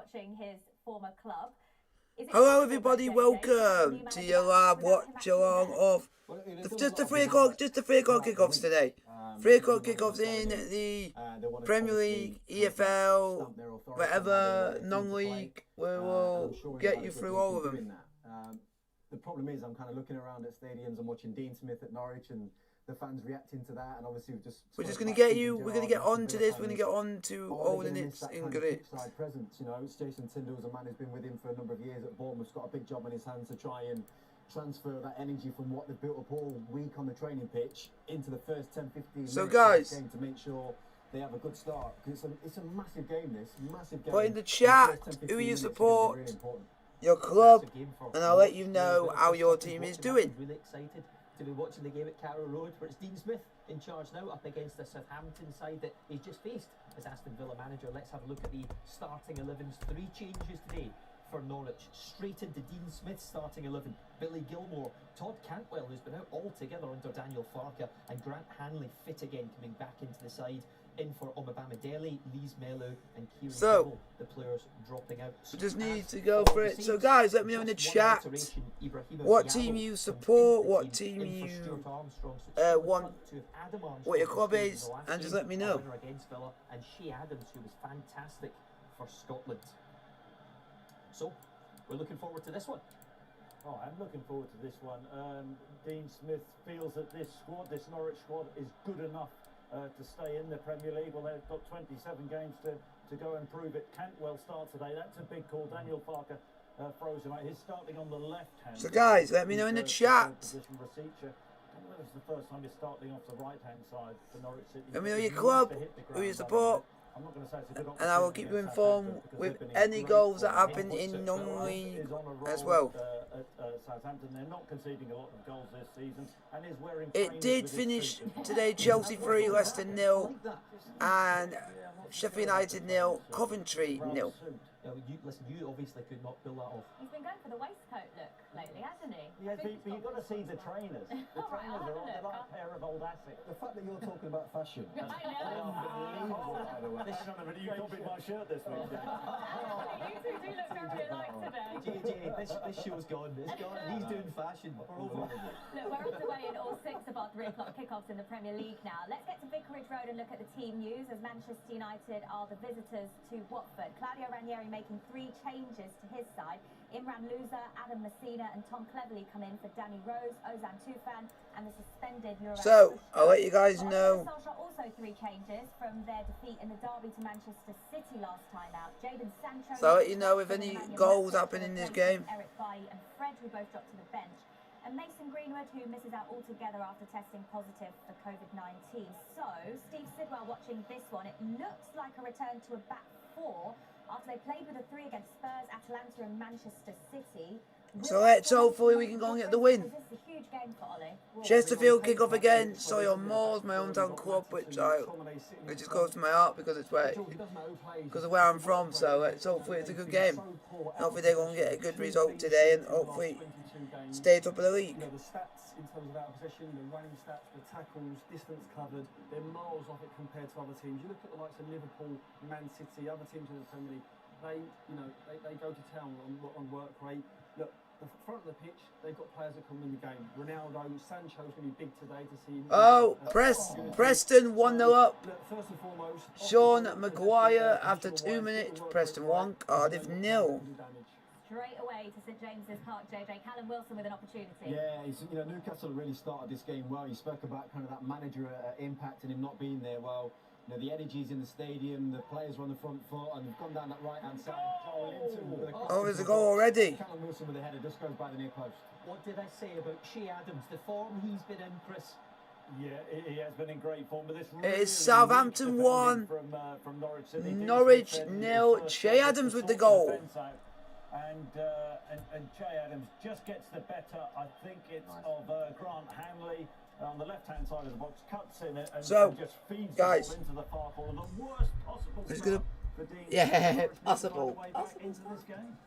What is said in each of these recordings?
watching his former club. Hello everybody, welcome to your watch-along of just the 3 o'clock kickoffs today. 3 o'clock kickoffs in the Premier League, EFL, whatever, non-league. We will get you through all of them. The problem is I'm kind of looking around at stadiums and watching Dean Smith at Norwich and the fans reacting to that, and obviously we're just going to get you, we're going to get on to this, we're going to get on to all the nits in grit. Presence, you know, it's Jason Tyndall's a man who's been with him for a number of years at Bournemouth, got a big job on his hands to try and transfer that energy from what they've built up all week on the training pitch into the first 10-15 minutes of the game to make sure they have a good start, because it's a massive game, massive game. Put in the chat who you support, your club, and I'll let you know how your team is doing. Really excited to be watching the game at Carrow Road, where it's Dean Smith in charge now, up against the Southampton side that he's just faced as Aston Villa manager. Let's have a look at the starting 11s. 3 changes today for Norwich. Straight into Dean Smith's starting 11. Billy Gilmore, Todd Cantwell, who's been out altogether under Daniel Farke, and Grant Hanley fit again, coming back into the side. In for Omabama Dele, Lees Melu, and Kieran Campbell, the players dropping out. We just need to go for it. So guys, let me know in the chat what team you support, what team you want, what your club is, and just let me know. And Shea Adams, who was fantastic for Scotland. So, we're looking forward to this one. Oh, I'm looking forward to this one. Dean Smith feels that this Norwich squad, is good enough to stay in the Premier League. Well, they've got 27 games to go and prove it. Cantwell starts today. That's a big call. Daniel Farke throws him out. He's starting on the left hand. So guys, let me know in the chat. It's the first time he's starting off the right hand side for Norwich City. Let me know your club, who you support, I'm not going to say it's a good and I will keep you informed with any goals that happen in non-league as well. Southampton, they're not conceding a lot of goals this season, and is wearing. It did finish today: Chelsea 3, Leicester 0, and Sheffield United 0, Coventry 0. Listen, you obviously could not pull that off. He's been going for the waistcoat look lately, hasn't he? Yeah, but you've got to see the trainers. The trainers are on a pair of old assets. The fact that you're talking about fashion. I know. Unbelievable, by the way. You copied my shirt this week. You two do look very alike today. This show's gone. It's gone. He's doing fashion. We're over. Look, we're underway in all 6 of our 3 o'clock kickoffs in the Premier League now. Let's get to Vicarage Road and look at the team news, as Manchester United are the visitors to Watford. Claudio Ranieri making 3 changes to his side. Imran Louza, Adam Messina and Tom Cleverley come in for Danny Rose, Ozan Tufan and the suspended Nurel. So, I'll let you guys know. Also 3 changes from their defeat in the derby to Manchester City last time out. Jadon Sancho. So I'll let you know if any goals happen in this game. Eric Bailly and Fred, who both dropped to the bench. And Mason Greenwood, who misses out altogether after testing positive for COVID-19. So, Steve Sidwell watching this one. It looks like a return to a back 4 after they played with a 3 against Spurs, Atalanta and Manchester City. So let's hopefully we can go and get the win. This is a huge game for Ollie. Chesterfield kick off again. Soyon Moors, my hometown club, which just goes to my heart because it's because of where I'm from. So let's hopefully it's a good game. Hopefully they're going to get a good result today and hopefully stay top of the league. You know, the stats in terms of out of possession, the running stats, the tackles, distance covered, they're miles off it compared to other teams. You look at the likes of Liverpool, Man City, other teams in the Premier League. They go to town on work rate. Look, the front of the pitch, they've got players that come in the game. Ronaldo, Sancho's going to be big today to see him. Oh, Preston 1-0 up. Look, first and foremost, Sean Maguire after 2 minutes. Preston 1, Cardiff 0. Straight away to St James's Park, JJ. Callum Wilson with an opportunity. Yeah, Newcastle really started this game well. You spoke about kind of that manager impact and him not being there. Well, you know, the energy's in the stadium, the players are on the front foot, and they've gone down that right-hand side. Oh, there's a goal already. Callum Wilson with a header just goes by the near post. What did I say about Shea Adams? The form he's been in, Chris. Yeah, he has been in great form. But this it is Southampton 1, from Norwich City. Norwich 0. Shea Adams with the goal. And Shea Adams just gets the better, I think it's of Grant Hanley on the left-hand side of the box, cuts in it and just feeds guys, it into the far corner. The worst possible start for Dean. Yeah, possible. Into this game.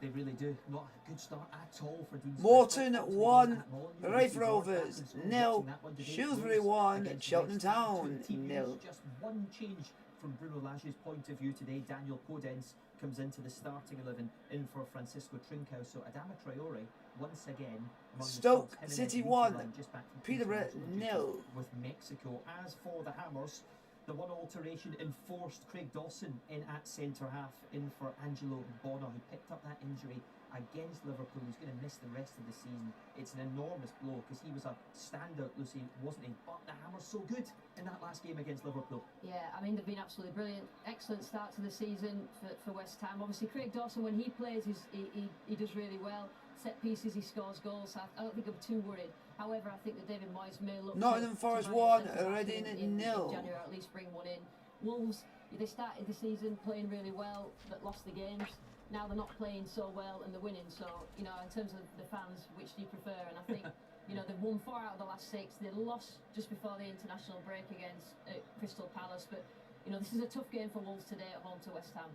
They really do. Not a good start at all for Dean. Morton 1, Raith Rovers 0, Shrewsbury 1, Cheltenham Town 0. Just one change from Bruno Lage's point of view today. Daniel Podence comes into the starting 11 in for Francisco Trincao. So Adama Traore once again among Stoke the subs, City him and 1, Line just back from Peterborough international 0. duties with Mexico. As for the Hammers, the one alteration enforced Craig Dawson in at centre half, in for Angelo Bono, who picked up that injury against Liverpool. He's going to miss the rest of the season. It's an enormous blow because he was a standout, Lucy, wasn't he? But the Hammers so good in that last game against Liverpool. Yeah, I mean, they've been absolutely brilliant. Excellent start to the season for West Ham. Obviously, Craig Dawson, when he plays, he does really well. Set pieces, he scores goals. I don't think I'm too worried. However, I think that David Moyes may look Nottingham Forest to 1, Reading Reading 0. in January, or at least bring one in. Wolves, they started the season playing really well, but lost the games. Now they're not playing so well and they're winning. So, you know, in terms of the fans, which do you prefer? And I think, you know, they've won 4 out of the last 6. They lost just before the international break against Crystal Palace. But, you know, this is a tough game for Wolves today at home to West Ham.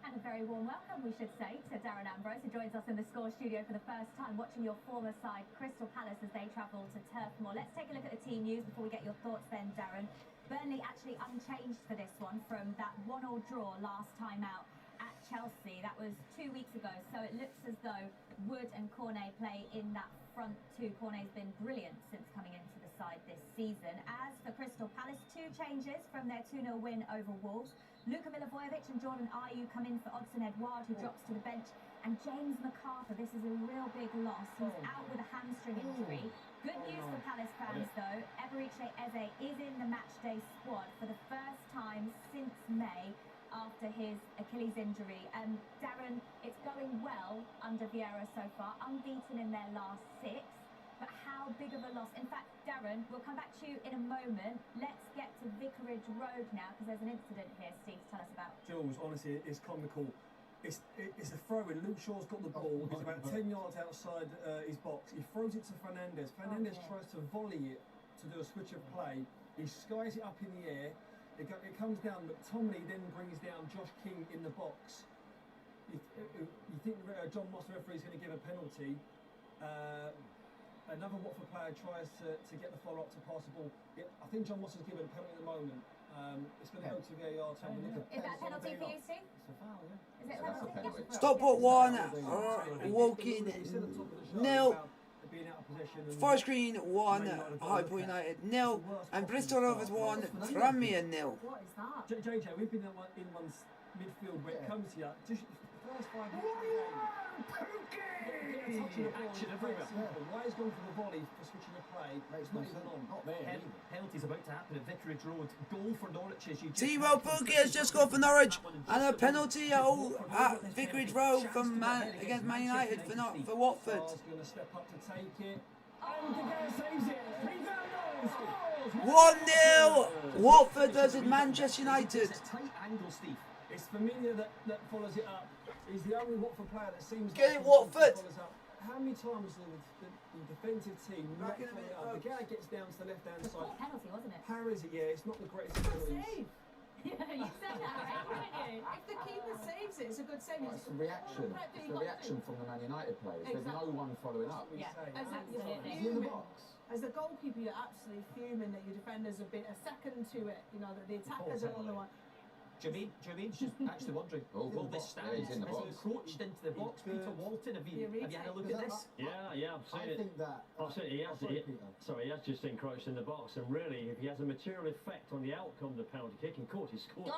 And a very warm welcome, we should say, to Darren Ambrose, who joins us in the Score studio for the first time, watching your former side, Crystal Palace, as they travel to Turf Moor. Let's take a look at the team news before we get your thoughts then, Darren. Burnley actually unchanged for this one from that 1-1 draw last time out at Chelsea. That was 2 weeks ago, so it looks as though Wood and Cornet play in that front two. Cornet's been brilliant since coming into the side this season. As for Crystal Palace, 2 changes from their 2-0 win over Wolves. Luka Milivojevic and Jordan Ayew come in for Odsonne Edouard, who drops to the bench, and James McArthur. This is a real big loss. He's out with a hamstring injury. Good news for Palace fans, though. Eberechi Eze is in the matchday squad for the first time since May after his Achilles injury. And Darren, it's going well under Vieira so far, unbeaten in their last 6. But how big of a loss? In fact, Darren, we'll come back to you in a moment. Let's get to Vicarage Road now, because there's an incident here, Steve, to tell us about. Jules, honestly, it's comical. It's a throw-in. Luke Shaw's got the ball. He's about 10 yards outside his box. He throws it to Fernandes. Fernandes tries to volley it to do a switch of play. He skies it up in the air. It comes down. McTominay then brings down Josh King in the box. You think John Moss, the referee, is going to give a penalty. Another Watford player tries to get the follow-up to pass the ball. I think John Moss has given a penalty at the moment. It's going to go to VAR to have a look at. Is that a penalty for you, Steve? It's a foul, yeah. Is it a penalty? Yes. Stockport 1, Woking 0. Forest Green 1, Hyper United 0, and Bristol Rovers 1, Tranmere 0. What is that? JJ, we've been in one's midfield where it comes here. Just the first 5 minutes of the game. Action everywhere. Why is going for the volley for switching a play? It's not even on. Not there. Penalty's about to happen at Vicarage Road. Goal for Norwich, as you just T-Row Pookie has just gone for Norwich, and a penalty at Vicarage Road from against Man United for Watford. Going to step up to take it. And De Gea saves it. 1-0, Watford versus Manchester United. It's a tight angle, Steve. It's Firmino that follows it up. He's the only Watford player that seems Get like it, Watford. follows up. How many times the defensive team not follow it up? The guy gets down to the left-hand It's a side. penalty, wasn't it? Parries it, yeah. It's not the greatest abilities. Yeah, you said that, right? Didn't you? If the keeper saves it, it's a good save. It's the reaction. It's the reaction from the Man United players. There's no one following up. Yeah, Exactly. absolutely. He's in the box. As the goalkeeper, you're absolutely fuming that your defenders have been a second to it. You know that the attackers are on the one. Jermaine's just actually wondering, will this stand? Yeah, he's in the Has box. he encroached into the box? Peter Walton, have you had a look at this? Yeah, I've seen I it. think that. I've seen it. He has, Sorry, Peter. he has just encroached in the box, and really, if he has a material effect on the outcome of the penalty kick, of course he scored.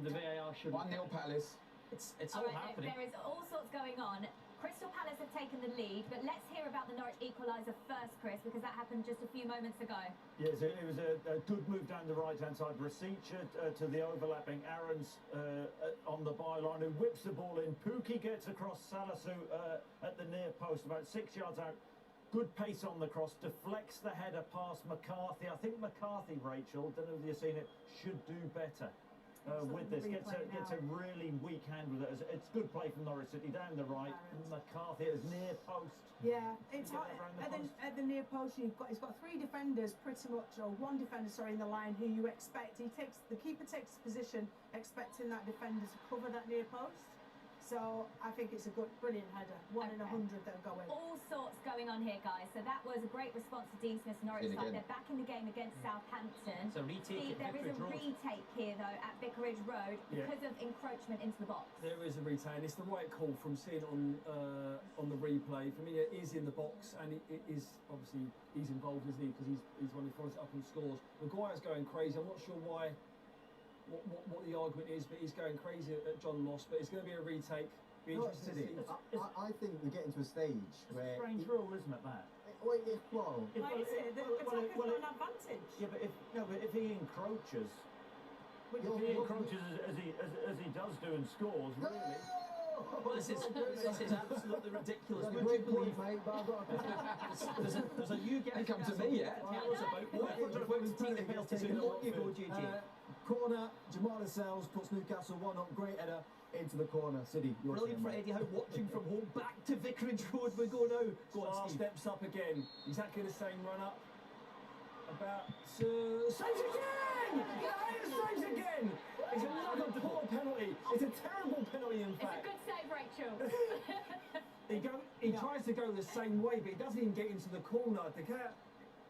The VAR should. 1-0 Palace. It's All all right, happening. there is all sorts going on. Crystal Palace have taken the lead, but let's hear about the Norwich Equalizer first, Chris, because that happened just a few moments ago. Yes, it was a good move down the right-hand side. Rasica to the overlapping Aaron's on the byline, who whips the ball in. Pookie gets across Salisu at the near post, about 6 yards out. Good pace on the cross, deflects the header past McCarthy. I think McCarthy, Rachel, don't know if you've seen it, should do better. With this, gets a really weak hand with it. It's good play from Norwich City down the right. McCarthy at his near post. Yeah, it's Get hard. around the At the near post, he's got 3 defenders, pretty much, or 1 defender, sorry, in the line who you expect. The keeper takes position, expecting that defender to cover that near post. So I think it's a good, brilliant header. 1 in 100 that'll go in. All sorts going on here, guys. So that was a great response to Dean Smith's Norwich side. They're back in the game against Southampton. So retake Steve, there is a retake here, though, at Vicarage Road because of encroachment into the box. There is a retake, and it's the right call from seeing it on the replay. For me, it is in the box, and it is obviously he's involved, isn't he? Because he's one who follows it up and scores. Maguire's going crazy. I'm not sure why. What the argument is, but he's going crazy at John Moss. But it's going to be a retake. Be interested in. I think we're getting to a stage where. It's a strange rule, isn't it, Matt? Why is it? The attacker's got an advantage. Yeah, but if he encroaches, as he does do and scores, really. Well, this is absolutely ridiculous. Would you believe, mate? There's a new guy come to me yet. Tell us about what to take the penalty. So what you go, JJ? Corner, Jamal Lascelles puts Newcastle 1 up, great header into the corner. City, brilliant for Eddie Howe watching from home. Back to Vicarage Road we go now. Go on, Steve. Steps up again. Exactly the same run up. Saves again! Saves again! It's another poor penalty. It's a terrible penalty, in fact. It's a good save, Rachel. He tries to go the same way, but he doesn't even get into the corner.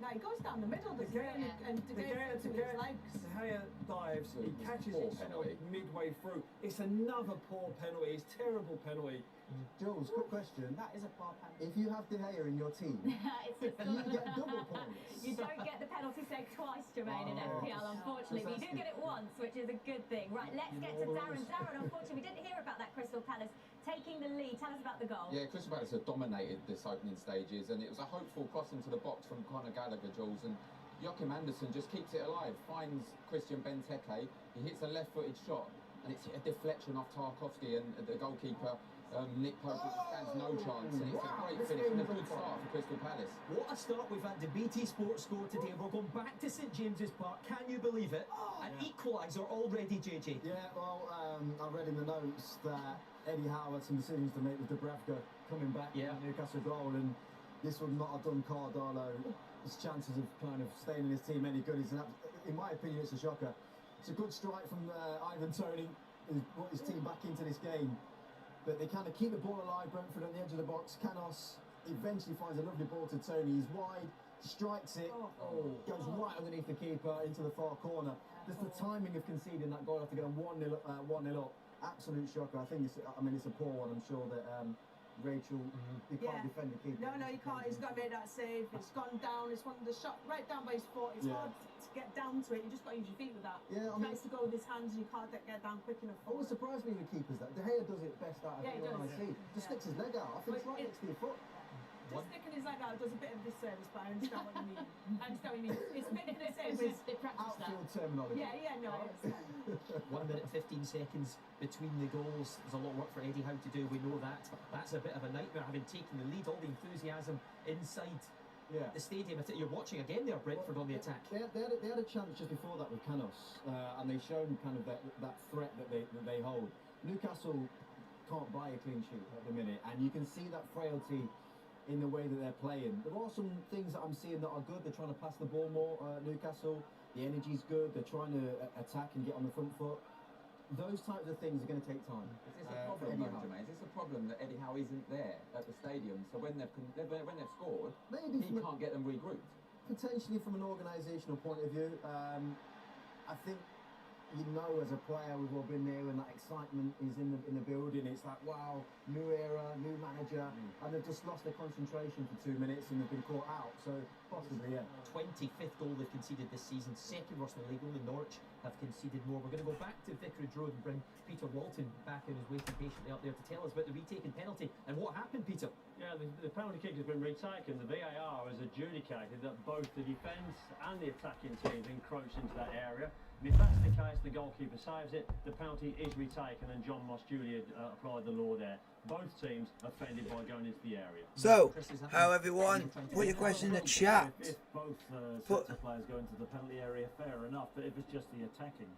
No, he goes down the middle, doesn't he? And De Gea to his legs. De Gea dives, he catches it sort of midway through. It's another poor penalty. It's a terrible penalty. Jules, quick question. That is a poor penalty. If you have De Gea in your team, you get double points. You don't get the penalty save twice, Jermaine, in FPL, unfortunately. But you do get it once, which is a good thing. Right, let's get to Darren. Darren, unfortunately, we didn't hear about that Crystal Palace taking the lead. Tell us about the goal. Yeah, Crystal Palace have dominated this opening stages, and it was a hopeful cross into the box from Conor Gallagher, Jules, and Joachim Andersen just keeps it alive, finds Christian Benteke, he hits a left-footed shot, and it's a deflection off Tarkowski, and the goalkeeper, Nick Pope, stands no chance, and it's a great finish and a good start for Crystal Palace. What a start we've had. The BT Sports score today. We're going back to St James's Park. Can you believe it? An equaliser already, JJ. Yeah, well, I read in the notes that Eddie Howe had some decisions to make with Dubravka coming back in Newcastle goal, and this would not have done Cardano his chances of kind of staying in his team any good. In my opinion, it's a shocker. It's a good strike from Ivan Toney, who's brought his team back into this game, but they kind of keep the ball alive. Brentford on the edge of the box. Canos eventually finds a lovely ball to Toney. He's wide, strikes it, goes right underneath the keeper into the far corner. Just the timing of conceding that goal after going 1-0 up. Absolute shocker. I think it's a poor one. I'm sure that Rachel, he can't defend the keeper. No, he can't. He's got to make that save. It's gone down. It's one of the shot right down by his foot. It's hard to get down to it. You just got to use your feet with that. Yeah, he tries to go with his hands, and you can't get down quick enough. What surprised me with keepers that De Gea does it best out of everyone I see. Just sticks his leg out. I think it's right next to your foot. Just sticking his leg out does a bit of disservice, but I understand what you mean. It's a bit of disservice. Outfield terminology. No. 1 minute 15 seconds between the goals. There's a lot of work for Eddie Howe to do. We know that. That's a bit of a nightmare, having taken the lead. All the enthusiasm inside the stadium. You're watching again there, Brentford on the attack. They had a chance just before that with Canos, and they've shown kind of that threat that they hold. Newcastle can't buy a clean sheet at the minute, and you can see that frailty in the way that they're playing. There are some things that I'm seeing that are good. They're trying to pass the ball more, Newcastle. The energy's good. They're trying to attack and get on the front foot. Those types of things are going to take time. Is this a problem, Jermaine? Is this a problem that Eddie Howe isn't there at the stadium? So when they've scored, he can't get them regrouped. Potentially from an organisational point of view, I think you know as a player we've all been there, and that excitement is in the building. It's like, wow, new era, new manager, and they've just lost their concentration for 2 minutes and they've been caught out. So possibly, 25th goal they've conceded this season, second worst in the league. Only Norwich have conceded more. We're going to go back to Vicarage Road and bring Peter Walton back in, who's waiting patiently up there to tell us about the retaken penalty and what happened, Peter. Yeah, the penalty kick has been retaken. The VAR has adjudicated that both the defence and the attacking teams encroached into that area. And if that's the case, the goalkeeper saves it, the penalty is retaken, and John Moss Julia applied the law there. Both teams offended by going into the area. So, how everyone, put your question in the chat. If both sets of players go into the penalty area, fair enough. But if it's just the attacking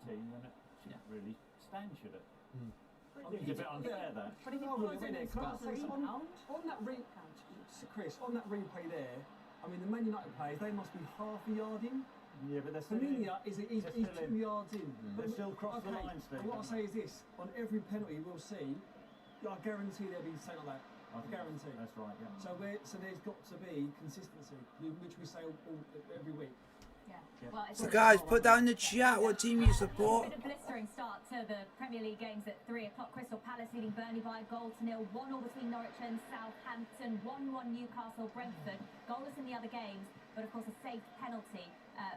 team, then it shouldn't really stand, should it? I think it's a bit unfair, that. But if you put it in it, on that replay, Chris, on that replay there, I mean, the Man United players, they must be half a yard in. Yeah, but they're still in. Familia is he's They're still 2 yards in. They're still crossing the Okay, line, Steve. and what I say is this: on every penalty we'll see, I guarantee there'll be something like that. I guarantee. That's right. Yeah. So there's got to be consistency, which we say every week. Yeah. Well, So guys, put down in the chat what team you support. It's been a blistering start to the Premier League games at 3 o'clock. Crystal Palace leading Burnley by a goal to 0. 1-1 between Norwich and Southampton. 1-1 Newcastle, Brentford. Goalless in the other games, but of course a saved penalty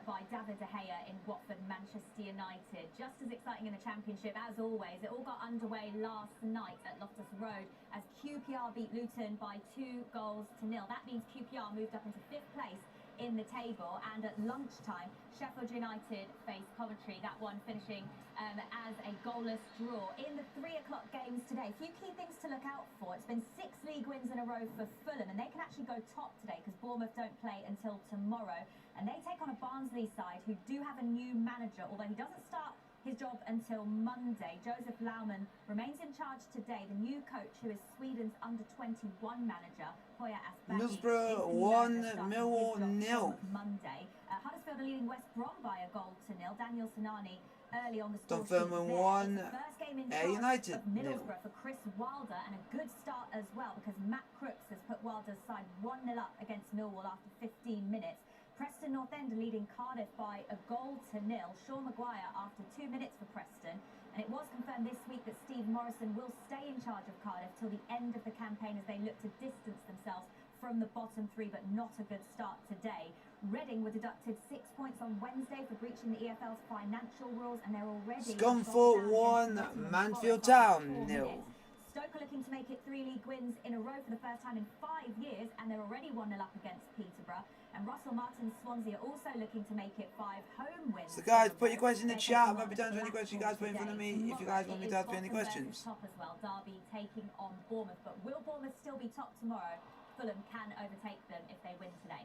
by David De Gea in Watford, Manchester United. Just as exciting in the Championship as always. It all got underway last night at Loftus Road as QPR beat Luton by 2 goals to 0. That means QPR moved up into 5th place in the table, and at lunchtime Sheffield United face Coventry, that one finishing as a goalless draw. In the 3 o'clock games today, a few key things to look out for. It's been 6 league wins in a row for Fulham, and they can actually go top today because Bournemouth don't play until tomorrow, and they take on a Barnsley side who do have a new manager, although he doesn't start his job until Monday. Joseph Laumann remains in charge today. The new coach, who is Sweden's under-21 manager, Hoya Asbaghi, Middlesbrough 1, Millwall 0. Monday. Huddersfield are leading West Brom by a goal to 0. Daniel Sinani early on the score sheet Dunfermline there. 1, It's the first game in Ayr charge United of 0. Middlesbrough for Chris Wilder, and a good start as well because Matt Crooks has put Wilder's side 1-0 up against Millwall after 15 minutes. Preston North End leading Cardiff by a goal to 0. Sean Maguire after 2 minutes for Preston. And it was confirmed this week that Steve Morrison will stay in charge of Cardiff till the end of the campaign as they look to distance themselves from the bottom 3, but not a good start today. Reading were deducted 6 points on Wednesday for breaching the EFL's financial rules, and they're already... Scunthorpe 1, Mansfield Town 0. Stoke are looking to make it 3 league wins in a row for the first time in 5 years, and they're already 1-0 up against Peterborough. And Russell Martin's Swansea are also looking to make it 5 home wins. So guys, put your questions in the chat. I might be down to any questions you guys put in front of me if you guys want me to answer any questions. Top as well. Derby taking on Bournemouth, but will Bournemouth still be top tomorrow? Fulham can overtake them if they win today.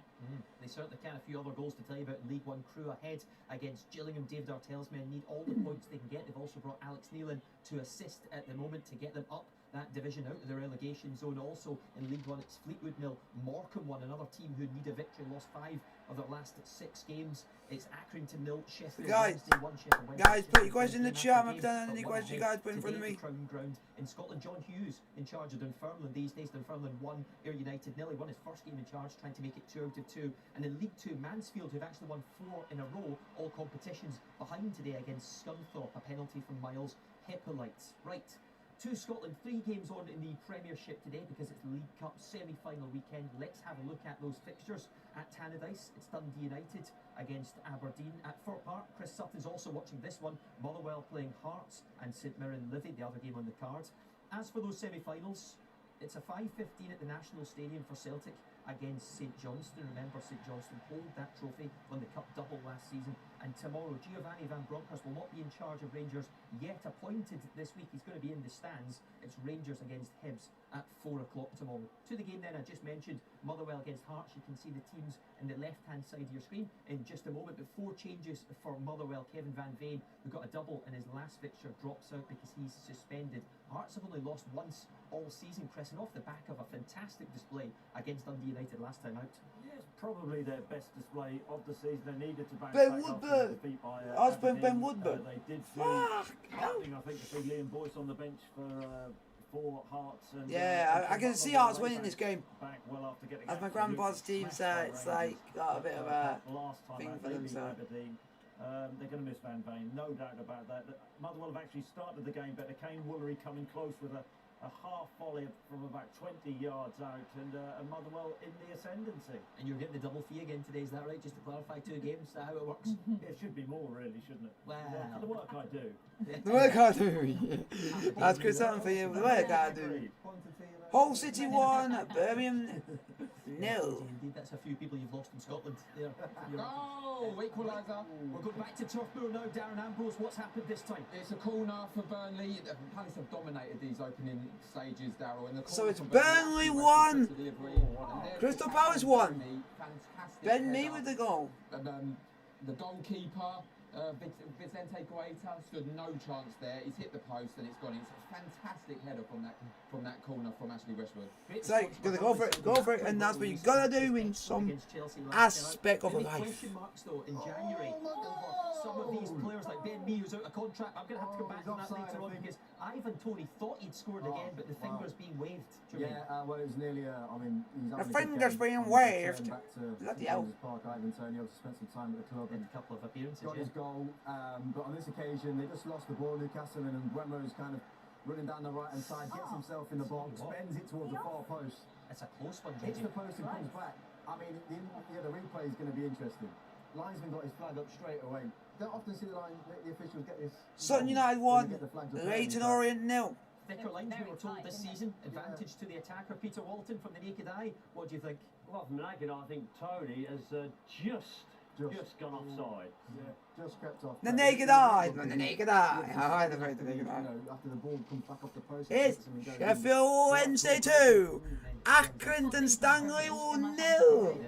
They certainly can. A few other goals to tell you about. League One Crew ahead against Gillingham. Dave Dartell's men need all the points they can get. They've also brought Alex Neil in to assist at the moment to get them up that division out of the relegation zone. Also in League One, it's Fleetwood 0, Morecambe 1, another team who need a victory, lost 5 of their last 6 games. It's Accrington 0, Sheffield Wednesday 1, Sheffield Wednesday. Guys, put your questions in the chat. I'm down any questions you guys put in front of me. Crown Ground in Scotland. John Hughes in charge of Dunfermline these days. Dunfermline 1, Ayr United 0. He won his first game in charge, trying to make it 2 out of 2. And in League 2, Mansfield, who've actually won 4 in a row, all competitions, behind today against Scunthorpe, a penalty from Miles Hippolyte. Right. 2 Scotland, 3 games on in the Premiership today because it's the League Cup semi-final weekend. Let's have a look at those fixtures. At Tannadice, it's Dundee United against Aberdeen. At Fir Park, Chris Sutton's also watching this one. Motherwell playing Hearts and St Mirren Livy, the other game on the card. As for those semi-finals, it's a 5:15 at the National Stadium for Celtic against St Johnstone. Remember, St Johnstone hold that trophy, won the Cup double last season. And tomorrow, Giovanni Van Bronckhorst will not be in charge of Rangers, yet appointed this week. He's going to be in the stands. It's Rangers against Hibs at 4 o'clock tomorrow. To the game then I just mentioned, Motherwell against Hearts. You can see the teams in the left-hand side of your screen in just a moment. But 4 changes for Motherwell. Kevin Van Veen, who got a double in his last fixture, drops out because he's suspended. Hearts have only lost once all season, pressing off the back of a fantastic display against Dundee United last time out. Yeah, it's probably their best display of the season. They needed to bounce Ben back Woodburn. after the defeat by I was playing Ben Woodburn. They did do something, I think, to see Liam Boyce on the bench for Hearts. And, Yeah, I can see Hearts winning this game. Back well after getting As my grandpa's team said, it's like got a bit of a last time thing out, for they them. beat So Aberdeen. They're going to miss Van Veen, no doubt about that. Motherwell have actually started the game better. Kane Woolery coming close with a half volley from about 20 yards out, and Motherwell in the ascendancy. And you're getting the double fee again today, is that right? Just to clarify, 2 games, is that how it works? It should be more, really, shouldn't it? Well, For the work I do. the work I do. That's Chris Sutton for you. The work I do. Hull City 1, Birmingham 0. Indeed, that's a few people you've lost in Scotland. There. Oh, Equalizer. We're going back to Turfmoor now. Darren Ambrose, what's happened this time? It's a corner for Burnley. Palace have dominated these opening stages, Darryl. So it's Burnley 1, Crystal Palace 1. Fantastic. Ben Mee with the goal. The goalkeeper Vicente Guaita stood no chance there. He's hit the post and it's gone. It's a fantastic header from that corner from Ashley Westwood. So gotta go for it, and that's what you gotta do in some aspect of life. Question marks though in January. Some of these players like Ben Mee, who's out of contract. I'm going to have to come back to that later on because Ivan Toney thought he'd scored again, but the finger's being waved. Yeah, well, it was nearly. I mean, he's the finger's being waved. Bloody hell! Park, Ivan Toney obviously spent some time at the club and a couple of appearances. Got his goal, but on this occasion they just lost the ball. Newcastle and Buemo's kind of running down the right hand side, gets himself in the box, bends it towards the far post. It's a close one. Hits the post and comes back. I mean, the replay is going to be interesting. Linesman got his flag up straight away. Don't often see the officials get this. Sutton United 1, Leyton Orient 0. Thicker lines, we were told this season. Advantage to the attacker, Peter Walton, from the naked eye. What do you think? Well, from the naked eye, I think Tony has just gone offside. Yeah, just crept off. The naked eye, the naked eye. I the naked eye. After the ball comes back off the post. It's Sheffield Wednesday 2, Accrington Stanley 0.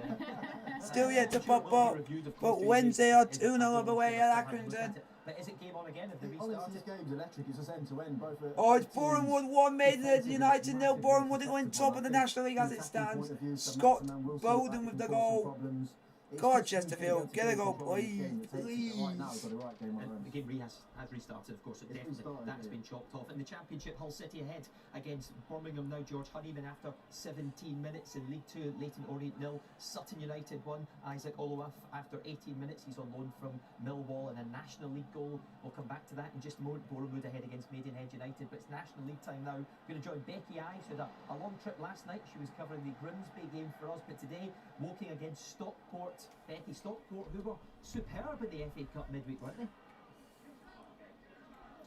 Still yet to pop up, but Wednesday are 2-0 away at Accrington. But is it game on again? Have they restarted? Honestly, this game's electric. It's just end to end. Oh, it's Bournemouth 1, Maiden United 0. Bournemouth are going top of the National League as it stands. Scott Bowden with the goal. God, Chesterfield, get a goal, please. Please. And the game has restarted, of course. That's been chopped off. In the Championship, Hull City ahead against Birmingham now. George Honeyman after 17 minutes in League 2. Leyton Orient 0. Sutton United 1. Isaac Olowaf after 18 minutes. He's on loan from Millwall and a National League goal. We'll come back to that in just a moment. Bournemouth ahead against Maidenhead United, but it's National League time now. We're going to join Becky Ives, who had a long trip last night. She was covering the Grimsby game for us, but today, Woking against Stockport. Becky, Stockport, who were superb in the FA Cup midweek, weren't they?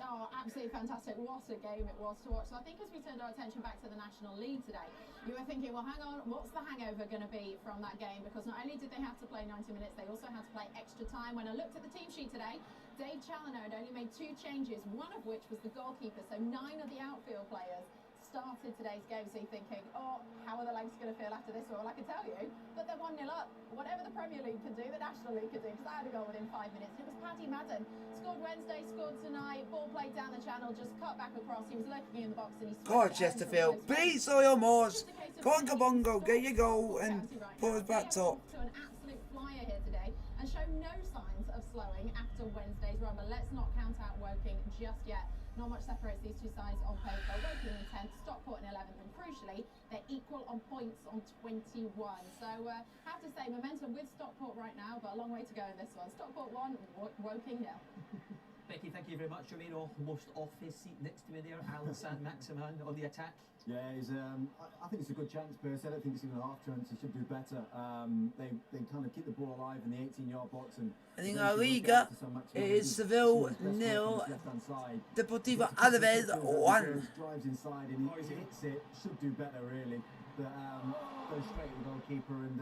Oh, absolutely fantastic. What a game it was to watch. So I think as we turned our attention back to the National League today, you were thinking, well, hang on, what's the hangover going to be from that game? Because not only did they have to play 90 minutes, they also had to play extra time. When I looked at the team sheet today, Dave Challoner had only made 2 changes, one of which was the goalkeeper. So 9 of the outfield players started today's game, so you're thinking, oh, how are the legs going to feel after this? Well, I can tell you that they're 1-0 up. Whatever the Premier League can do, the National League can do, because I had a goal within 5 minutes. It was Paddy Madden. Scored Wednesday, scored tonight, ball played down the channel, just cut back across. He was lurking in the box and he God, Chesterfield, please, Soil Moors. Go on, Kabongo, get your goal and put us back top. To an absolute flyer here today and show no signs of slowing after Wednesday's run, but let's not count out Woking just yet. Not much separates these two sides on paper. Woking in 10th, Stockport in 11th, and crucially, they're equal on points on 21. So, I have to say, momentum with Stockport right now, but a long way to go in this one. Stockport 1, Woking 0. Becky, thank you very much. Jermaine almost off his seat next to me there. Alan Saint-Maximin on the attack. Yeah, he's, I think it's a good chance, personally. I don't think it's even a half chance. He should do better. They kind of keep the ball alive in the 18-yard box. And I think La Liga is Seville 0, Deportivo Alaves 1. Drives inside and he hits it. Should do better, really. But goes straight to the goalkeeper and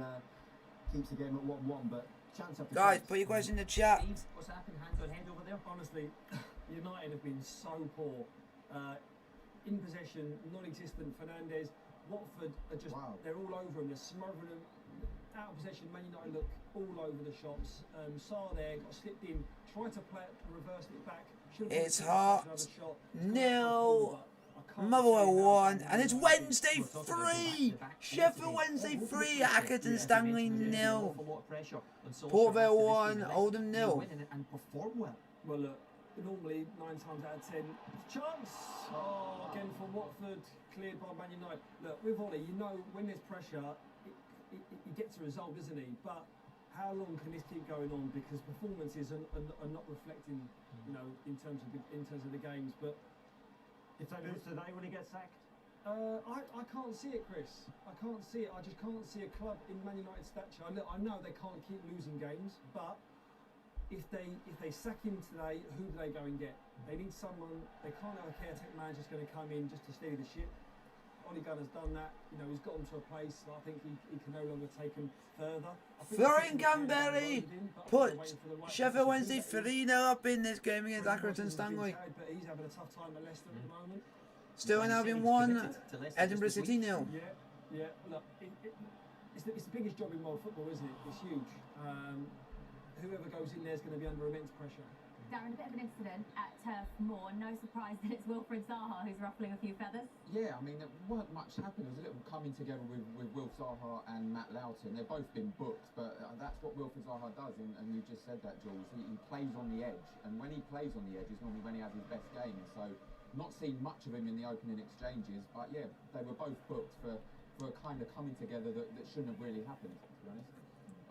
keeps the game at 1-1. But chance after guys, chance. put your question in the chat. What's happened? Hand on head over there. Honestly, United have been so poor. In possession, non-existent. Fernandes, Watford are just, they're all over him, they're smothering him. Out of possession, Man United look all over the shots. Sarr there, got slipped in, tried to play it, reversed it back. It's Hearts 0, Motherwell 1, and it's Wednesday 3. Sheffield Wednesday 3, Accrington Stanley 0. Port Vale 1, Oldham 0. And perform well. Well, look, normally 9 times out of 10, chance. Oh, again for Watford, cleared by Man United. Look, with Ollie, you know when there's pressure, he gets a result, doesn't he? But how long can this keep going on? Because performances are not reflecting, you know, in terms of the games. But if they lose today, will he get sacked? I can't see it, Chris. I can't see it. I just can't see a club in Man United's stature. I know they can't keep losing games, but if they sack him today, who do they go and get? They need someone. They can't have a caretaker manager just going to come in just to steer the ship. Ole Gunnar's done that. You know, he's got them to a place. I think he can no longer take them further. Florian Gamberry put Sheffield Wednesday 3-0 up in this game against Accrington Stanley. But he's having a tough time at Leicester at the moment. Still in Albion 1, Edinburgh City 0. Yeah. Look, it's the biggest job in world football, isn't it? It's huge. whoever goes in there is going to be under immense pressure. Darren, a bit of an incident at Turf Moor. No surprise that it's Wilfried Zaha who's ruffling a few feathers. Yeah, I mean, there weren't much happened. There was a little coming together with Will Zaha and Matt Loughton. They've both been booked, but that's what Wilfried Zaha does, and you just said that, Jules. He plays on the edge, and when he plays on the edge is normally when he has his best game. So, not seen much of him in the opening exchanges, but yeah, they were both booked for a kind of coming together that shouldn't have really happened, to be honest.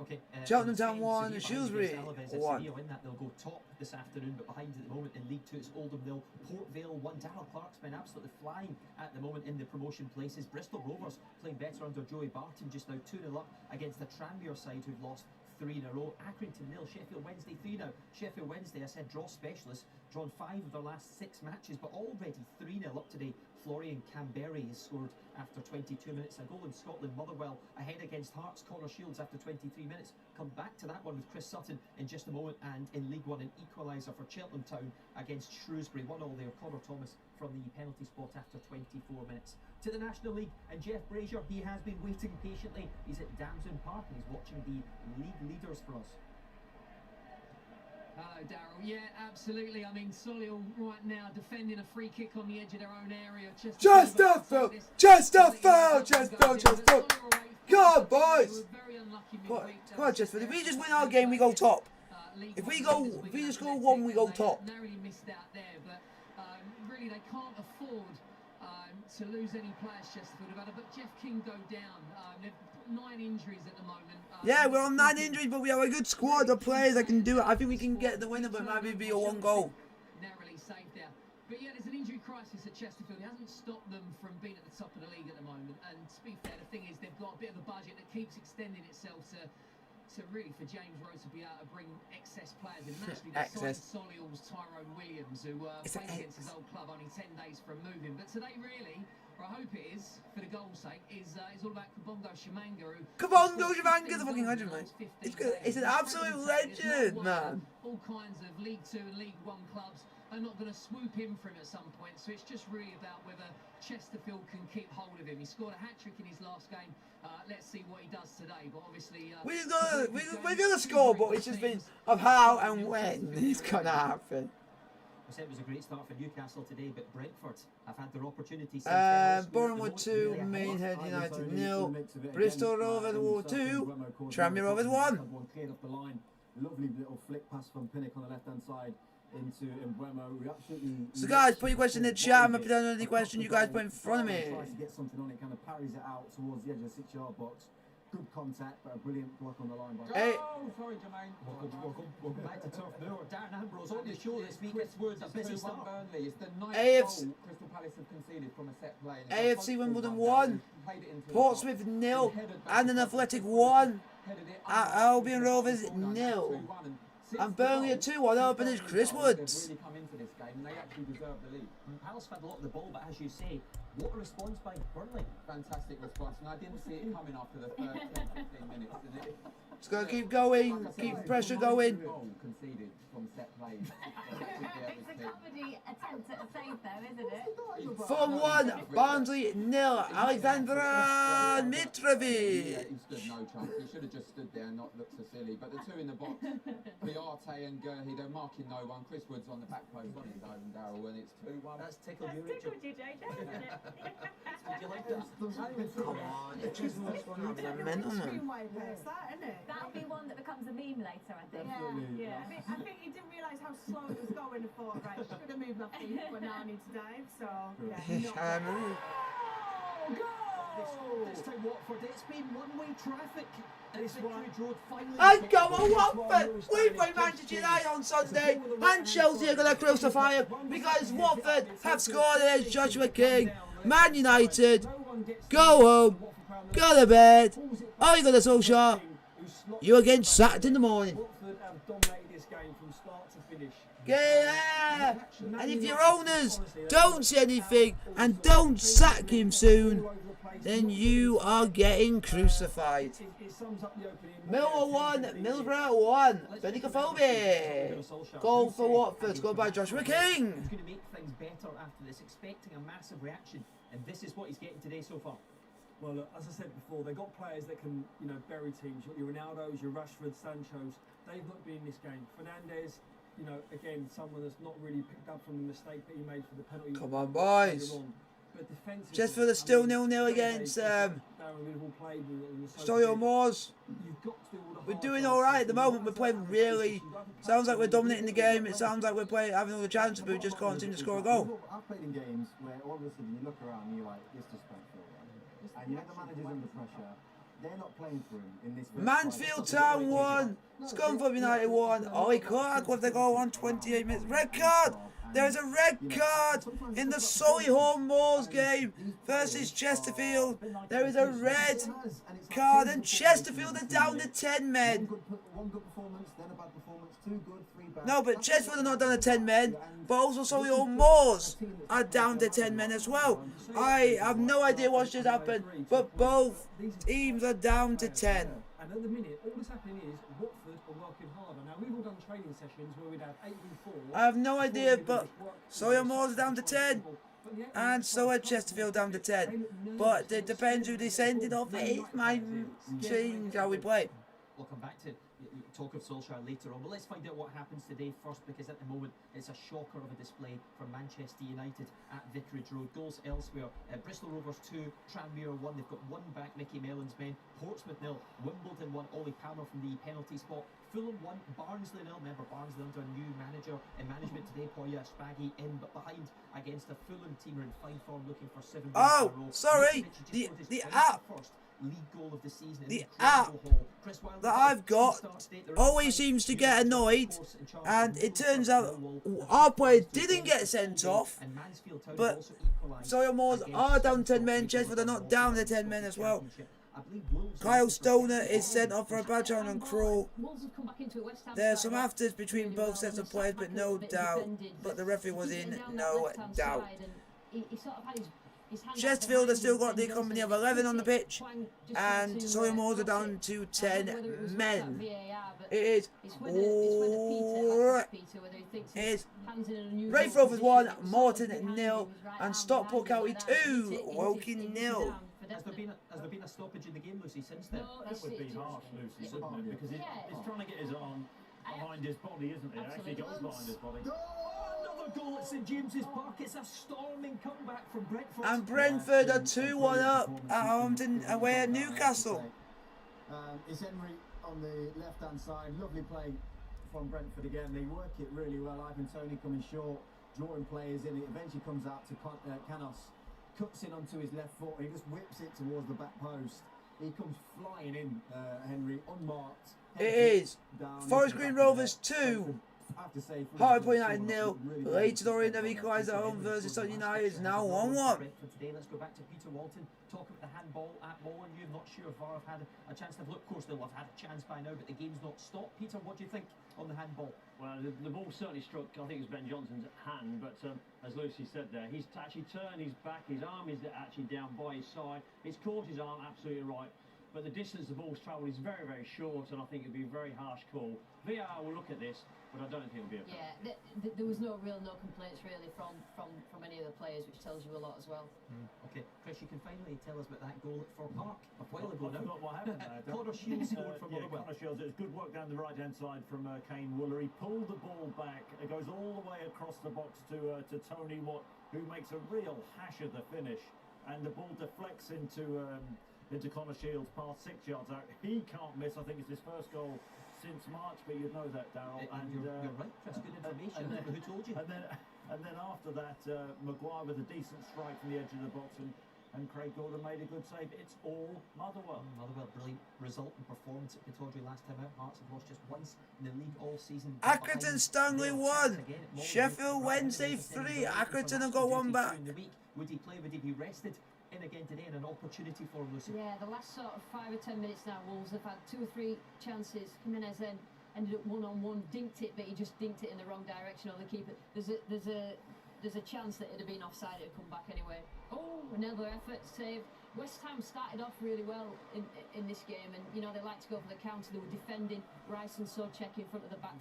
Okay, Cheltenham Town 1, Shrewsbury 1. They'll go top this afternoon, but behind at the moment in League 2 it's Oldham 0, Port Vale 1. Darrell Clark's been absolutely flying at the moment in the promotion places. Bristol Rovers playing better under Joey Barton, just now 2-0 up against the Tranmere side who've lost 3 in a row. Accrington 0, Sheffield Wednesday 3 now. Sheffield Wednesday, I said draw specialists, drawn 5 of their last 6 matches, but already 3-0 up today. Florian Camberry has scored after 22 minutes. A goal in Scotland. Motherwell ahead against Hearts. Connor Shields after 23 minutes. Come back to that one with Chris Sutton in just a moment. And in League 1, an equaliser for Cheltenham Town against Shrewsbury. 1-0 there. Connor Thomas from the penalty spot after 24 minutes. To the National League, and Jeff Brazier, he has been waiting patiently. He's at Damson Park and he's watching the league leaders for us. Hello, Darrell. Yeah, absolutely. I mean, Solihull right now defending a free kick on the edge of their own area. Chesterfield! Come on, boys! Come on, Chesterfield. If we just win our game, we go top. If we just score 1, we go top. Narrowly missed out there, but really they can't afford to lose any players. Chesterfield have had, but Jeff King go down. They've 9 injuries at the moment. Yeah, we're on 9 injuries, but we have a good squad of players that can do it. I think we can get the winner, but maybe be a 1 goal. Narrowly saved there. But yeah, there's an injury crisis at Chesterfield. It hasn't stopped them from being at the top of the league at the moment. And to be fair, the thing is they've got a bit of a budget that keeps extending itself to really for James Rowe to be able to bring excess players in. Actually, they signed Solihull's Tyrone Williams, who played against his old club only 10 days from moving. But today, really, or I hope it is, for the goal's sake, is all about Kabongo Shimanga. Kabongo Shimanga's a fucking legend, mate. It's an absolute legend, man. All kinds of League 2 and League 1 clubs are not going to swoop in for him at some point. So it's just really about whether Chesterfield can keep hold of him. He scored a hat-trick in his last game. Let's see what he does today. But obviously, we're gonna score, but it's just been of how and when it's gonna happen. I said it was a great start for Newcastle today, but Brentford have had their opportunities. Bournemouth 2, Maidenhead United 0, Bristol Rovers 2, Tranmere Rovers 1. Lovely little flick pass from Pinnock on the left-hand side into Mbeumo. So guys, put your question in the chat. I'm going to put down any question you guys put in front of me. Tries to get something on it, kind of parries it out towards the edge of the 6-yard box. Good contact, but a brilliant block on the line by Sorry, Jermaine. Welcome back to Turf Moor. Darren Ambrose on the show this week. It's a busy start. Burnley. It's the 9th goal Crystal Palace have conceded from a set play. AFC Wimbledon 1, Portsmouth 0, and an Athletic 1, Albion Rovers 0. And Burnley at 2-1 open is Chris Woods. Really come into this game and they actually deserve the lead. Palace had a lot of the ball, but as you say, what a response by Burnley. Fantastic response, and I didn't see it coming after the first 10-15 minutes, did it? Just got to keep going, keep pressure going. Goal conceded from set plays. It's a comedy attempt at a save though, isn't it? Fulham 1, Barnsley 0, Alexandra Mitrovic. Yeah, he stood no chance. He should have just stood there and not looked so silly. But the 2 in the box, Piarte and Gurhey, they're marking no one. Chris Woods on the back post on his own, Darrell, and it's 2-1. That's tickled you, That's Richard. tickled you, JJ, hasn't it? Did you like that? Come on, it's just mental, man. That'll be one that becomes a meme later, I think. Yeah. I think he didn't realise how slow it was going and thought, right, should have moved my feet, but now I need to dive, so, yeah. This time Watford, it's been one-way traffic. This Road finally. And go on, Watford! We play Manchester United on Sunday, and Chelsea are going to crucify him because Watford have scored against Joshua King. Man United, go home, go to bed. Oh, you got a Solskjaer. You're getting sacked in the morning. Watford have dominated this game from start to finish. Yeah! And if your owners don't say anything and don't sack him soon, then you are getting crucified. Millwall 1, Middlesbrough 1, Benicophobe. Goal for Watford, scored by Joshua King. He's going to make things better after this, expecting a massive reaction, and this is what he's getting today so far. Well, look, as I said before, they've got players that can, you know, bury teams. Your Ronaldos, your Rashford, Sanchos. They've not been in this game. Fernandes, you know, again, someone that's not really picked up from the mistake that he made for the penalty. Come on, boys. But Just for the still 0-0 against Sergio Moores. We're doing all right at the moment. We're playing really. Sounds like we're dominating the game. It sounds like we're playing, having all the chances, but we just can't seem to score a goal. I've played in games where all of a sudden you look around and you're like, this just don't feel right. And you know the manager's under pressure. They're not playing for him in this. Mansfield Town 1. Scunthorpe United 1. Ollie Clark with the goal on 28 minutes. Red card. There is a red card in the Solihull Moors game versus Chesterfield. There is a red card, and Chesterfield are down to 10 men. One good performance, then a bad performance, 2 good, 3 bad. No, but Chesterfield are not down to 10 men, but also Solihull Moors are down to 10 men as well. I have no idea what's just happened, but both teams are down to 10. And at the minute, all that's happening is Watford are working harder. Now, we've all done training sessions where we'd have 8v4. I have no idea, but Solihull Moors are down to 10. And so are Chesterfield down to 10. But it depends who they send it off. It might change how we play. We'll come back to talk of Solskjaer later on, but let's find out what happens today first, because at the moment it's a shocker of a display from Manchester United at Vicarage Road. Goals elsewhere: Bristol Rovers 2, Tranmere 1. They've got 1 back, Mickey Mellon's men. Portsmouth 0, Wimbledon 1, Ollie Palmer from the penalty spot. Fulham 1, Barnsley 0. Remember, Barnsley under a new manager in management today. Poya Spaghi in, but behind against a Fulham team who are in fine form, looking for 7 goals in a row. Sorry, the app. League goal of the season. The app that I've got always seems to get annoyed, and it turns out our player didn't get sent off, but Solihull Moors are down 10 men. Chesterfield are not down to 10 men as well. Kyle Stoner is sent off for a badge on Kroll. There's some afters between both sets of players, but no doubt. But the referee was in no doubt. Chesterfield has still got the company of 11 on the pitch, and Solihull Moors are down to 10 men. It is Raith Rovers 1, Morton 0, and Stockport County 2, Woking 0. Has there been a stoppage in the game, Lucy, since then? No, that would be harsh, Lucy, wouldn't it? Because he's trying to get his arm behind his body, isn't he? Actually got behind his body. Another goal at St James's Park. It's a storming comeback from Brentford. And Brentford are 2-1 up at Hampton away at Newcastle. It's Henry on the left-hand side. Lovely play from Brentford again. They work it really well. Ivan Toney coming short, drawing players in. It eventually comes out to Canos. Cuts in onto his left foot. He just whips it towards the back post. He comes flying in, Henry, unmarked. It is Forest Green Rovers 2, Hartlepool United 0. Leighton Orient have equalised at home versus Sutton United is now 1-1. Let's go back to Peter Walton. Talk about the handball at Molineux. Not sure if VAR have had a chance to have a look. Of course, they'll have had a chance by now, but the game's not stopped. Peter, what do you think on the handball? Well, the ball certainly struck, I think it was Ben Johnson's hand, but as Lucy said there, he's actually turned his back, his arm is actually down by his side. It's caught his arm, absolutely right. But the distance the ball's travelled is very, very short, and I think it'd be a very harsh call. VAR will look at this, but I don't think it'll be a foul. Yeah, there was no complaints really from any of the players, which tells you a lot as well. Okay, Chris, you can finally tell us about that goal at Fir Park a while ago now. Not what happened there. Connor Shields scored from Motherwell. Connor Shields, it was good work down the right-hand side from Kane Wooler. He pulled the ball back. It goes all the way across the box to Tony Watt, who makes a real hash of the finish, and the ball deflects into Connor Shields past 6 yards out. He can't miss. I think it's his first goal since March, but you'd know that, Darryl. And you're right, that's good information. Who told you? And then after that, Maguire with a decent strike from the edge of the box, and Craig Gordon made a good save. It's all Motherwell. Motherwell, brilliant result and performance at Pittodrie last time out. Hearts have lost just once in the league all season. Accrington Stanley 1, Sheffield Wednesday 3. Accrington have got 1 back. Would he play? Would he be rested? In again today, and an opportunity for Lucy. Yeah, the last sort of 5 or 10 minutes now, Wolves have had 2 or 3 chances. Jimenez then ended up one-on-one, dinked it, but he just dinked it in the wrong direction on the keeper. There's a chance that it'd have been offside, it'd come back anyway. Oh, another effort saved. West Ham started off really well in this game, and you know they like to go for the counter. They were defending. Rice and Souček in front of the back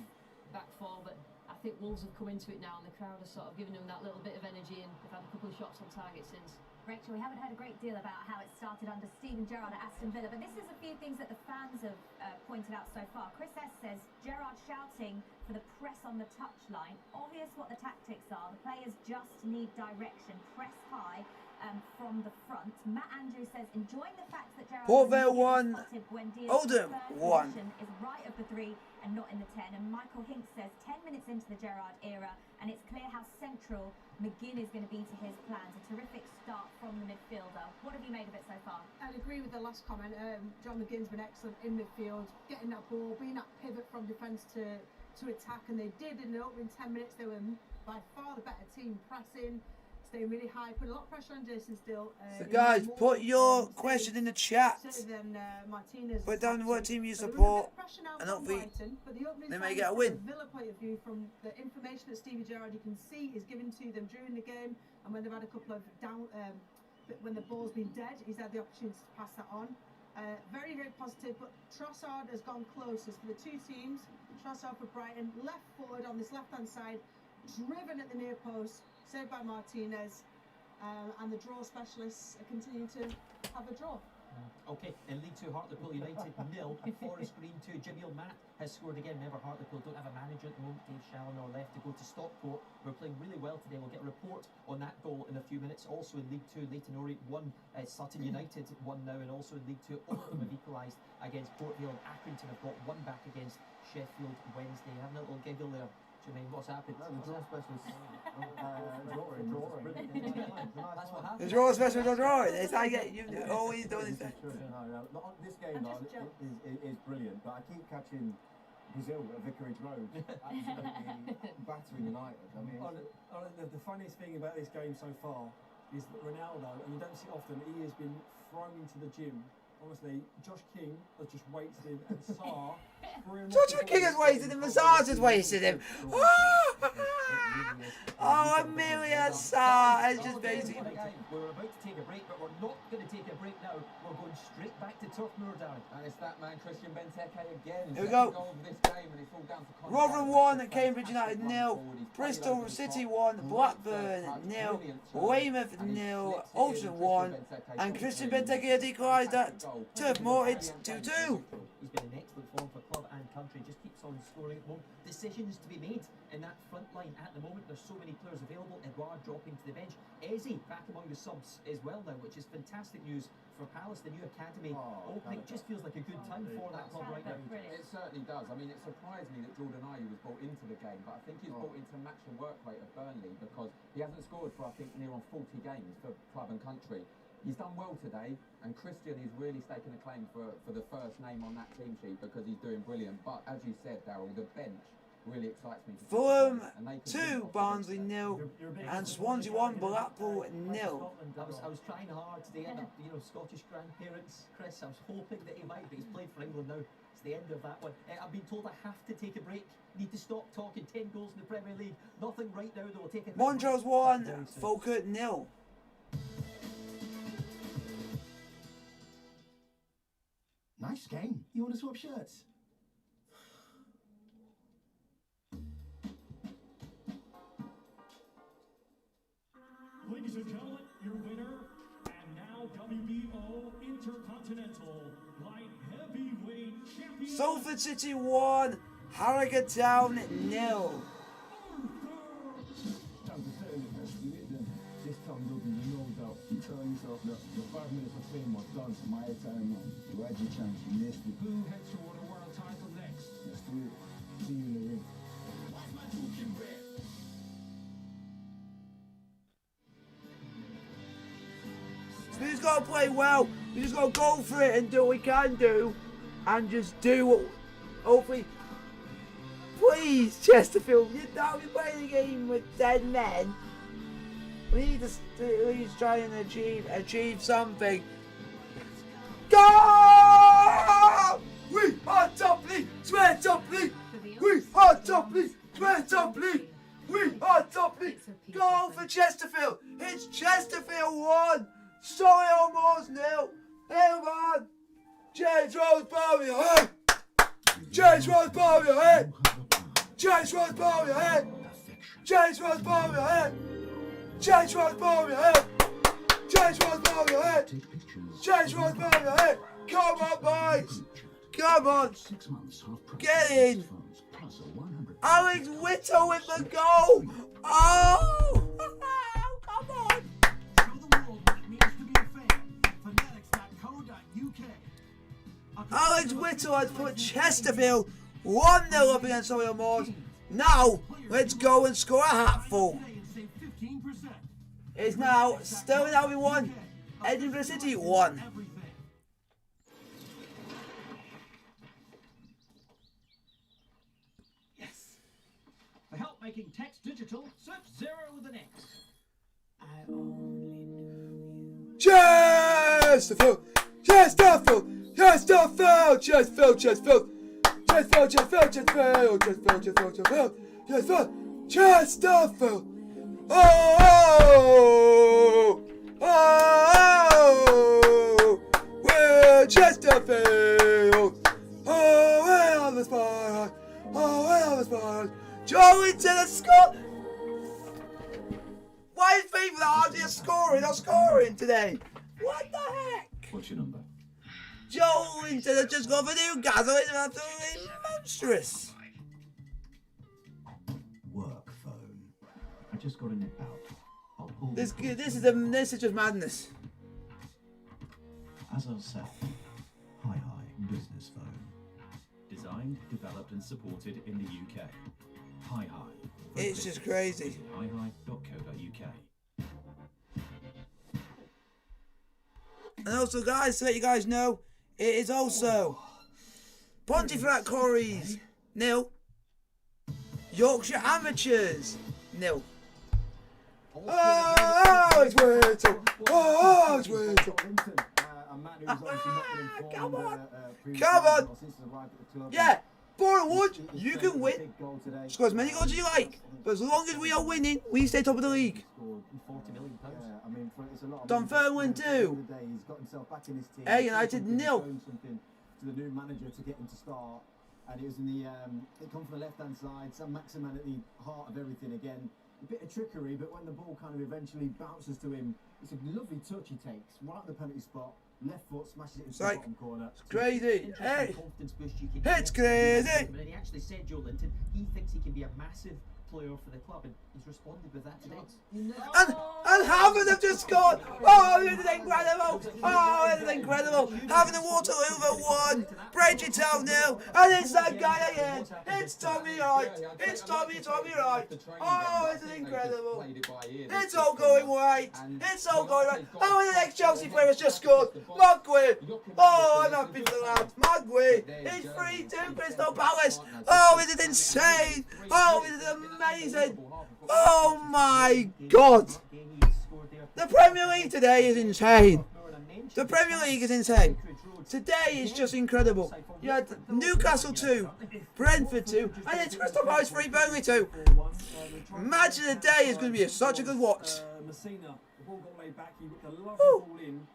four, but I think Wolves have come into it now, and the crowd has sort of given them that little bit of energy, and they've had a couple of shots on target since. Rachel, we haven't heard a great deal about how it started under Steven Gerrard at Aston Villa, but this is a few things that the fans have pointed out so far. Chris S says, Gerrard shouting for the press on the touchline. Obvious what the tactics are. The players just need direction. Press high from the front. Matt Andrews says, enjoying the fact that Gerrard Port Vale 1, Oldham 1. Is right of the 3 and not in the 10. And Michael Hinks says, 10 minutes into the Gerrard era, and it's clear how central McGinn is going to be to his plans. A terrific start from the midfielder. What have you made of it so far? I'd agree with the last comment. John McGinn's been excellent in midfield, getting that ball, being that pivot from defence to attack, and they did in the opening 10 minutes. They were by far the better team, pressing, staying really high, put a lot of pressure on Jason Still. So guys, put your question in the chat. Put down what team you support, and hopefully they may get a win. Villa point of view, from the information that Stevie Gerrard, you can see, is given to them during the game, and when they've had a couple of down, when the ball's been dead, he's had the opportunity to pass that on. Very, very positive, but Trossard has gone closest for the two teams. Trossard for Brighton, left forward on this left-hand side, driven at the near post, saved by Martinez, and the draw specialists are continuing to have a draw. Okay, in League 2, Hartlepool United 0, Forest Green 2. Jamil Matt has scored again. Remember, Hartlepool don't have a manager at the moment. Dave Challinor left to go to Stockport. We're playing really well today. We'll get a report on that goal in a few minutes. Also in League 2, Leyton Orient 1, Sutton United 1 now, and also in League 2, Oldham have equalised against Port Vale. Accrington have got 1 back against Sheffield Wednesday. Having a little giggle there. Jermaine, what's happened? No, the draw specialist drawing. That's what happened. The draw specialist are drawing. It's like you always do this. No, this game though is brilliant, but I keep catching Brazil at Vicarage Road absolutely battering United. I mean, the funniest thing about this game so far is that Ronaldo, and you don't see it often, he has been thrown into the gym. Honestly, Josh King has just weighted him, and Sarr Josh King has weighted him, Massage has weighted him. Oh, Amelia Sarr has just basically. We're about to take a break, but we're not going to take a break now. We're going straight back to Turf Moor, Darren. And it's that man, Christian Benteke again. Here we go. Goal of this game, and it's all down to Rotherham 1, Cambridge United 0, Bristol City 1, Blackburn 0, Weymouth 0, Oldham 1, and Christian Benteke has equalised at Turf Moor. It's 2-2. He's been in excellent form for club and country. Just keeps on scoring at the moment. Decisions to be made in that front line at the moment. There's so many players available. Edouard dropping to the bench. Eze back among the subs as well now, which is fantastic news for Palace. The new academy opening just feels like a good time for that club right now. It certainly does. I mean, it surprised me that Jordan Ayew was brought into the game, but I think he's brought in to match the work rate of Burnley, because he hasn't scored for, I think, near on 40 games for club and country. He's done well today, and Christian is really staking a claim for the first name on that team sheet, because he's doing brilliant. But as you said, Daryl, the bench really excites me. Fulham 2, Barnsley 0, and Swansea 1, Blackpool 0. I was trying hard today, and Scottish grandparents, Chris. I was hoping that he might, but he's played for England now. It's the end of that one. I've been told I have to take a break. Need to stop talking. 10 goals in the Premier League. Nothing right now, though. We'll take it. Montrose 1, Falkirk 0. nice game. You want to swap shirts? Ladies and gentlemen, your winner, and now WBO Intercontinental Light Heavyweight Champion. Salford City 1, Harrogate Town 0. This time there'll be no doubt. You tell yourself that the 5 minutes of fame was done. My time now. You had your chance. You missed it. Who heads toward a world title next? Let's do it. See you in the ring. We just got to play well. We just got to go for it and do what we can do. And just do what... Hopefully... Please, Chesterfield, you don't be playing a game with 10 men. We need to at least try and achieve something. Go! We are top league! Swear top league! We are top league! Swear top league! We are top league! Goal for Chesterfield! It's Chesterfield 1! Sorry, almost 0! Hang on! James Rose-Barry ahead! James Rose-Barry ahead! James Rose-Barry ahead! James Rose-Barry ahead! James Rose-Barry ahead! James Change my baby! Come on, boys! Come on! Get in! Alex Whittle with the goal! Oh! Come on! Alex Whittle has put Chesterfield 1-0 up against Solihull Moors. Now, let's go and score a hatful. It's now Stirling Albion 1, Edinburgh City 1. Yes. For help making text digital, search 0 with an X. Chesterfield! Chesterfield! Chesterfield! Chesterfield! Chesterfield! Chesterfield! Chesterfield! Chesterfield! Chesterfield! Chesterfield! Chesterfield! Chesterfield! Oh! Oh! We're Chesterfield! Oh, where are the Spurs? Oh, where are the Spurs? Joelinton has scored! Why is people that are scoring today? What the heck? What's your number? Joelinton has just gone for Newcastle. It's absolutely monstrous. Work phone. I just got a nip out. This is just madness. As I said, Hi business phone. Designed, developed and supported in the UK. Hi. It's just crazy. hi.co.uk. And also, guys, to let you guys know, it is also Pontefract Quarries 0, Yorkshire Amateurs 0. Oh, it's Whittle! Oh, it's Whittle! Come on! Come on! Yeah! Boreham, you can win. Score as many goals as you like, but as long as we are winning, we stay top of the league. Dunfermline 2. Ayr United 0. To the new manager to get him to start, and it was in the it come from the left-hand side. Sam Maximan at the heart of everything again. A bit of trickery, but when the ball kind of eventually bounces to him, it's a lovely touch he takes right at the penalty spot. Left foot smashes it into the bottom corner. It's crazy. Hey, It's crazy. And he actually said, Joelinton, he thinks he can be a massive player for the club, and he's responded with that today. And Havant have just scored. Oh, it is incredible. Oh, it is incredible. Havant and Waterloo have won. Bridgetown 0. And it's that guy again. It's Tommy Wright. It's Tommy Wright. Oh, it is incredible. It's all going right. It's all going right. Oh, and the next Chelsea player has just scored. Mugway. Oh, I'm happy for that. Mugway. It's 3-2 Crystal Palace. Oh, it is insane. Oh, it is amazing. Oh my God. The Premier League today is insane. The Premier League is insane. Today is just incredible. You had Newcastle 2, Brentford 2, and it's Crystal Palace 3, Burnley 2. Match of the day is going to be such a good watch. Messina, the ball got laid back, he whipped a lovely ball in.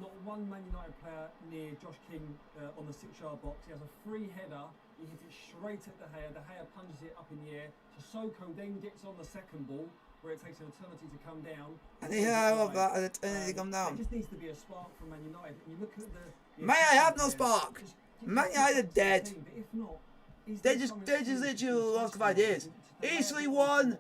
Not one Man United player near Josh King on the 6-yard box. He has a free header. He hits it straight at De Gea. De Gea punches it up in the air. Sissoko then gets on the second ball, where it takes an eternity to come down. I think I love that, an eternity to come down. There just needs to be a spark from Man United. And you look at the May I have no spark? Man United are dead. But if not, They just literally lost of ideas. Eastleigh 1,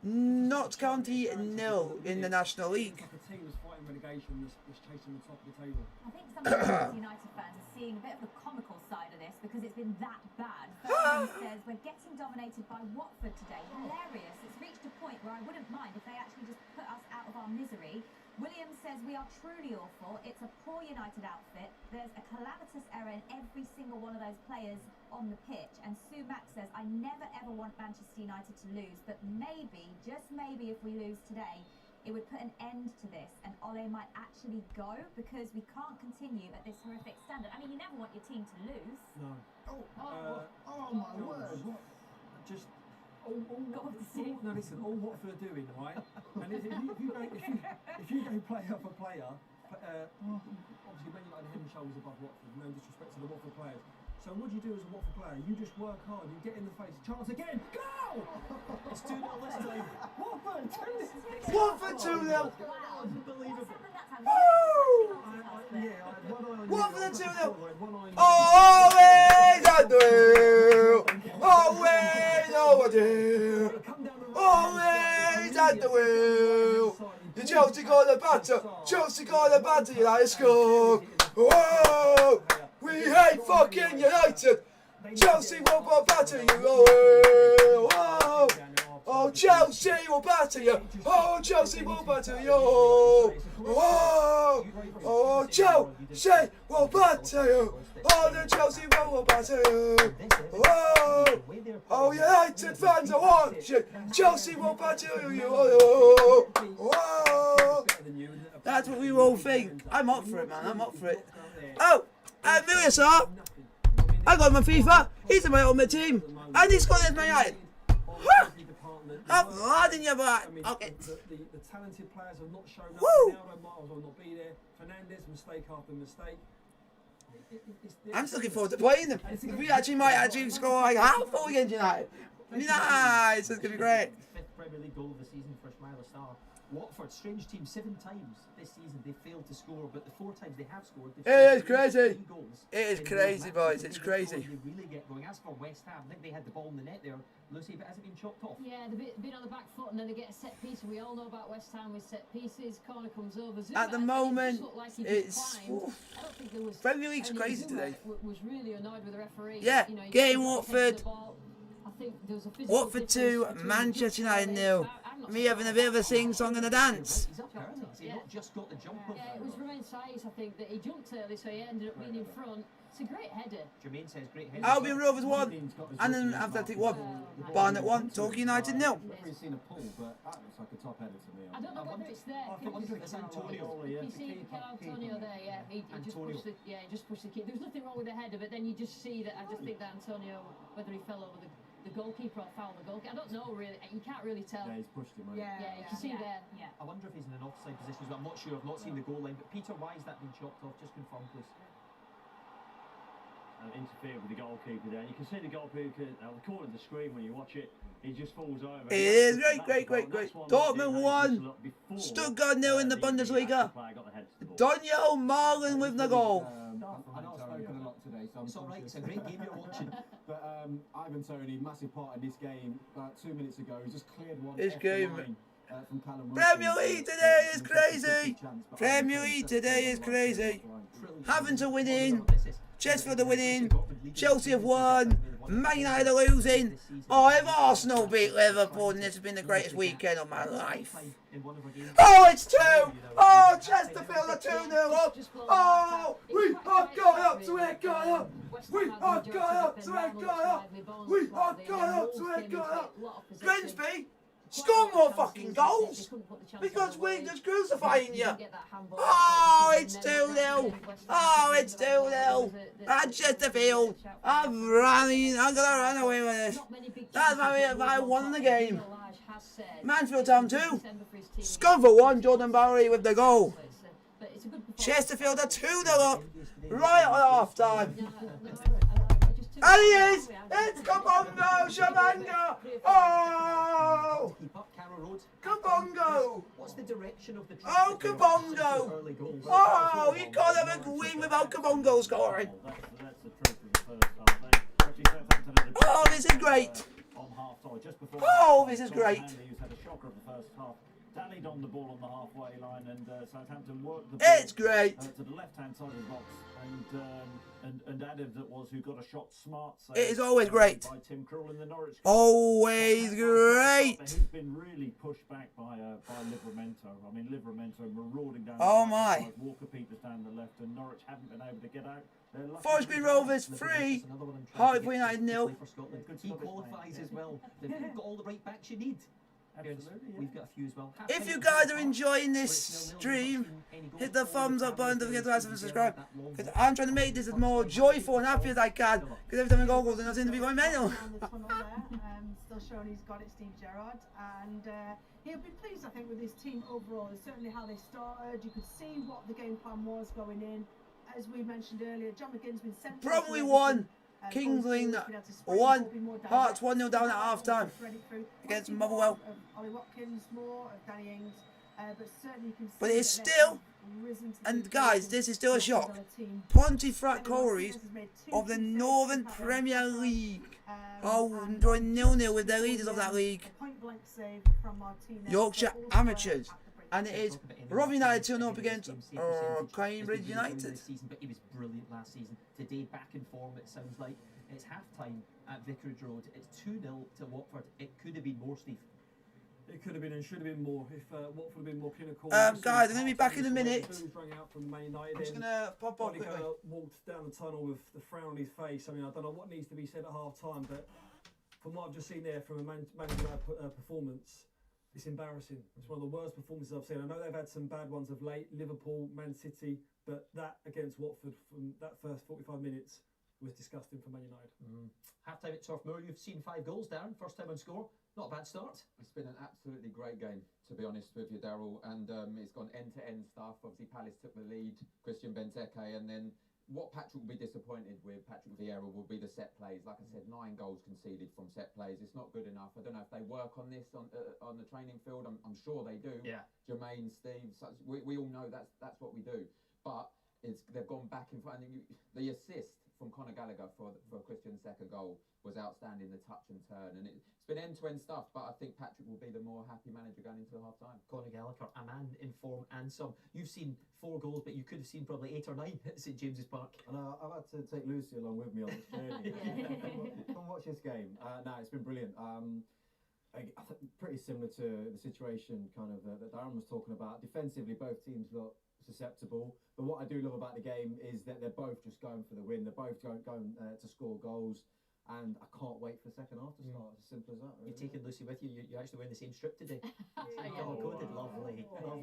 Notts County 0 in the National League. like a team that's fighting relegation, that's chasing the top of the table. I think some of the United fans are seeing a bit of the comical side of this because it's been that bad. Ferguson says we're getting dominated by Watford today. Hilarious. It's reached a point where I wouldn't mind if they actually just put us out of our misery. Williams says we are truly awful. It's a poor United outfit. There's a calamitous error in every single one of those players on the pitch. And Sue Mack says, I never ever want Manchester United to lose, but maybe, just maybe if we lose today, it would put an end to this and Ole might actually go because we can't continue at this horrific standard. I mean, you never want your team to lose. No. Oh my word. Just Go on to see. no, listen, all Watford are doing, right? And if you go player for player, obviously Man United head and shoulders above Watford, no disrespect to the Watford players. So what do you do as a Watford player? You just work hard, you get in the face, chance again, go! It's 2-0 this time. Watford 2-0! Watford 2-0! Unbelievable. Woo! the 2-0. Always at the wheel. Always overdue. Always at the wheel. You Chelsea got the batter. Chelsea got the batter. United score. Whoa. We hate fucking United. Chelsea will batter you. Whoa. Oh, Chelsea will batter you. Oh, Chelsea will batter you. Whoa. Oh, Chelsea will batter you. Oh, the Chelsea will batter you. Whoa. Oh, United fans are watching. Chelsea will batter you. Whoa. That's what we all think. I'm up for it, man. I'm up for it. Oh, and Millisar. I got him on FIFA. He's in my ultimate team. And he's got this Man United. Huh. I'm riding your back. Okay. The talented players have not shown up. Woo. Ronaldo Miles will not be there. Fernandes, mistake after mistake. I'm just looking forward to playing them. We actually might score like half full against United. Nice. It's going to be great. Fifth Premier League goal of the season for Ismaila Sarr. Watford, strange team, 7 times this season they failed to score, but the 4 times they have scored, it is crazy. It is crazy, boys. It's crazy. They really get going. As for West Ham, I think they had the ball in the net there, Lucy, but has it been chopped off? Yeah, they've been on the back foot, and then they get a set piece. And we all know about West Ham with set pieces. Corner comes over. Zuma, at the moment, like it's I don't think there was Premier League's crazy today. Was really annoyed with the referee. Yeah, you know, getting Watford. Watford 2, difference Manchester United 0. Me having a bit of a sing-song and a dance. He's up early. Has he not just got the jump off? Yeah, it was Romain Saiz, I think, that he jumped early, so he ended up being in front. It's a great header. Jermaine says great header. Albion Rovers 1, and then Athletic 1. Barnet 1, Torquay United 0. I've seen a pull, but that looks like a top header to me. I don't know whether it's there. It's Antonio. You see Antonio there, yeah. He just pushed the key. There was nothing wrong with the header, but then you just see that. I just think that Antonio, whether he fell over the goalkeeper or fouled the goalkeeper, I don't know really. You can't really tell. Yeah, he's pushed him. Yeah, you can see there. Yeah. I wonder if he's in an offside position as well. I'm not sure. I've not seen the goal line, but Peter, why has that been chopped off? Just confirm, please. Interfered with the goalkeeper there. You can see the goalkeeper on the corner of the screen when you watch it. He just falls over. It is great. Dortmund 1, Stuttgart 0 in the Bundesliga. Daniel Marlin with the goal. I know I've spoken a lot today, so it's alright. It's a great game you're watching. But Ivan Toney, massive part in this game. 2 minutes ago, he just cleared one. This game. From Callum Premier League today is crazy. Premier League today is crazy. Having to win in. Sheffield are winning. Chelsea have won. Man United are losing. Oh, if Arsenal beat Liverpool, then this has been the greatest weekend of my life. Oh, it's 2. Oh, Chesterfield are 2-0 up. Oh, we are going up, so we're going up. We are going up, so we're going up. We are going up, so we're going up. Grimsby, score more fucking goals. Because we're just crucifying you. Oh, it's 2-0. Oh, it's 2-0. At Chesterfield. I'm going to run away with this. That's why I won the game. Mansfield Town 2. Scunthorpe 1. Jordan Bowery with the goal. Chesterfield are 2-0 up. Right at half time. And he is! It's Kabongo Shamanga! Oh! Kabongo! What's the direction of the Oh, Kabongo! Oh, you can't have a win without Kabongo scoring. Oh, this is great. Oh, this is great. Dallied on the ball on the halfway line, and Southampton worked the ball it's great. To the left-hand side of the box, and Adib that was who got a shot smart. It is always great. By Tim Krul in the Norwich. Always great. He's been really pushed back by Livramento. I mean, Livramento marauding down. Oh the my! Side, Walker Peters down the left, and Norwich haven't been able to get out. Forest Green Rovers 3, Hartlepool United 0. He qualifies as well. They've got all the right backs you need. Absolutely, we've got a few as well. If you guys are enjoying this stream, hit the thumbs up button, don't forget to like and subscribe. Because I'm trying to make this as more joyful and happy as I can. Because every time I go goals, then I seem to be going mental. Still showing he's got it, Steve Gerrard, and he'll be pleased, I think, with his team overall. Certainly how they started. You could see what the game plan was going in. As we mentioned earlier, John McGinn's been sent. Bromley 1, Kingsland 1, Hearts 1-0 down at half time against Motherwell. Ollie Watkins, more of Danny Ings, but certainly you can see but it's still And guys, this is still a shock. Pontefract Collieries of the Northern Premier League are drawing 0-0 with their leaders of that league, Yorkshire Amateurs. And it is Rotherham United 2-0 up against Cambridge United. But he was brilliant last season. Today, back in form, it sounds like. It's half-time at Vicarage Road. It's 2-0 to Watford. It could have been more, Steve. It could have been and should have been more if Watford had been more clinical. Guys, I'm going to be back in a minute. Out from Man United. I'm just going to pop off quickly. Walked down the tunnel with the frown on his face. I mean, I don't know what needs to be said at half-time, but from what I've just seen there from a Man United performance, it's embarrassing. It's one of the worst performances I've seen. I know they've had some bad ones of late, Liverpool, Man City, but that against Watford from that first 45 minutes was disgusting for Man United. Half-time at Turf Moor, you've seen 5 goals, Darren. First time on score. Not a bad start. It's been an absolutely great game, to be honest with you, Daryl. And it's gone end-to-end stuff. Obviously, Palace took the lead, Christian Benteke, and then what Patrick will be disappointed with, Patrick Vieira, will be the set plays. Like I said, 9 goals conceded from set plays. It's not good enough. I don't know if they work on this on the training field. I'm sure they do. Yeah. Jermaine, Steve, we all know that's what we do. But they've gone back in front. And the assist from Conor Gallagher for Christian's second goal was outstanding, the touch and turn. And it's been end-to-end stuff, but I think Patrick will be the more happy manager going into the half-time. Conor Gallagher, a man in form and some. You've seen 4 goals, but you could have seen probably 8 or 9 at St James's Park. And I've had to take Lucy along with me on this journey. Come watch this game. No, it's been brilliant. I think pretty similar to the situation kind of that Darren was talking about. Defensively, both teams look susceptible, but what I do love about the game is that they're both just going for the win. They're both going to score goals, and I can't wait for the second half to start. It's as simple as that. Really. You're taking Lucy with you. You're actually wearing the same strip today. Coded. Lovely. We both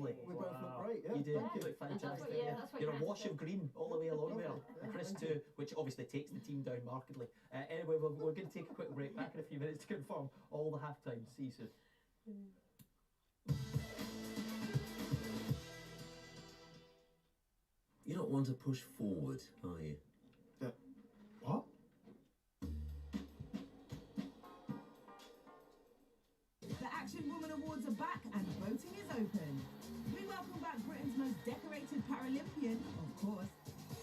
look great. Yeah. You do. You look fantastic. You're a wash of green all the way along there. Chris too, which obviously takes the team down markedly. Anyway, we're going to take a quick break. Back in a few minutes to confirm all the half-time. See you soon. You don't want to push forward, are you? What? The Action Woman Awards are back and voting is open. We welcome back Britain's most decorated Paralympian, of course,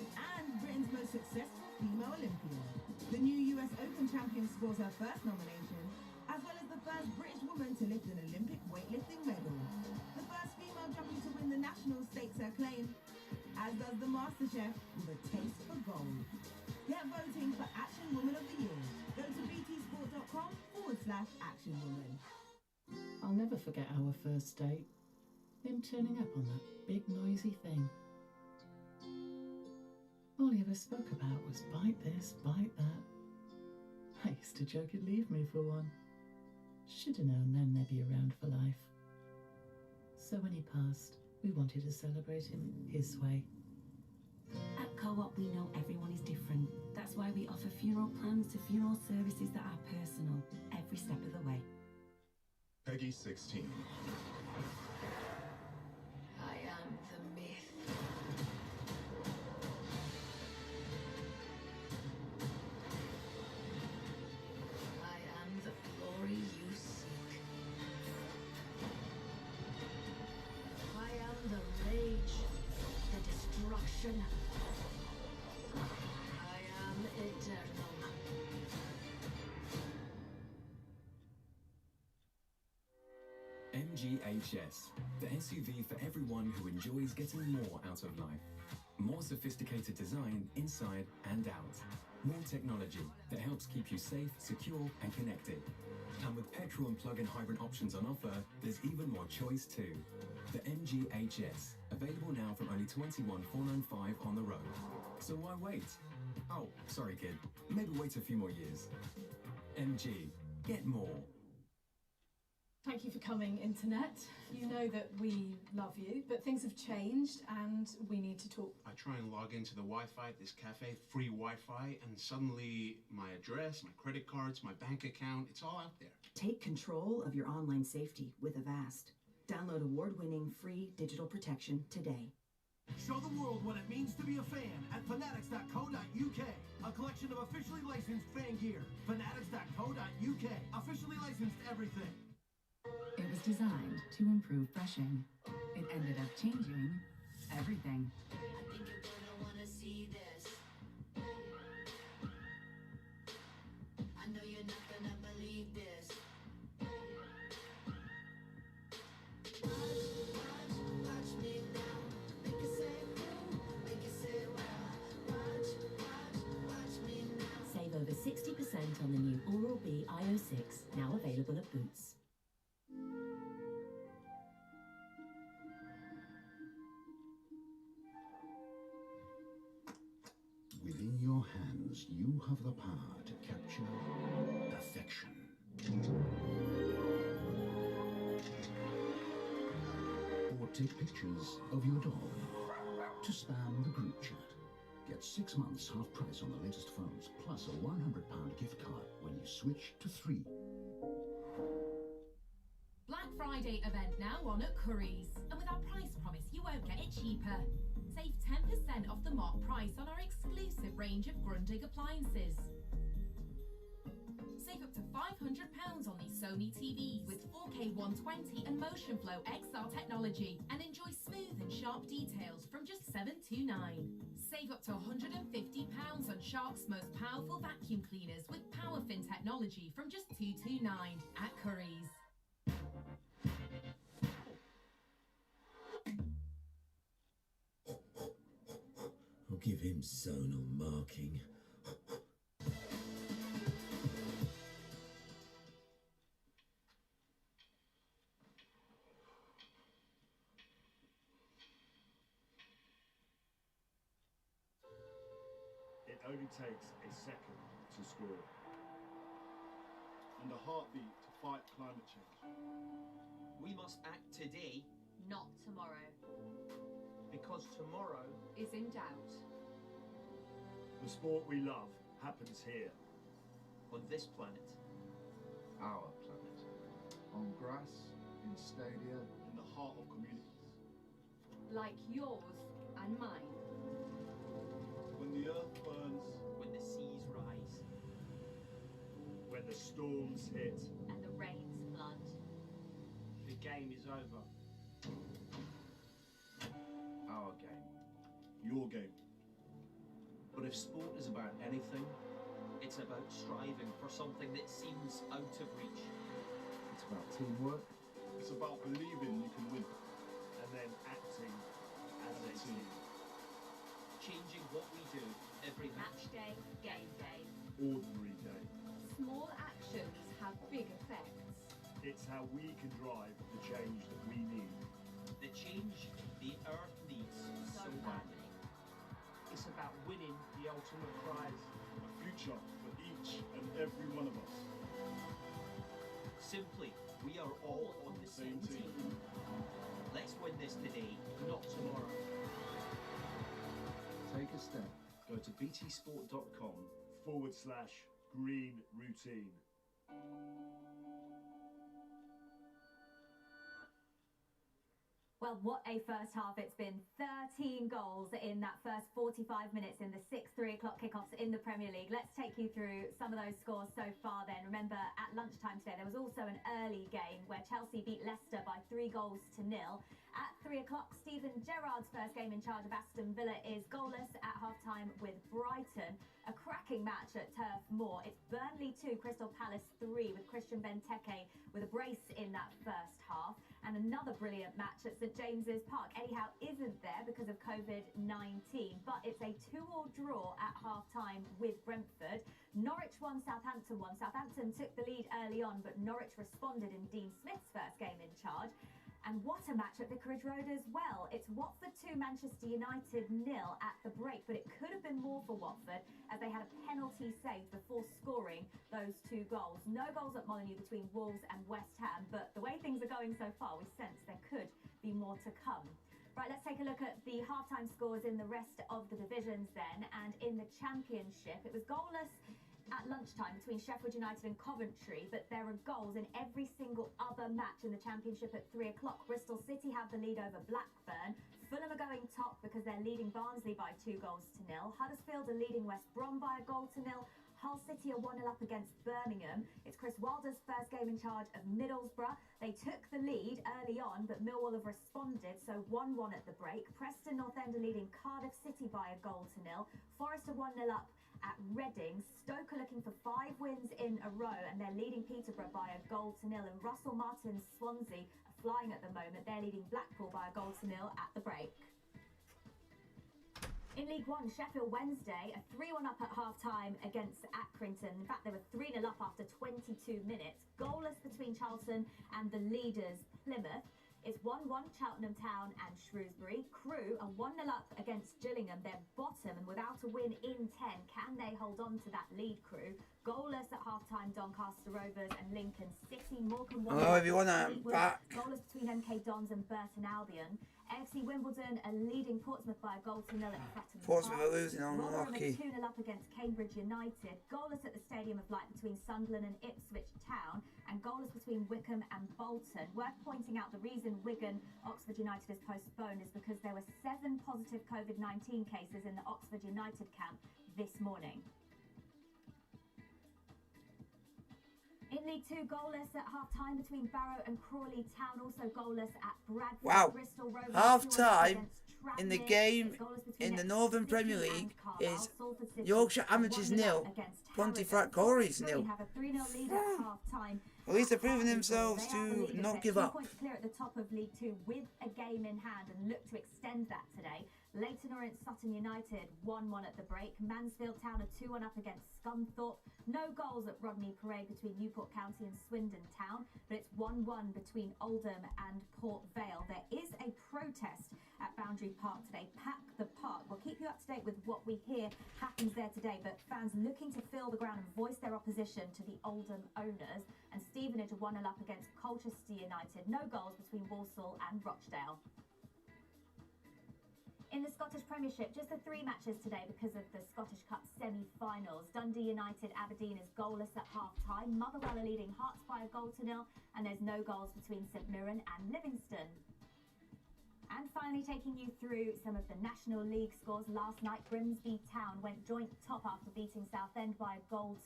and Britain's most successful female Olympian. The new US Open champion scores her first nomination, as well as the first British woman to lift an Olympic weightlifting medal. The first female jockey to win the national stakes her claim, as does the MasterChef with a taste for gold. Get voting for Action Woman of the Year. Go to btsport.com/Action Woman. I'll never forget our first date. Him turning up on that big noisy thing. All he ever spoke about was bite this, bite that. I used to joke he'd leave me for one. Should have known then they'd be around for life. So when he passed, we wanted to celebrate him his way. At Co-op, we know everyone is different. That's why we offer funeral plans to funeral services that are personal, every step of the way. Peggy 16. I am the myth. I am the glory you seek. I am the rage, the destruction. I am eternal. MGHS, the SUV for everyone who enjoys getting more out of life. More sophisticated design inside and out. More technology that helps keep you safe, secure and connected. And with petrol and plug-in hybrid options on offer, there's even more choice too. The MGHS, available now from only $21,495 on the road. So why wait? Oh, sorry kid, maybe wait a few more years. MG, get more. Thank you for coming, Internet. You know that we love you, but things have changed and we need to talk. I try and log into the Wi-Fi at this cafe, free Wi-Fi, and suddenly my address, my credit cards, my bank account, it's all out there. Take control of your online safety with Avast. Download award-winning free digital protection today. Show the world what it means to be a fan at fanatics.co.uk. A collection of officially licensed fan gear. Fanatics.co.uk. Officially licensed everything. It was designed to improve brushing. It ended up changing everything. watching. I think you're gonna wanna see this. I know you're not gonna believe this. Watch me now. Make it say ooh, make it say wow. Watch me now. Save over 60% on the new Oral-B IO6, now available at Boots. Within your hands, you have the power to capture perfection. Or take pictures of your dog to spam the group chat. Get 6 months half price on the latest phones, plus a £100 gift card when you switch to 3. Black Friday event now on at Currys. And with our price promise, you won't get it cheaper. Save 10% off the marked price on our exclusive range of Grundig appliances. Save up to £500 on these Sony TVs with 4K 120 and Motion Flow XR technology, and enjoy smooth and sharp details from just $729. Save up to £150 on Shark's most powerful vacuum cleaners with PowerFin technology from just $229 at Currys. I'll give him zonal marking. It only takes a second to score. And a heartbeat to fight climate change. We must act today, not tomorrow, because tomorrow is in doubt. The sport we love happens here. On this planet. Our planet. On grass, in stadia, in the heart of communities. Like yours and mine. When the earth burns. When the seas rise. When the storms hit. And the rains flood. The game is over. Our game. Your game. But if sport is about anything, it's about striving for something that seems out of reach. It's about teamwork. It's about believing you can win. And then acting as a team. Changing what we do every match day, game day. Ordinary day. Small actions have big effects. It's how we can drive the change that we need. The change the earth needs so badly. It's about winning the ultimate prize. A future for each and every one of us. Simply, we are all on the same team. Let's win this today, not tomorrow. Take a step. Go to btsport.com/green routine. Well, what a first half it's been. 13 goals in that first 45 minutes in the 3 o'clock kickoffs in the Premier League. Let's take you through some of those scores so far then. Remember, at lunchtime today, there was also an early game where Chelsea beat Leicester by 3-0. At 3 o'clock, Steven Gerrard's first game in charge of Aston Villa is goalless at half-time with Brighton. A cracking match at Turf Moor. It's Burnley 2, Crystal Palace 3 with Christian Benteke with a brace in that first half. And another brilliant match at St James's Park. Eddie Howe isn't there because of COVID-19, but it's a 2-2 draw at half-time with Brentford. Norwich 1, Southampton 1. Southampton took the lead early on, but Norwich responded in Dean Smith's first game in charge. And what a match at Vicarage Road as well. It's Watford 2, Manchester United 0 at the break, but it could have been more for Watford as they had a penalty saved before scoring those 2 goals. No goals at Molineux between Wolves and West Ham, but the way things are going so far, we sense there could be more to come. Right, let's take a look at the half-time scores in the rest of the divisions then. And in the Championship, it was goalless at lunchtime between Sheffield United and Coventry, but there are goals in every single other match in the Championship at 3 o'clock. Bristol City have the lead over Blackburn. Fulham are going top because they're leading Barnsley by 2-0. Huddersfield are leading West Brom by 1-0. Hull City are 1-0 up against Birmingham. It's Chris Wilder's first game in charge of Middlesbrough. They took the lead early on, but Millwall have responded, so 1-1 at the break. Preston North End are leading Cardiff City by 1-0. Forest are 1-0 up at Reading. Stoke are looking for 5 wins in a row, and they're leading Peterborough by 1-0. And Russell Martin's Swansea are flying at the moment. They're leading Blackpool by 1-0 at the break. In League One, Sheffield Wednesday are 3-1 up at half-time against Accrington. In fact, they were 3-0 up after 22 minutes. Goalless between Charlton and the leaders, Plymouth. It's 1-1 Cheltenham Town and Shrewsbury. Crewe are 1-0 up against Gillingham. They're bottom, and without a win in 10, can they hold on to that lead, Crewe? Goalless at half-time, Doncaster Rovers and Lincoln City. Morecambe Hello everyone, I'm back. Goalless between MK Dons and Burton Albion. AFC Wimbledon are leading Portsmouth by 1-0 at Fratton Portsmouth Park. are losing on Rotherham are hockey. 2-0 up against Cambridge United. Goalless at the Stadium of Light between Sunderland and Ipswich Town. And goalless between Wickham and Bolton. Worth pointing out the reason Wigan Oxford United is postponed is because there were 7 positive COVID-19 cases in the Oxford United camp this morning. In League Two, goalless at half-time between Barrow and Crawley Town. Also goalless at Bradford. Wow, Bristol Rovers half-time against in the Tranmere. game It's goalless between in the Exeter Northern City Premier and League Carlisle. is Salford City Yorkshire are Amateurs 1-0 nil, against Pontefract Harrogate. Quarries Three nil. have a 3-0 lead at half-time. At least they're proving They themselves are the to leaders. not They're give 2 up. points clear at the top of League Two with a game in hand and look to extend that today. Leighton Orient Sutton United 1-1 at the break. Mansfield Town are 2-1 up against Scunthorpe. No goals at Rodney Parade between Newport County and Swindon Town, but it's 1-1 between Oldham and Port Vale. There is a protest at Boundary Park today. Pack the Park. We'll keep you up to date with what we hear happens there today, but fans looking to fill the ground and voice their opposition to the Oldham owners. And Stevenage are 1-0 up against Colchester United. No goals between Walsall and Rochdale. In the Scottish Premiership, just the 3 matches today because of the Scottish Cup semi-finals. Dundee United Aberdeen is goalless at half-time. Motherwell are leading Hearts by 1-0, and there's no goals between St Mirren and Livingston. And finally, taking you through some of the National League scores last night. Grimsby Town went joint top after beating Southend by 1-0.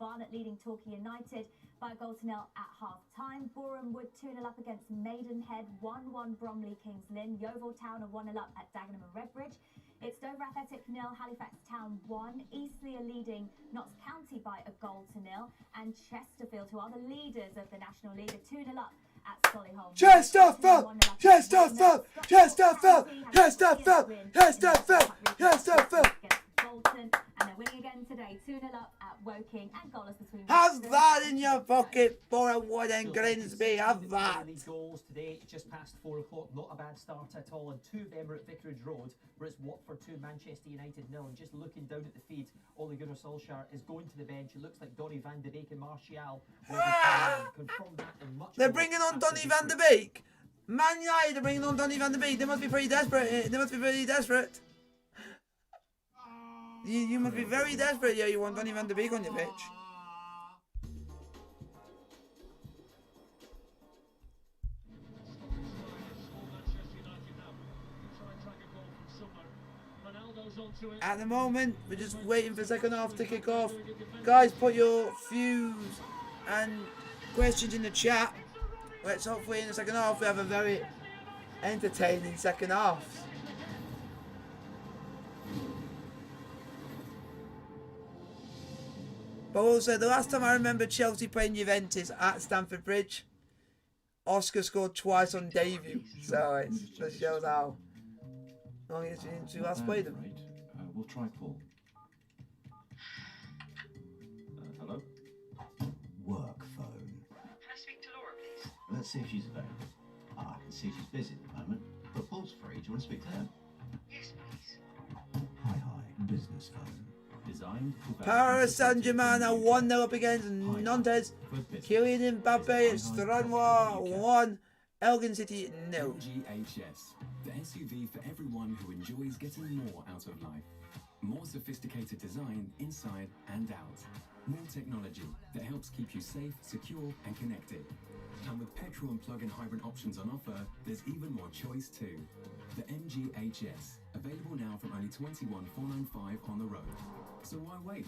Barnet leading Torquay United by 1-0 at half-time. Boreham Wood 2-0 up against Maidenhead. 1-1 Bromley Kings Lynn. Yeovil Town are 1-0 up at Dagenham and Redbridge. It's Dover Athletic 0, Halifax Town 1. Eastleigh are leading Notts County by 1-0. And Chesterfield, who are the leaders of the National League, are 2-0 up at Solihull. Chesterfield! Chesterfield! Chesterfield! Chesterfield! Chesterfield! Chesterfield! Bolton, and they're winning again today, 2-0 up at Woking, and goalless between. Have that in your pocket, Boreham Wood and Grimsby. Have that. Goals today, just past 4 o'clock. Not a bad start at all, and 2 of them are at Vicarage Road, where it's Watford 2, Manchester United 0. And just looking down at the feed, Ole Gunnar Solskjaer is going to the bench. It looks like Donny van de Beek and Martial will be confirmed that and much. They're bringing on Donny van de Beek. Man United are bringing on Donny van de Beek. They must be pretty desperate. They must be pretty desperate. You must be very desperate. Yeah, you want Donny van de Beek on your pitch. At the moment, we're just waiting for second half to kick off. Guys, put your views and questions in the chat. Let's hopefully in the second half we have a very entertaining second half. But also, the last time I remember Chelsea playing Juventus at Stamford Bridge, Oscar scored twice on debut. So it shows how long it's been since we last played them. We'll try Paul. Hello? Work phone. Can I speak to Laura, please? Let's see if she's available. I can see she's busy at the moment, but Paul's free. Do you want to speak to her? Yes, please. Hi, business phone. Designed. Paris Saint-Germain are 1-0 up against Nantes. Kylian Mbappe, Stranois 1. Elgin City 0. MGHS, the SUV for everyone who enjoys getting more out of life. More sophisticated design inside and out. More technology that helps keep you safe, secure and connected. And with petrol and plug-in hybrid options on offer, there's even more choice too. The MGHS, available now from only $21,495 on the road. So why wait?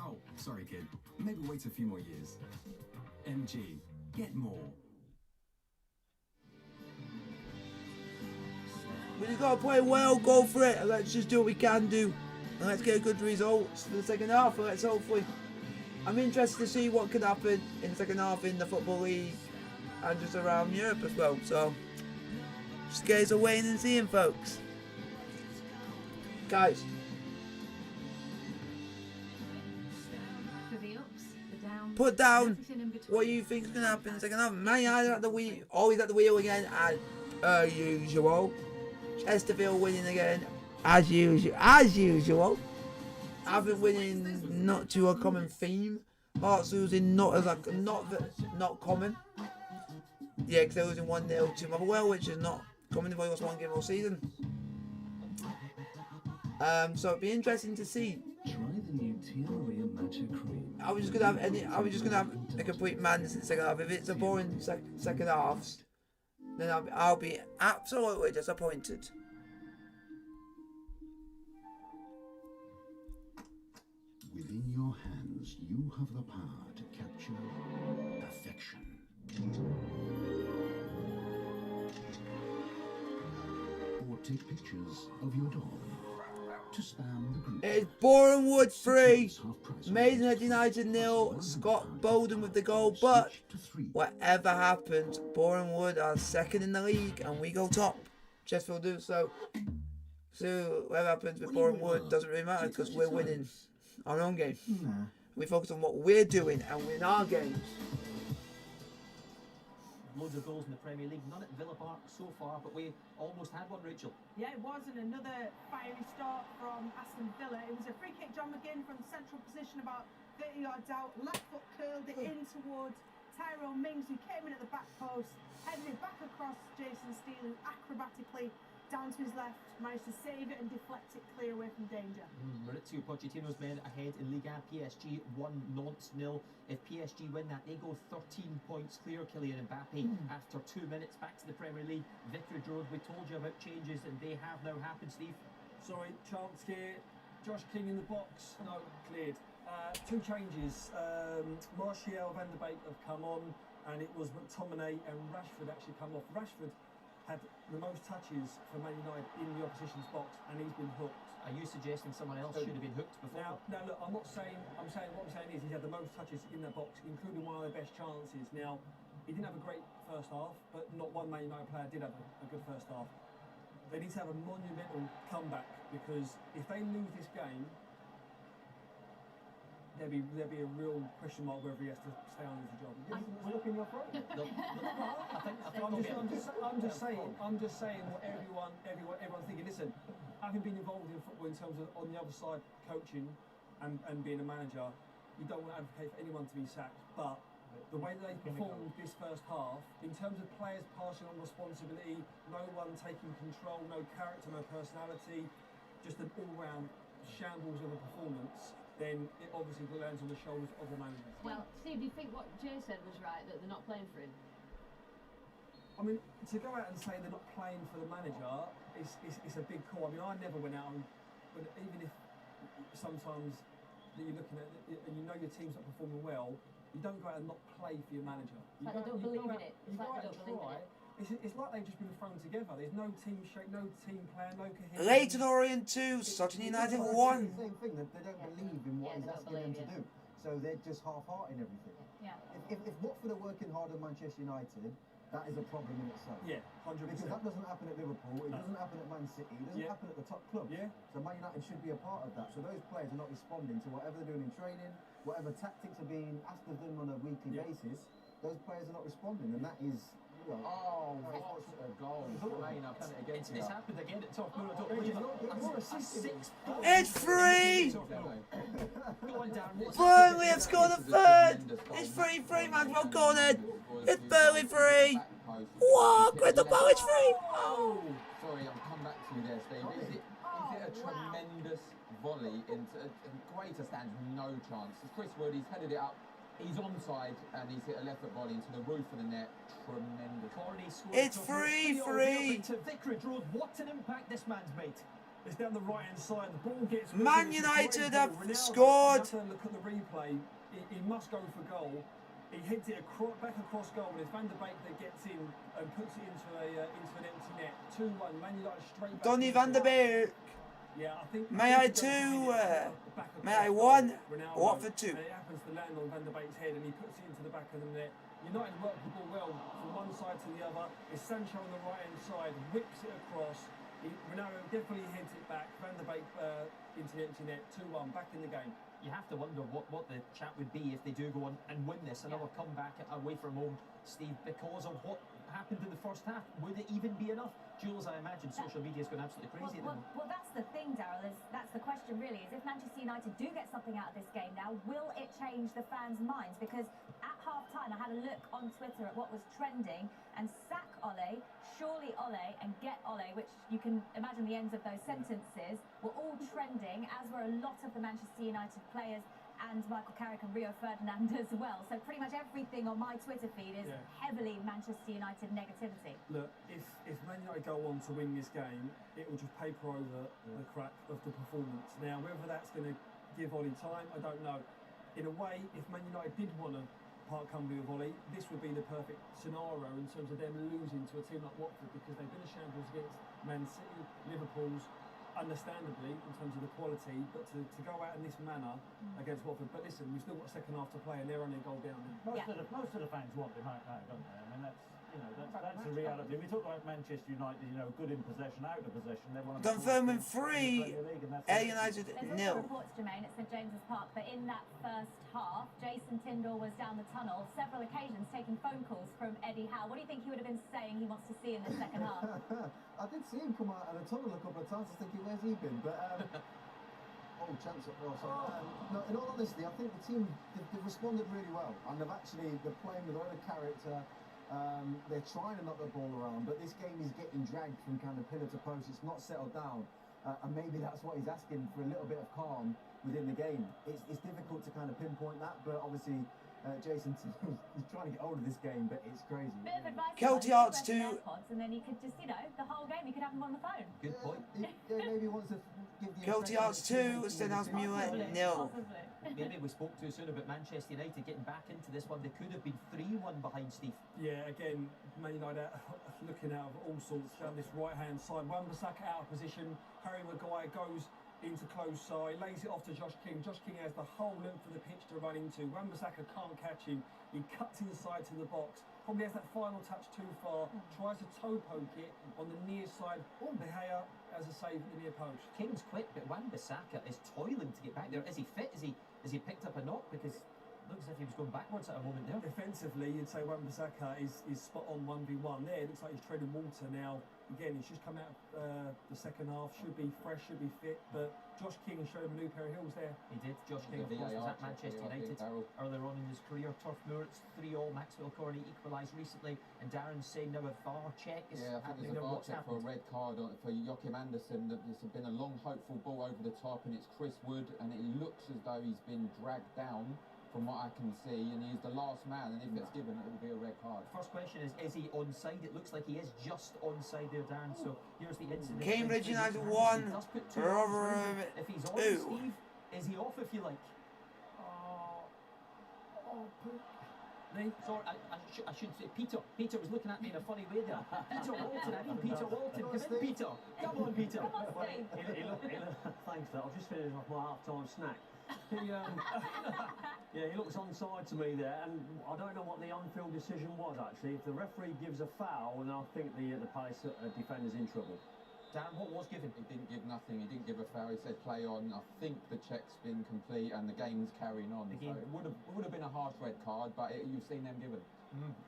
Oh, sorry, kid. Maybe wait a few more years. MG. Get more. We just got to play well, go for it, and let's just do what we can do. And let's get good results for the second half, and let's hopefully... I'm interested to see what could happen in the second half in the Football League and just around Europe as well. So, just guys are waiting and seeing, folks. Guys. For the ups, the downs, Put down everything in between. what you think is going to happen in the second half. Man United at the wheel, always at the wheel again, as usual. Chesterfield winning again, as usual. I've been winning not to a common theme. Hearts losing not common. Yeah, because they're losing 1-0 to Motherwell, which is not common. They've only lost one game all season. So it'd be interesting to see. Try the new Tiaria Matcha Cream. I was just gonna have a complete madness in the second half. If it's a boring second halves, then I'll be absolutely disappointed. Within your hands, you have the power to capture perfection. Or take pictures of your dog to spam the group. It's Bournemouth 3, Maidenhead United 0, Scott Bowden with the goal, but whatever happens, Bournemouth are second in the league and we go top. Chesterfield do so. So whatever happens with Bournemouth doesn't really matter because we're winning our own game. We focus on what we're doing and win our games. Loads of goals in the Premier League, none at Villa Park so far, but we almost had one, Rachel. Yeah, it was, and another fiery start from Aston Villa. It was a free kick, John McGinn from central position, about 30 yards out. Left foot curled it in towards Tyrone Mings, who came in at the back post, headed it back across Jason Steele, who acrobatically down to his left, managed to save it and deflect it clear away from danger. Maurizio Pochettino's men ahead in Ligue 1, PSG 1, Nantes 0. If PSG win that, they go 13 points clear. Kylian Mbappe after 2 minutes back to the Premier League. Vicarage Road, we told you about changes and they have now happened, Steve. Sorry, chance here. Josh King in the box. No, cleared. Two changes. Martial, Van der Beek have come on, and it was McTominay and Rashford actually come off. Rashford had the most touches for Man United in the opposition's box, and he's been hooked. Are you suggesting someone else should have been hooked before? Now look, what I'm saying is he's had the most touches in that box, including one of their best chances. Now, he didn't have a great first half, but not one Man United player did have a good first half. They need to have a monumental comeback, because if they lose this game, there'd be a real question mark whether he has to stay on as a job. We're looking your throat. I'm just saying what everyone's thinking. Listen, having been involved in football in terms of on the other side coaching and being a manager, you don't want to advocate for anyone to be sacked, but the way that they performed this first half, in terms of players passing on responsibility, no one taking control, no character, no personality, just an all-round shambles of a performance, then it obviously lands on the shoulders of the manager. Well, Steve, do you think what Jay said was right, that they're not playing for him? I mean, to go out and say they're not playing for the manager, it's a big call. I mean, I never went out and, but even if sometimes that you're looking at it and you know your team's not performing well, you don't go out and not play for your manager. It's like they don't believe in it. It's like they don't believe in it. It's like they've just been thrown together. There's no team shape, no team plan, no cohesion. Leyton Orient 2, Sutton United 1. Same thing, that they don't believe in what he's asking them to do. So they're just half-hearting everything. Yeah. If Watford are working hard on Manchester United, that is a problem in itself. Yeah, 100%. Because that doesn't happen at Liverpool, it doesn't happen at Man City, it doesn't happen at the top clubs. Yeah. So Man United should be a part of that. So those players are not responding to whatever they're doing in training, whatever tactics are being asked of them on a weekly basis. Those players are not responding, and that is. Oh, what a goal. Rain, I've done it again. It's happened again at top. It's free! Burnley have scored a third! It's 3-3, man, well cornered! It's Burnley 3! What? Crystal Palace 3! Oh! Sorry, I'll come back to you there, Steve. Is it a tremendous volley into a greater stands? No chance. It's Chris Wood, he's headed it up. He's onside and he's hit a left foot volley into the roof of the net. Tremendous. It's 3-3. To Vicarage Road. What an impact this man's made. It's down the right hand side. The ball gets. Man moving. It's a United great ball. have Ronaldo, scored. Have to look at the replay. He must go for goal. He heads it back across goal, and it's Van der Beek that gets in and puts it into an empty net. 2-1. Man United straight back. Donny Van der Beek. Yeah, I think. May I two? May I one? Watford two. And it happens to land on Van der Beek's head, and he puts it into the back of the net. United work the ball well from one side to the other. It's Sancho on the right hand side, whips it across. Ronaldo definitely heads it back. Van der Beek into the empty net. 2-1. Back in the game. You have to wonder what the chat would be if they do go on and win this. Another comeback away from home, Steve, because of what happened in the first half. Would it even be enough? Jules, I imagine social media is going absolutely crazy. Well, that's the thing, Daryl. That's the question, really. Is if Manchester United do get something out of this game now, will it change the fans' minds? Because at half-time, I had a look on Twitter at what was trending, and sack Ole, surely Ole, and get Ole, which you can imagine the ends of those sentences, were all trending, as were a lot of the Manchester United players and Michael Carrick and Rio Ferdinand as well. So pretty much everything on my Twitter feed is heavily Manchester United negativity. Look, if Man United go on to win this game, it will just paper over the crack of the performance. Now, whether that's going to give Ollie time, I don't know. In a way, if Man United did want to part company with Ollie, this would be the perfect scenario in terms of them losing to a team like Watford, because they've been a shambles against Man City, Liverpool's, understandably in terms of the quality, but to go out in this manner against Watford. But listen, we've still got a second half to play, and they're only a goal down. Most of the fans want him out now, don't they? I mean, that's the reality. We talk about Manchester United, good in possession, out of possession. They want to Confirming 3, Air United There's 0. also reports, Jermaine, at St James's Park, that in that first half, Jason Tindall was down the tunnel several occasions taking phone calls from Eddie Howe. What do you think he would have been saying he wants to see in the second half? I did see him come out of the tunnel a couple of times. I was thinking, where's he been? But chance up there. No, in all honesty, I think the team they've responded really well, and they're playing with a lot of character. They're trying to knock the ball around, but this game is getting dragged from kind of pillar to post. It's not settled down, and maybe that's what he's asking for, a little bit of calm within the game. It's difficult to kind of pinpoint that, but obviously Jason he's trying to get hold of this game, but it's crazy. Bit of advice. Kelty Arts to and then he could just, the whole game he could have him on the phone. Good point. Maybe he wants to give the Kelty Arts 2, Stenhouse Muir 0. Maybe we spoke too soon about Manchester United getting back into this one. They could have been 3-1 behind, Steve. Yeah, again, Man United looking out of all sorts down this right-hand side. Wan-Bissaka out of position. Harry Maguire goes into close side, lays it off to Josh King. Josh King has the whole length of the pitch to run into. Wan-Bissaka can't catch him. He cuts inside to the box. Probably has that final touch too far. Tries to toe poke it on the near side. De Gea has a save at the near post. King's quick, but Wan-Bissaka is toiling to get back there. Is he fit? Is he picked up a knock? Because it looks as if he was going backwards at a moment there. Defensively, you'd say Wan-Bissaka is spot on 1v1 there. It looks like he's treading water now. Again, he's just come out the second half. Should be fresh, should be fit. But Josh King showed him a new pair of heels there. He did. Josh King, of course, was at Manchester United earlier on in his career. Turf Moor, it's 3-3. Maxwell Corney equalised recently. And Darren's saying now a VAR check is happening. There's a VAR check for a red card for Joachim Andersen. There's been a long, hopeful ball over the top, and it's Chris Wood, and it looks as though he's been dragged down, from what I can see, and he's the last man, and if it's given, it will be a red card. First question is he onside? It looks like he is just onside there, Darren. So here's the incident. Cambridge United 1, Rotherham If he's on, 2. Steve, is he off if you like? Sorry, I should say Peter. Peter was looking at me in a funny way there. Peter Walton, Peter Walton. Come in, Peter. Come on, Peter. He looked, thanks for that. I've just finished off my half-time snack. He looks onside to me there, and I don't know what the on-field decision was actually. If the referee gives a foul, then I think the pace defender's in trouble. Darren, what was given? He didn't give nothing. He didn't give a foul. He said play on. I think the check's been complete and the game's carrying on. So it would have been a harsh red card, but you've seen them given.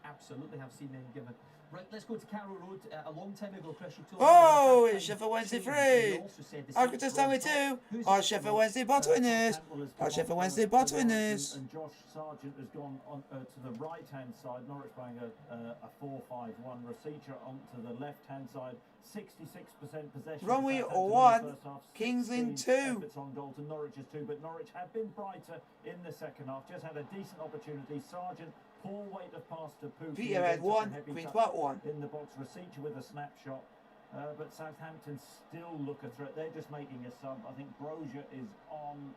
Absolutely have seen them given. Right, let's go to Carrow Road. A long time ago, Chris, you told Oh, it's Sheffield Wednesday 3. I could just tell me 2. Oh, Sheffield Wednesday bottle winners. Oh, Sheffield Wednesday bottle winners. And Josh Sargent has gone on to the right-hand side. Norwich playing a 4-5-1. Rasicha onto the left-hand side. 66% possession. Bromley 1, Kings Lynn 2. It's on goal to Norwich's 2, but Norwich have been brighter in the second half. Just had a decent opportunity. Sargent, poor weight of pass to Pookie. Peterhead 1, Queen's Park 1. In the box, Rasicha with a snapshot. But Southampton still look a threat. They're just making a sub. I think Brozier is on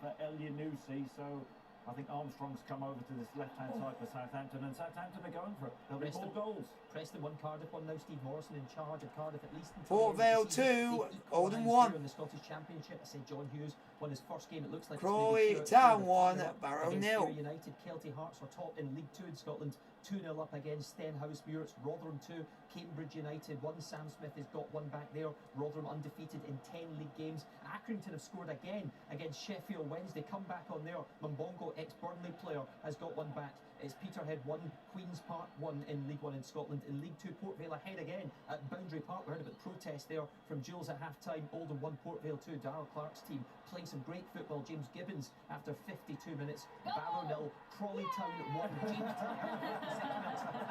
for Elyounoussi, so I think Armstrong's come over to this left-hand side for Southampton, and Southampton are going for it. There'll be 4 goals. Preston 1, Cardiff 1 now. Steve Morrison in charge of Cardiff at least. Port Vale 2, Oldham 1. In the Scottish Championship, I said John Hughes won his first game. It looks like Crawley Town 1, Barrow 0. United, Kelty Hearts are top in League 2 in Scotland. 2-0 up against Stenhousemuir. It's Rotherham 2, Cambridge United 1. Sam Smith has got 1 back there. Rotherham undefeated in 10 league games. Accrington have scored again against Sheffield Wednesday. Come back on there. Mbongo, ex-Burnley player, has got 1 back. It's Peterhead 1, Queen's Park 1 in League 1 in Scotland. In League 2, Port Vale ahead again at Boundary Park. We heard about the protest there from Jules at half-time. Oldham 1, Port Vale 2. Darrell Clark's team playing some great football. James Gibbons after 52 minutes. Barrow 0, Crawley Town 1.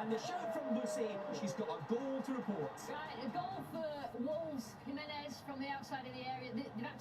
And the shout from Lucy, she's got a goal to report. Right, a goal for Wolves. Jimenez from the outside of the area.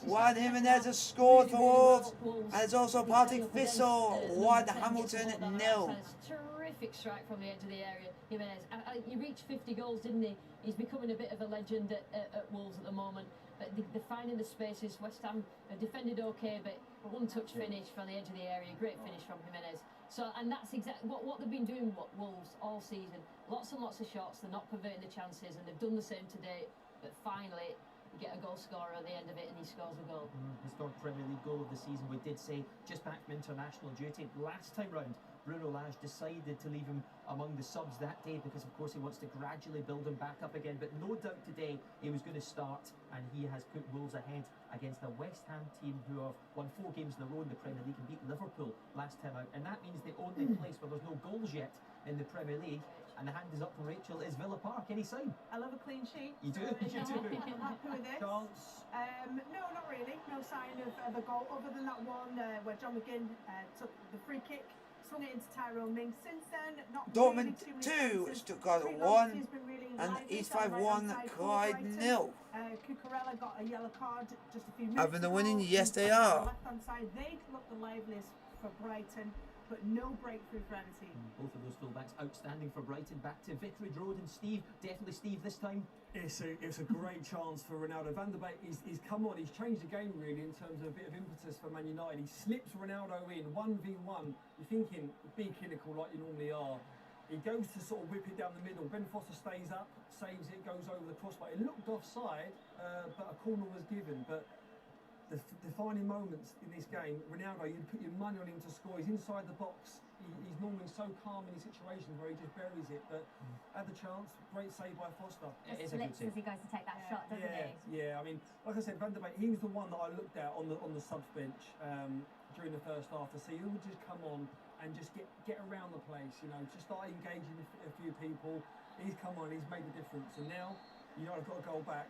Juan Jimenez has scored for Wolves, and it's also Partick Thistle 1, Hamilton 0. Terrific strike from the edge of the area, Jimenez. He reached 50 goals, didn't he? He's becoming a bit of a legend at Wolves at the moment. But they're finding the spaces. West Ham have defended okay, but 1-touch finish from the edge of the area. Great finish from Jimenez. So, and that's exactly what they've been doing, Wolves, all season. Lots and lots of shots. They're not converting the chances, and they've done the same today. But finally, you get a goal scorer at the end of it, and he scores a goal. His 3rd Premier League goal of the season. We did say just back from international duty last time round. Bruno Lage decided to leave him among the subs that day because, of course, he wants to gradually build him back up again. But no doubt today he was going to start, and he has put Wolves ahead against a West Ham team who have won 4 games in a row in the Premier League and beat Liverpool last time out. And that means the only place where there's no goals yet in the Premier League, and the hand is up from Rachel, is Villa Park. Any sign? I love a clean sheet. You do? You do? I'm happy with this. No, not really. No sign of a goal other than that one where John McGinn took the free kick, swung it into Tyrone Mings. Since then, not Dortmund really 2, Stuttgart 1, and East 5-1, Clyde 0. Cucurella got a yellow card just a few minutes Having the ago. winning? Yes, they are. Left-hand side, they look the liveliest for Brighton, but no breakthrough for any team. Both of those fullbacks outstanding for Brighton. Back to Vicarage Road and Steve. Definitely Steve this time. It's a great chance for Ronaldo. Van der Beek, he's come on, he's changed the game really in terms of a bit of impetus for Man United. He slips Ronaldo in, 1v1. You're thinking, be clinical like you normally are. He goes to sort of whip it down the middle. Ben Foster stays up, saves it, goes over the crossbar. It looked offside, but a corner was given. But the defining moments in this game, Ronaldo, you'd put your money on him to score. He's inside the box. He's normally so calm in these situations where he just buries it. But had the chance, great save by Foster. It is a good save. As he goes to take that shot, doesn't he? Yeah. I mean, like I said, Van der Beek, he was the one that I looked at on the subs bench during the first half to see who would just come on and just get around the place. You know, just start engaging a few people. He's come on, he's made a difference, and now I've got to go back.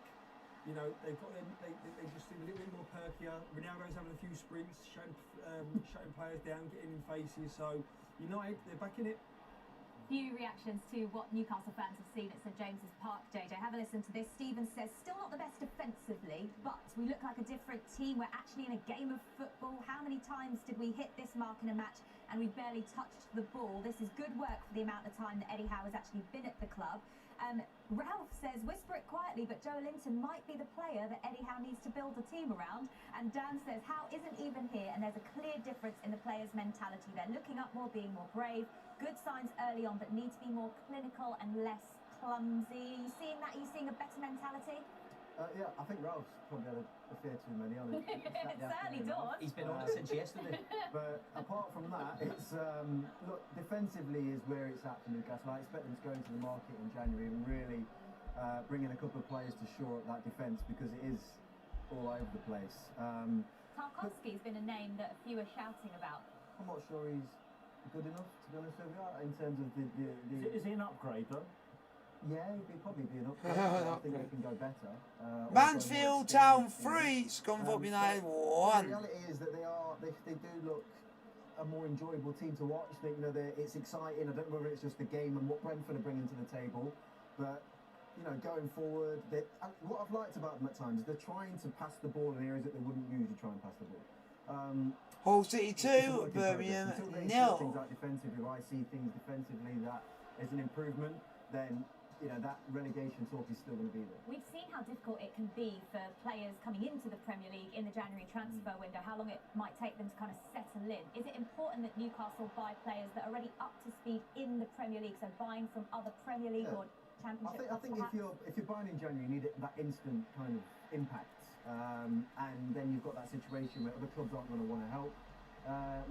You know, they just seem a little bit more perkier. Ronaldo's having a few sprints, shutting players down, getting in faces. So United, they're back in it. Few reactions to what Newcastle fans have seen at St James's Park, JJ. Have a listen to this. Stephen says, still not the best defensively, but we look like a different team. We're actually in a game of football. How many times did we hit this mark in a match and we barely touched the ball? This is good work for the amount of time that Eddie Howe has actually been at the club. Ralph says, whisper it quietly, but Joe Linton might be the player that Eddie Howe needs to build a team around. And Dan says, Howe isn't even here, and there's a clear difference in the players' mentality. They're looking up more, being more brave. Good signs early on, but need to be more clinical and less clumsy. Are you seeing that? Are you seeing a better mentality? Yeah, I think Ralph's probably had a fair too many on it. It's early doors. He's been on it since yesterday. But apart from that, it's look, defensively is where it's at for Newcastle. I expect them to go into the market in January and really bring in a couple of players to shore up that defence, because it is all over the place. Tarkowski's been a name that a few are shouting about. I'm not sure he's good enough, to be honest with you, in terms of the Is he an upgrade though? Yeah, he'd probably be an upgrade. I think they can go better. Mansfield Town 3, Scunthorpe United 1. The reality is that they do look a more enjoyable team to watch. Think, you know, it's exciting. I don't know whether it's just the game and what Brentford are bringing to the table, but you know, going forward, what I've liked about them at times is they're trying to pass the ball in areas that they wouldn't usually try and pass the ball. Hull City 2, Birmingham 0. Things like defensively, where I see things defensively that is an improvement, then you know, that relegation talk is still going to be there. We've seen how difficult it can be for players coming into the Premier League in the January transfer window, how long it might take them to kind of settle in. Is it important that Newcastle buy players that are already up to speed in the Premier League, so buying from other Premier League or Championship I think clubs if you're buying in January, you need that instant kind of impact, and then you've got that situation where other clubs aren't going to want to help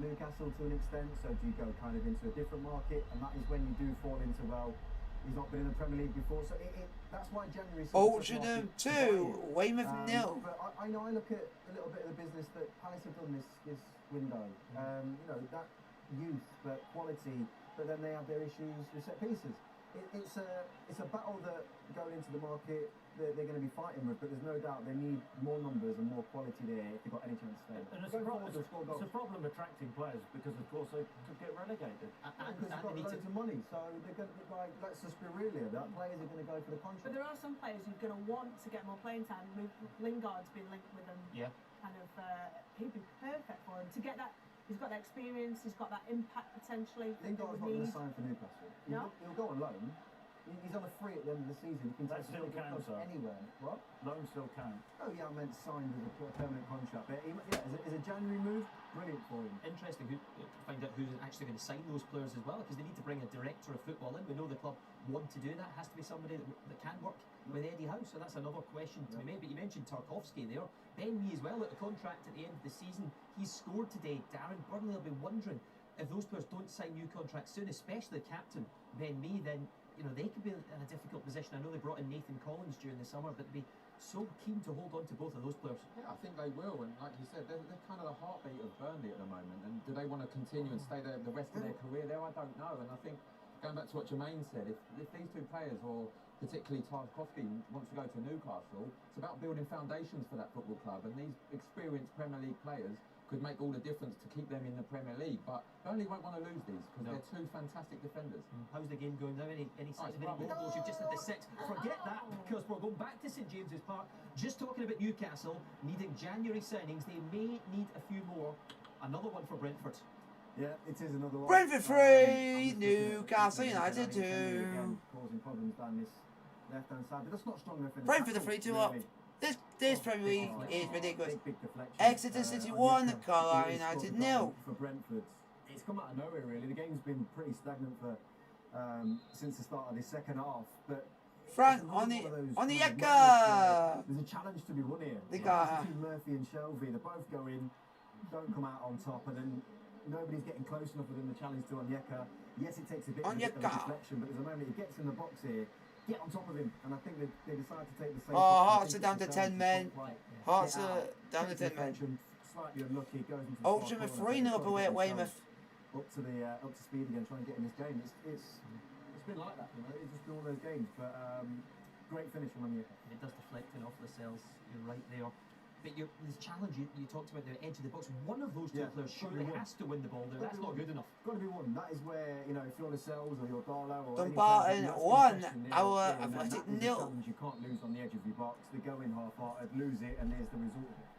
Newcastle to an extent, so do you go kind of into a different market, and that is when you do fall into, well, he's not been in the Premier League before, so that's why January. Altrincham 2, Weymouth 0. But I know I look at a little bit of the business that Palace have done this window. You know, that youth, but quality, but then they have their issues with set pieces. It's a battle that going into the market they're going to be fighting with, but there's no doubt they need more numbers and more quality there if they've got any chance to stay. And it's a problem attracting players because, of course, they could get relegated. Because they've got loads of money, so they're going to be like, let's just be real here, that players are going to go for the contract. But there are some players who are going to want to get more playing time. Lingard's been linked with them. Yeah. Kind of, he'd be perfect for him to get that. He's got that experience. He's got that impact potentially. Lingard's not going to sign for Newcastle. No. He'll go on loan. He's on a free at the end of the season. He can That still counts, though. Anywhere. What? Loans still count. Oh yeah, I meant signed with a permanent contract. But as a January move, brilliant for him. Interesting to find out who's actually going to sign those players as well, because they need to bring a director of football in. We know the club want to do that. It has to be somebody that can work with Eddie Howe. So that's another question to be made. But you mentioned Tarkowski there. Ben Mee as well, at the contract at the end of the season. He's scored today. Darren Burnley will be wondering if those players don't sign new contracts soon, especially the captain Ben Mee, then you know they could be in a difficult position. I know they brought in Nathan Collins during the summer, but they'd be so keen to hold on to both of those players. Yeah, I think they will, and like you said, they're kind of the heartbeat of Burnley at the moment. And do they want to continue and stay there the rest of their career there? I don't know. And I think going back to what Jermaine said, if these two players, or particularly Tarkowski, wants to go to Newcastle, it's about building foundations for that football club. And these experienced Premier League players could make all the difference to keep them in the Premier League. But Burnley won't want to lose these because they're two fantastic defenders. How's the game going now? Any signs of any goals? You've just had the 6. Forget that, because we're going back to St James's Park. Just talking about Newcastle needing January signings. They may need a few more. Another one for Brentford. Yeah, it is another one. Brentford 3, Newcastle United 2. Causing problems down this left-hand side, but that's not strong enough. Brentford 3-2 up. This Premier League is ridiculous. Big deflection. Exeter City 1, Carlisle United 0. For Brentford, it's come out of nowhere really. The game's been pretty stagnant for since the start of the second half. But Frank on the Yeka. There's a challenge to be won here. Murphy and Shelby, they both go in, don't come out on top, and then nobody's getting close enough within the challenge to Onyeka. Yes, it takes a bit of deflection, but there's a moment he gets in the box here. Get on top of him, and I think they decide to take the same. Hearts are down to 10 men. Hearts are down to 10 men. Slightly unlucky, goes into Altrincham 3-0 up away at Weymouth. Up to speed again, trying to get in this game. It's been like that, you know. It's just been one of those games, but great finish from Onyeka. It does deflecting off the cells. You're right there. But this challenge you talked about, the edge of the box, one of those two players surely has to win the ball there. That's not good enough. Got to be one. That is where, you know, if you're Lascelles or you're Darlow or Dumbarton 1, our Athletic 0. You can't lose on the edge of your box. They go in half-hearted, lose it, and there's the result of it.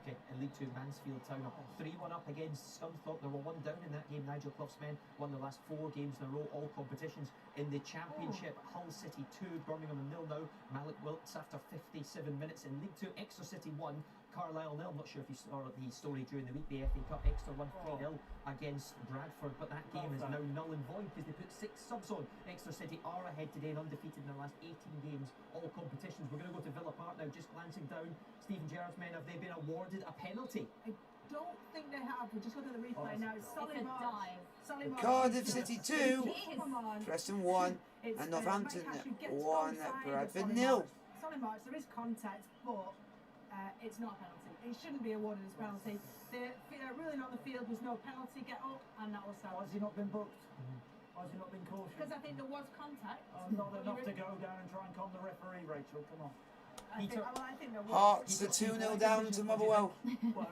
Okay, in League 2, Mansfield Town up 3-1 up against Scunthorpe. They were 1 down in that game. Nigel Clough's men won the last 4 games in a row, all competitions. In the Championship, Hull City 2, Birmingham 0 now. Malik Wilkes after 57 minutes. In League 2, Exeter City 1, Carlisle 0. I'm not sure if you saw the story during the week. The FA Cup, Exeter won 3-0 against Bradford, but that game is now null and void because they put 6 subs on. Exeter City are ahead today and undefeated in their last 18 games, all competitions. We're going to go to Villa Park now, just glancing down. Stephen Gerrard's men, have they been awarded a penalty? I don't think they have. We're just looking at the replay now. It's solid dive. Cardiff City 2, Preston 1, and Northampton 1 at Bradford 0. Solid march, there is contact, but it's not a penalty. It shouldn't be awarded as a penalty. The ruling on the field was no penalty, get up, and that was that. Why has he not been booked? Why has he not been cautioned? Because I think there was contact. Not enough to go down and try and calm the referee, Rachel, come on. I think there was. Hearts are 2-0 down to Motherwell. Well,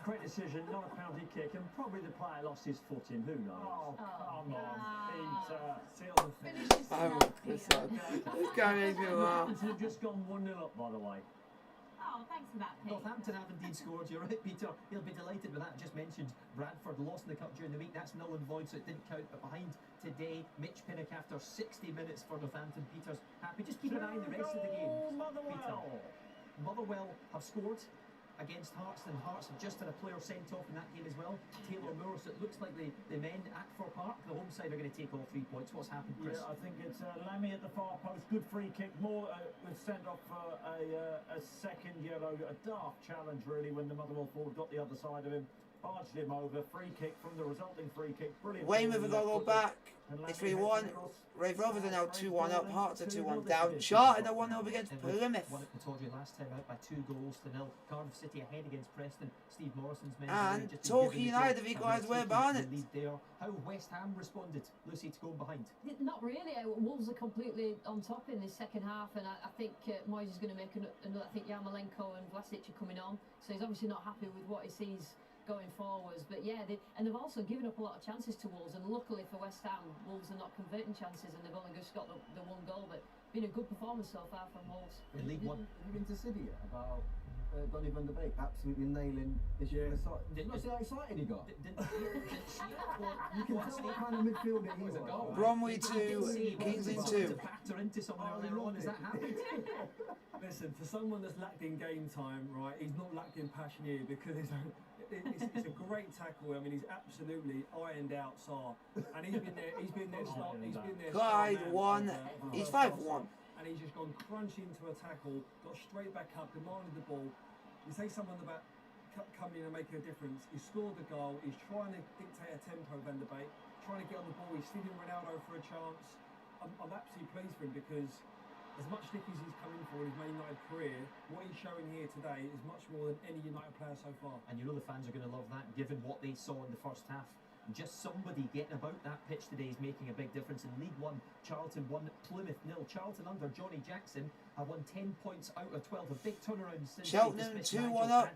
great decision, not a penalty kick, and probably the player lost his footing, who knows? Oh, come on, Peter. Seal the finish. It's going to make me laugh. They've just gone 1-0 up, by the way. Oh, thanks for that, Pete. Northampton have indeed scored. You're right, Peter. He'll be delighted with that. Just mentioned Bradford lost in the cup during the week. That's null and void, so it didn't count. But behind today, Mitch Pinnock after 60 minutes for Northampton. Peter's happy. Just keep an eye on the rest of the game. Motherwell have scored against Hearts, and Hearts have just had a player sent off in that game as well. Taylor Moore. So it looks like the men at Fir Park, the home side, are going to take all 3 points. What's happened, Chris? Yeah, I think it's Lammy at the far post. Good free kick. Moore was sent off for a second yellow. A daft challenge, really, when the Motherwell forward got the other side of him. Barged him over. Free kick from the resulting free kick. Brilliant. Weymouth have got to go back. It's 3-1. Rave Rovers are now 2-1 up. Hearts are 2-1 down. Charlton are 1-0 against Plymouth. Won at Pittodrie last time out by 2 goals to 0. Cardiff City ahead against Preston. Steve Morrison's men. And Torquay United have equalised where Barnet. How West Ham responded, Lucy, to going behind? Not really. Wolves are completely on top in the second half, and I think Moyes is going to make another. I think Yarmolenko and Vlasic are coming on, so he's obviously not happy with what he sees going forwards. But yeah, they've also given up a lot of chances to Wolves, and luckily for West Ham, Wolves are not converting chances, and they've only just got the 1 goal. But been a good performance so far from Wolves. In League One, have you been to City yet? About Donny van de Beek absolutely nailing this year. Not see how excited he got. You can tell what kind of midfielder he was. Bromley 2, Kingsley 2. Factor into someone earlier on. Has that happened? Listen, for someone that's lacked in game time, right, he's not lacked in passion here, because it's a great tackle. I mean, he's absolutely ironed out Sarr, and he's been there. Clyde 1, he's 5-1. And he's just gone crunching into a tackle, got straight back up, demanded the ball. You say someone about coming in and making a difference. He scored the goal. He's trying to dictate a tempo, Van der Beek, trying to get on the ball. He's stealing Ronaldo for a chance. I'm absolutely pleased for him, because as much stick as he's come in for in his Man United career, what he's showing here today is much more than any United player so far. And you know the fans are going to love that, given what they saw in the first half. Just somebody getting about that pitch today is making a big difference. In League One, Charlton 1, Plymouth 0. Charlton under Johnny Jackson have won 10 points out of 12. A big turnaround since Cheltenham 2-1 up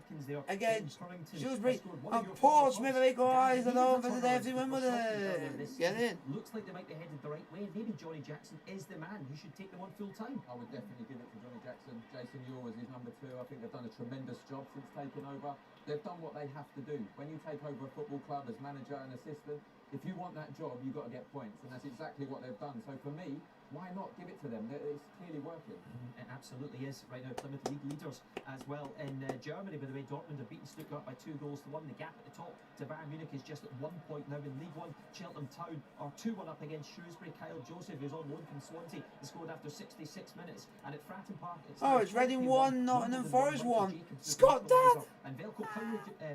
against Shrewsbury. And Portsmouth have equalised and over to the FC Wimbledon. Get in. Looks like they might be headed the right way. Maybe Johnny Jackson is the man who should take them on full time. I would definitely give it to Johnny Jackson. Jason Ewell was his number 2. I think they've done a tremendous job since taking over. They've done what they have to do. When you take over a football club as manager and assistant, if you want that job, you've got to get points, and that's exactly what they've done. So for me, why not give it to them? It's clearly working. It absolutely is. Right now, Plymouth league leaders as well in Germany. By the way, Dortmund have beaten Stuttgart by 2 goals to 1. The gap at the top to Bayern Munich is just at 1 point now in League One. Cheltenham Town are 2-1 up against Shrewsbury. Kyle Joseph, who's on loan from Swansea, has scored after 66 minutes. And at Fratton Park, it's Reading 1, Nottingham Forest 1. Scott Dad! And Velko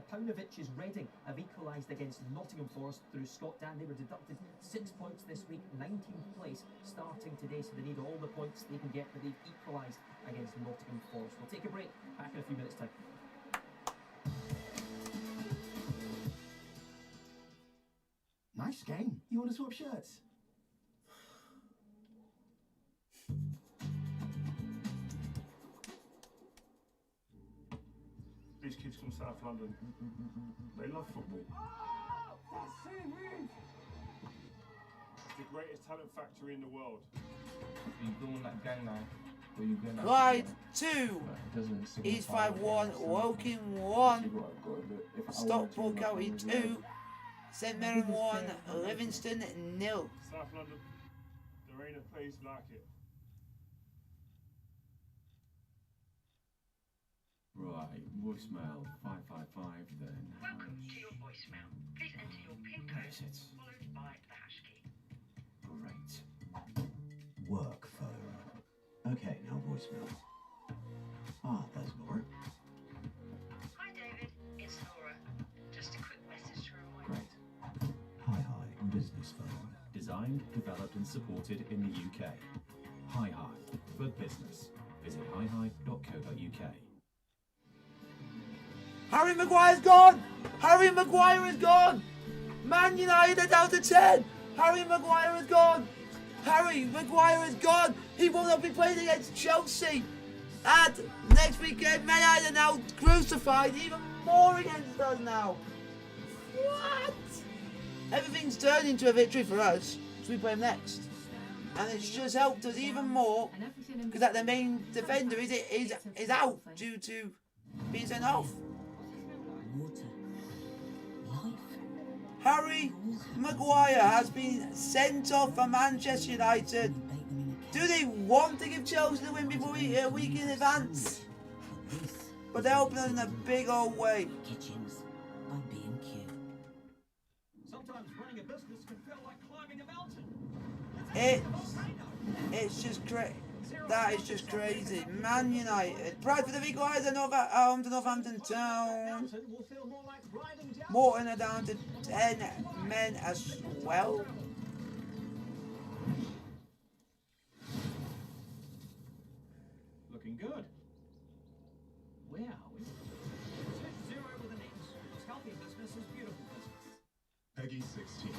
Paunovic's Reading have equalised against Nottingham Forest through Scott Dan. They were deducted 6 points this week, 19th place starting today, so they need all the points they can get, but they've equalised against Nottingham Forest. We'll take a break, back in a few minutes' time. Nice game. You want to swap shirts? These kids from South London, they love football. It's the greatest talent factory in the world. You go on that gang now, or you go Clyde 2, East 5-1, Woking 1, Stockport County 2, St Mirren 1, Livingston 0. South London, there ain't a place like it. Right, voicemail 555 then. Welcome to your voicemail. Please enter your PIN code followed by the hash key. Great. Work phone. Okay, now voicemail. There's Laura. Hi David, it's Laura. Just a quick message to remind Great. Hi, business phone. Designed, developed and supported in the UK. Hi for business. Visit hihi.co.uk. Harry Maguire's gone! Harry Maguire is gone! Man United are down to 10! Harry Maguire is gone! Harry Maguire is gone! He will not be playing against Chelsea! And next weekend, Man United are now crucified even more against us now! What? Everything's turned into a victory for us. So we play them next. and it's just helped us even more because that the main defender is out due to being sent off. Harry Maguire has been sent off for Manchester United. Do they want to give Chelsea the win before a week in advance? But they're helping us in a big old way. Sometimes running a business can feel like climbing a mountain. It's just crazy. That is just crazy. Man United. Bradford have equalised at home to Northampton Town. Morton are down to 10 men as well. Looking good. Where are we? 0 with an X. Because healthy business is beautiful business. Peggy 16.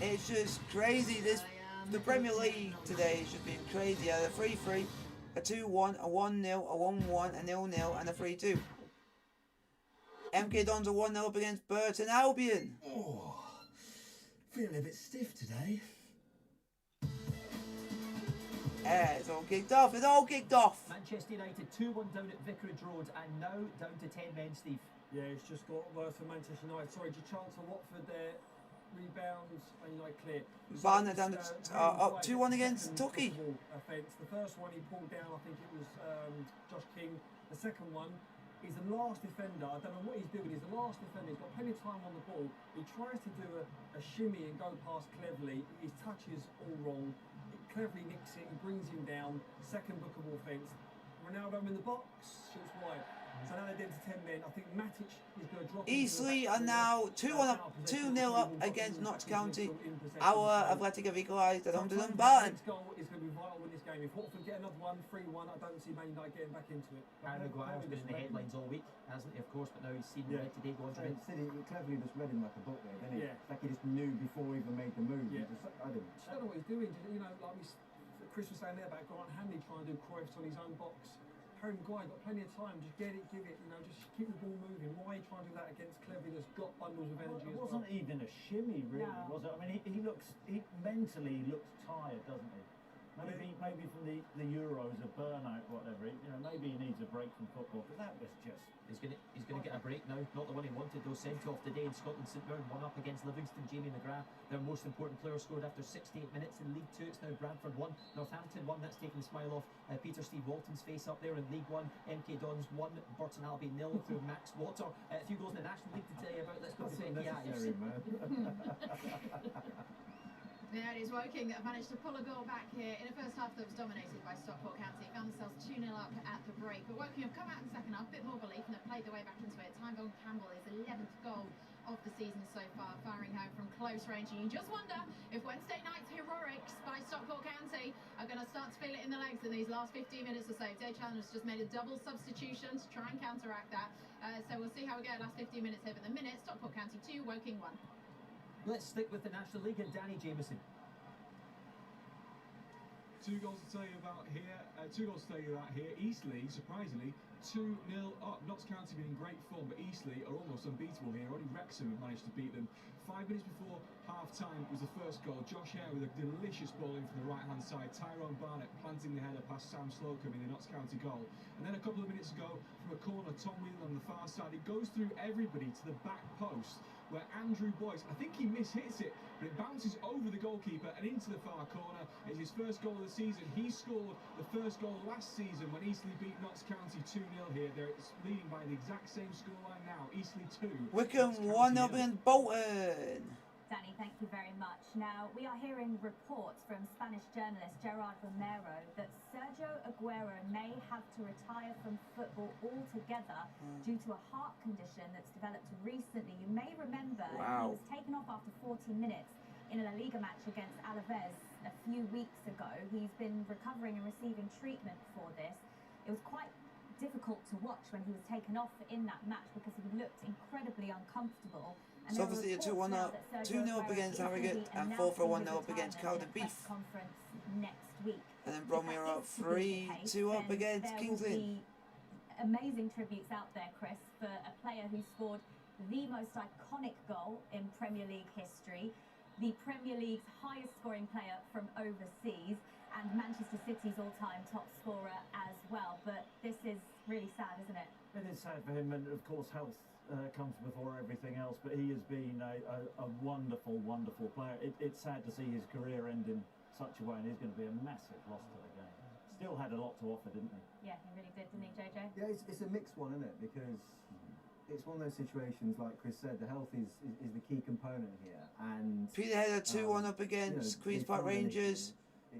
It's just crazy. The Premier League today has just been crazy. A 3-3, a 2-1, a 1-0, a 1-1, a 0-0, and a 3-2. MK Dons are 1-0 up against Burton Albion. Oh, feeling a bit stiff today. Yeah, it's all kicked off. It's all kicked off. Manchester United 2-1 down at Vicarage Road and now down to 10 men, Steve. Yeah, it's just got worse for Manchester United. Sorry, just chance for Watford there. Rebounds and United clear. Varner down to up 2-1 against Tucky. Offence. The first one he pulled down, I think it was Josh King. The second one, he's the last defender. I don't know what he's doing. He's the last defender. He's got plenty of time on the ball. He tries to do a shimmy and go past cleverly. His touch is all wrong. He cleverly nicks it and brings him down. Second bookable offence. Ronaldo in the box, shoots wide. So now they're down to 10 men. I think Matic is going to drop. Eastleigh are now 2-0 up against Notts County. Our Athletic have equalised at home to Dumbarton. Next goal is going to be vital in this game. If Watford get another one, 3-1, I don't see Man United getting back into it. Harry Maguire's been in the headlines all week, hasn't he? Of course, but now he's seen red today. Go on, Jamie. City cleverly just read him like a book there, didn't he? Yeah. Like he just knew before he even made the move. Yeah. I don't know what he's doing. You know, like Chris was saying there about Grant Hanley trying to do Cruyffs on his own box. Harry Maguire got plenty of time, just get it, give it, you know, just keep the ball moving. Why are you trying to do that against Cleverly that's got bundles of energy as well? It wasn't even a shimmy, really, was it? I mean, he mentally looks tired, doesn't he? Maybe from the Euros, a burnout, whatever. You know, maybe he needs a break from football, but that was just. He's gonna get a break now. Not the one he wanted though. Sent off today in Scotland. St Mirren 1 up against Livingston. Jamie McGrath, their most important player, scored after 68 minutes in League 2. It's now Bradford 1, Northampton 1. That's taking the smile off Peter Steve Walton's face up there in League 1. MK Dons 1, Burton Albion 0 through Max Water. A few goals in the National League to tell you about. Let's go to Becky Ives. Yeah, it is. Woking managed to pull a goal back here in a first half that was dominated by Stockport County. Found themselves 2-0 up at the break. But Woking have come out in the second half, a bit more belief, and they've played their way back into it. Tyrone Campbell is 11th goal of the season so far, firing home from close range. And you just wonder if Wednesday night's heroics by Stockport County are going to start to feel it in the legs in these last 15 minutes or so. Dave Challenger's just made a double substitution to try and counteract that. So we'll see how we go last 15 minutes here. But the minute, Stockport County 2, Woking 1. Let's stick with the National League and Danny Jameson. Two goals to tell you about here. Eastleigh, surprisingly, 2-0 up. Notts County been in great form, but Eastleigh are almost unbeatable here. Only Wrexham have managed to beat them. 5 minutes before half-time was the first goal. Josh Hare with a delicious ball in from the right-hand side. Tyrone Barnett planting the header past Sam Slocum in the Notts County goal. And then a couple of minutes ago, from a corner, Tom Whelan on the far side. It goes through everybody to the back post, where Andrew Boyce, I think he mishits it, but it bounces over the goalkeeper and into the far corner. It's his first goal of the season. He scored the first goal last season when Eastleigh beat Notts County 2-0 here. They're leading by the exact same scoreline now. Eastleigh 2. Wickham 1-0 against Bolton. Danny, thank you very much. Now, we are hearing reports from Spanish journalist Gerard Romero that Sergio Aguero may have to retire from football altogether due to a heart condition that's developed recently. You may remember he was taken off after 40 minutes in a La Liga match against Alaves a few weeks ago. He's been recovering and receiving treatment for this. It was quite difficult to watch when he was taken off in that match because he looked incredibly uncomfortable. And so obviously a 2-1 up, 2-0 up against Harrogate and 4-1 up against Cowden Beef. Next week. And then Bromley are up 3-2 up against Kings Lynn. Amazing tributes out there, Chris, for a player who scored the most iconic goal in Premier League history. the Premier League's highest scoring player from overseas and Manchester City's all-time top scorer as well. But this is really sad, isn't it? It is sad for him, and of course health comes before everything else, but he has been a wonderful, wonderful player. It's sad to see his career end in such a way, and he's going to be a massive loss to the game. Still had a lot to offer, didn't he? Yeah, he really did, didn't he, JJ? Yeah, it's a mixed one, isn't it? Because it's one of those situations, like Chris said, the health is the key component here. And Peterhead are 2-1 up against Queen's Park Rangers.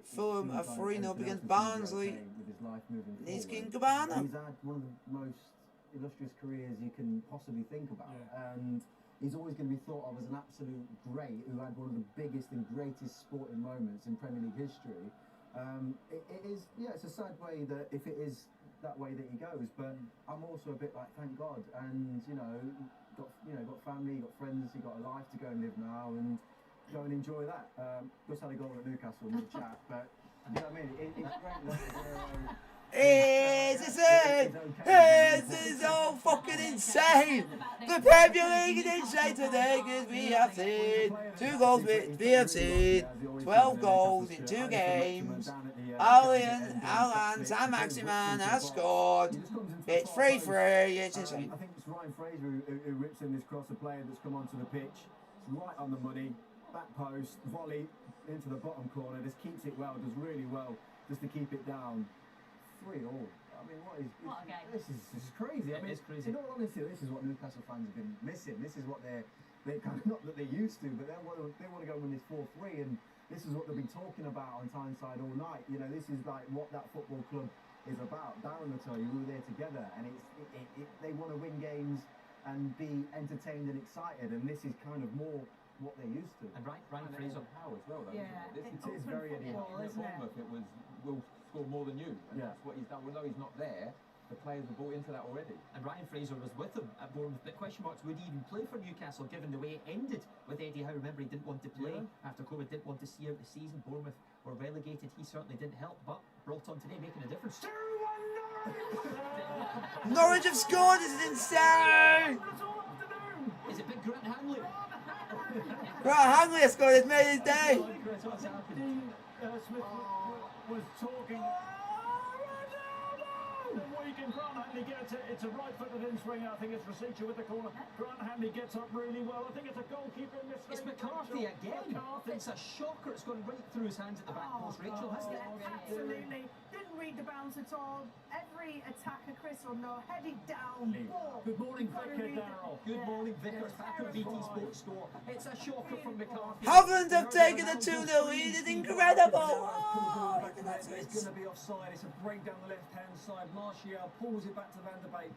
Fulham are 3-0 up against Barnsley. He's King Cabana. He's had one of the most illustrious careers you can possibly think about, and he's always going to be thought of as an absolute great who had one of the biggest and greatest sporting moments in Premier League history. It is, yeah, it's a sad way that if it is that way that he goes, but I'm also a bit like, thank God, and got family, got friends, you got a life to go and live now, and go and enjoy that. Just had a goal at Newcastle in the chat, but you know what I mean? It's great that Aguero. It's insane! It's so fucking insane! The Premier League is insane today because we have seen 2 goals we have seen 12 goals in 2 games. Alan Saint-Maximin has scored. It's 3-3. It's insane. I think it's Ryan Fraser who rips in this cross, a player that's come onto the pitch. It's right on the money. Back post, volley into the bottom corner. Just keeps it well, does really well just to keep it down. 3-all. I mean, what a game. This is crazy. I mean, it's crazy. In all honesty, this is what Newcastle fans have been missing. This is what they kind of, not that they're used to, but they want to go win this 4-3, and this is what they've been talking about on Tyneside all night. You know, this is like what that football club is about. Darren will tell you, we were there together, and they want to win games and be entertained and excited, and this is kind of more what they're used to. And Ryan Fraser Howe as well, though. Yeah, it is very Eddie Howe, isn't it? It was will score more than you, and that's what he's done. Although he's not there, the players have bought into that already. And Ryan Fraser was with him at Bournemouth, but question marks, would he even play for Newcastle given the way it ended with Eddie Howe? Remember, he didn't want to play after COVID, didn't want to see out the season. Bournemouth were relegated, he certainly didn't help, but brought on today, making a difference. 2-1 Norwich have scored, this is insane! Is it big Grant Hanley? Grant Hanley has scored, it's made his day! Dean Smith was talking. Grant Hanley gets it. It's a right-footed in-swinger. I think it's Rosica with the corner. Grant Hanley gets up really well. I think it's a goalkeeper mistake. It's McCarthy again. It's a shocker. It's gone right through his hands at the back post. Rachel, hasn't it? Absolutely. Didn't read the bounce at all. Every attacker, Chris will know, headed down. Good morning, Vicar Darrell. Good morning, Vickers. Back on BT Sports Score. It's a shocker from McCarthy. Hovland have taken a 2-0 lead. It's incredible. It's going to be offside. It's a break down the left-hand side. Martial pulls it back to Van der Beek.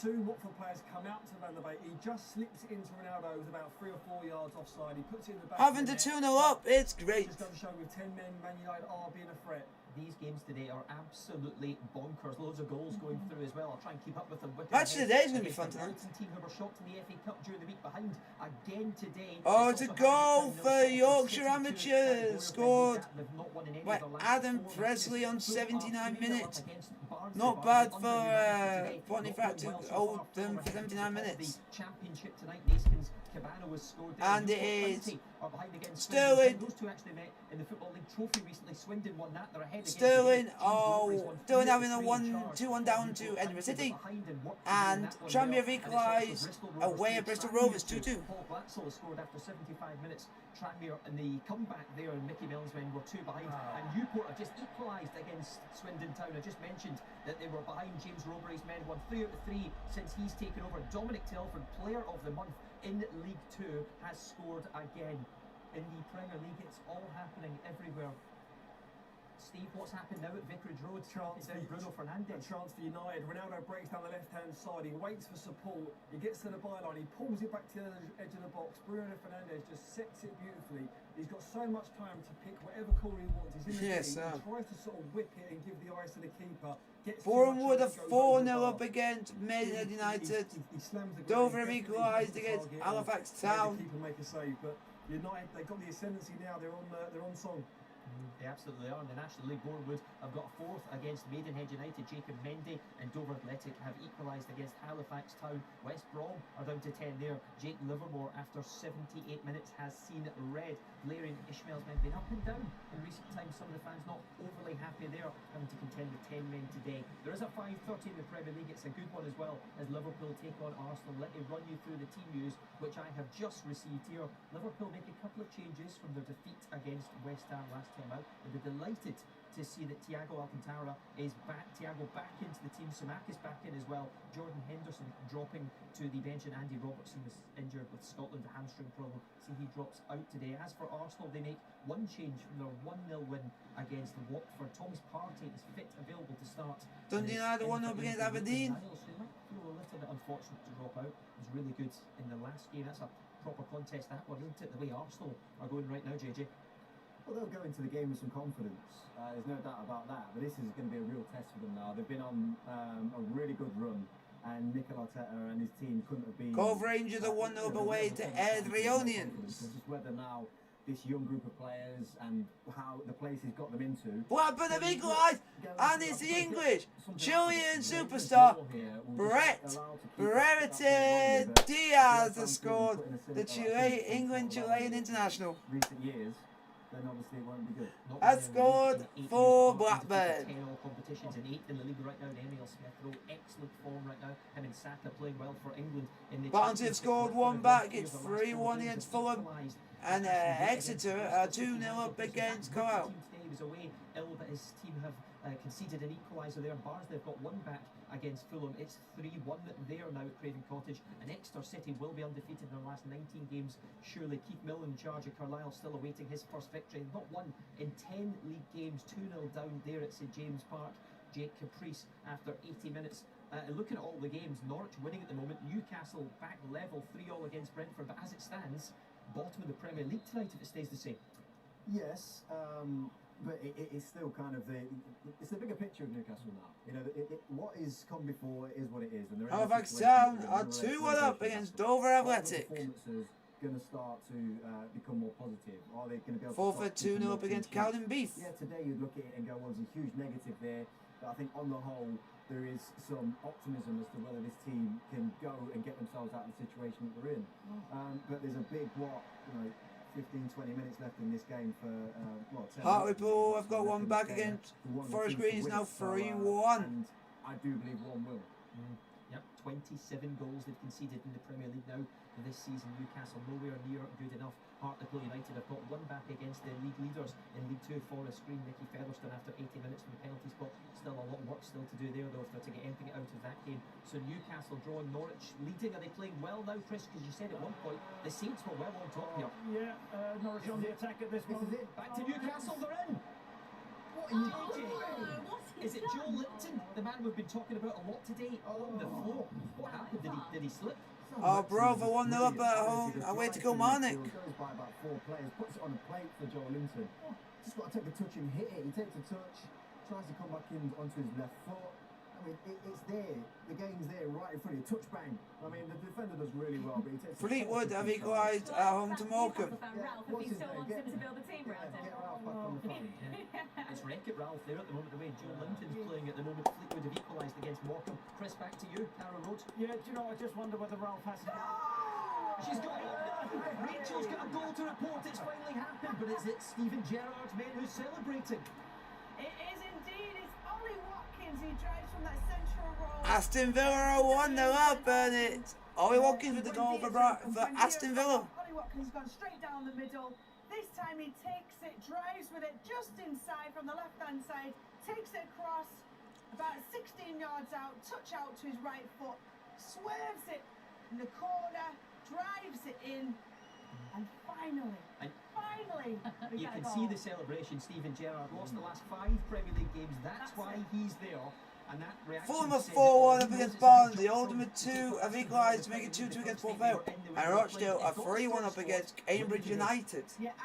2 Watford players come out to Van der Beek. He just slips it into Ronaldo with about 3 or 4 yards offside. He puts it in the back. Having to 2-0 up, it's great. Just doesn't show with 10 men, Man United are being a threat. These games today are absolutely bonkers. Loads of goals going through as well. I'll try and keep up with them. Match of the day is going to be fun tonight. Team who were shocked in the FA Cup during the week behind again today. Oh, it's a goal for Yorkshire Amateurs. Scored by Adam Presley on 79 minutes. Not bad for Pontefract to hold them for 79 minutes. Championship tonight, Naskins Cabana was scored. And it is Sterling. Those two actually met in the Football League Trophy recently. Swindon won that. They're ahead. Sterling, Sterling having a 2-1 down to Edinburgh City, and Jamwinga equalised away at Bristol Rovers 2-2. Paul Blacksall scored after 75 minutes. Tranmere in the comeback there, and Mickey Mills men were 2 behind, and Newport have just equalised against Swindon Town. I just mentioned that they were behind. James Robury's men won 3 out of 3 since he's taken over. Dominic Telford, Player of the Month in League 2, has scored again. In the Premier League, it's all happening everywhere. Steve, what's happened now at Vicarage Road? It's Bruno Fernandes. A chance for United. Ronaldo breaks down the left-hand side. He waits for support. He gets to the byline. He pulls it back to the edge of the box. Bruno Fernandes just sets it beautifully. He's got so much time to pick whatever corner he wants. He's in the game. He tries to sort of whip it and give the eyes to the keeper. Bournemouth are 4-0 up against Maidenhead United. Dover have equalised against Halifax Town. The keeper make a save, but United, they've got the ascendancy now. They're on song. They absolutely are. In the National League, Bournemouth have got a fourth against Maidenhead United. Jacob Mendy and Dover Athletic have equalised against Halifax Town. West Brom are down to 10 there. Jake Livermore, after 78 minutes, has seen red. Blaring Ishmael's men been up and down in recent times. Some of the fans not overly happy there, having to contend with 10 men today. There is a 5:30 in the Premier League. It's a good one as well, as Liverpool take on Arsenal. Let me run you through the team news, which I have just received here. Liverpool make a couple of changes from their defeat against West Ham last time out. They'll be delighted to see that Thiago Alcantara is back. Thiago back into the team. Sumac is back in as well. Jordan Henderson dropping to the bench, and Andy Robertson was injured with Scotland, a hamstring problem, so he drops out today. As for Arsenal, they make one change from their 1-0 win against Watford. Thomas Partey is fit, available to start. Dundee United 1-0 against Aberdeen. So they might feel a little bit unfortunate to drop out. It was really good in the last game. That's a proper contest, that one, isn't it? The way Arsenal are going right now, JJ. Well, they'll go into the game with some confidence. There's no doubt about that. But this is going to be a real test for them now. They've been on a really good run, and Mikel Arteta and his team couldn't have been. Cove Rangers are 1-0 away to Adrionians. It's just whether now this young group of players and how the place he's got them into. Blackburn have equalised, and it's the English Chilean superstar Brereton Diaz has scored the England-Chilean international. Recent years, then obviously it won't be good. Has scored for Blackburn. 10 all competitions and 8 in the league right now. Emil Smith-Rowe, excellent form right now. Him and Saka playing well for England in the. Barnsley have scored one back. It's 3-1 against Fulham. And Exeter are 2-0 up against Carlisle. Today was away ill, but his team have conceded an equaliser there. Barnsley have got one back against Fulham. It's 3-1 there now at Craven Cottage, and Exeter City will be undefeated in their last 19 games. Surely Keith Millen in charge of Carlisle, still awaiting his first victory. Not one in 10 league games. 2-0 down there at St James Park. Jake Caprice after 80 minutes. Looking at all the games, Norwich winning at the moment. Newcastle back level 3-all against Brentford, but as it stands, bottom of the Premier League tonight if it stays the same. Yes, but it's still kind of it's the bigger picture of Newcastle now. You know, what is come before is what it is. And Halifax Town are 2-1 up against Dover Athletic. Performances going to start to become more positive. Are they going to be able Forfeit 2-0 up against Cowden Beef. Yeah, today you'd look at it and go, well, there's a huge negative there. But I think on the whole, there is some optimism as to whether this team can go and get themselves out of the situation that they're in. But there's a big, 15-20 minutes left in this game for Hartlepool have got one back against Forest Green. Is now 3-1. And I do believe one will. Yep, 27 goals they've conceded in the Premier League now this season. Newcastle nowhere near good enough. Hartlepool United have got one back against the league leaders in League 2, Forest Green. Nicky Featherstone after 80 minutes from the penalty spot. Still a lot of work still to do there though if they're to get anything out of that game. So Newcastle drawing, Norwich leading. Are they playing well now, Chris? Because you said at one point the Saints were well on top here. Yeah, Norwich on the attack at this moment. Back to Newcastle, they're in. What are you doing? Is it Joe Lipton, the man we've been talking about a lot today, on the floor? What happened? Did he slip? Oh, bro, for 1-0 up at home. Away to Kilmarnock. Goes by about 4 players, puts it on a plate for Joe Linton. Just got to take a touch and hit it. He takes a touch, tries to come back in onto his left foot. I mean, it's there. The game's there right in front of you. Touch bang. I mean, the defender does really well, but he takes. Fleetwood have equalised at home to Morecambe. Ralph, if he still wants him to build a team around him. Get Ralph back on the phone. It's Wreck-It Ralph there at the moment. The way Joe Linton's playing at the moment. Fleetwood have equalised against Morecambe. Chris, back to you. Carrow Road. Yeah, do you know? I just wonder whether Ralph has. She's got Rachel's got a goal to report. It's finally happened, but is it Stephen Gerrard's men who's celebrating? It is indeed. It's Ollie Watkins. He drives from that central roll. Aston Villa are 1-0 up, and it's Ollie Watkins with the goal for Aston Villa. Ollie Watkins has gone straight down the middle. This time he takes it, drives with it just inside from the left-hand side, takes it across about 16 yards out, touch out to his right foot, swerves it in the corner, drives it in, and finally, you can see the celebration. Stephen Gerrard lost the last 5 Premier League games. That's why he's there. And that reaction. Fulham are 4-1 up against Barnsley. Oldham 2 have equalised to make it 2-2 against Wolverhampton. And Rochdale are 3-1 up against Cambridge United. Yeah,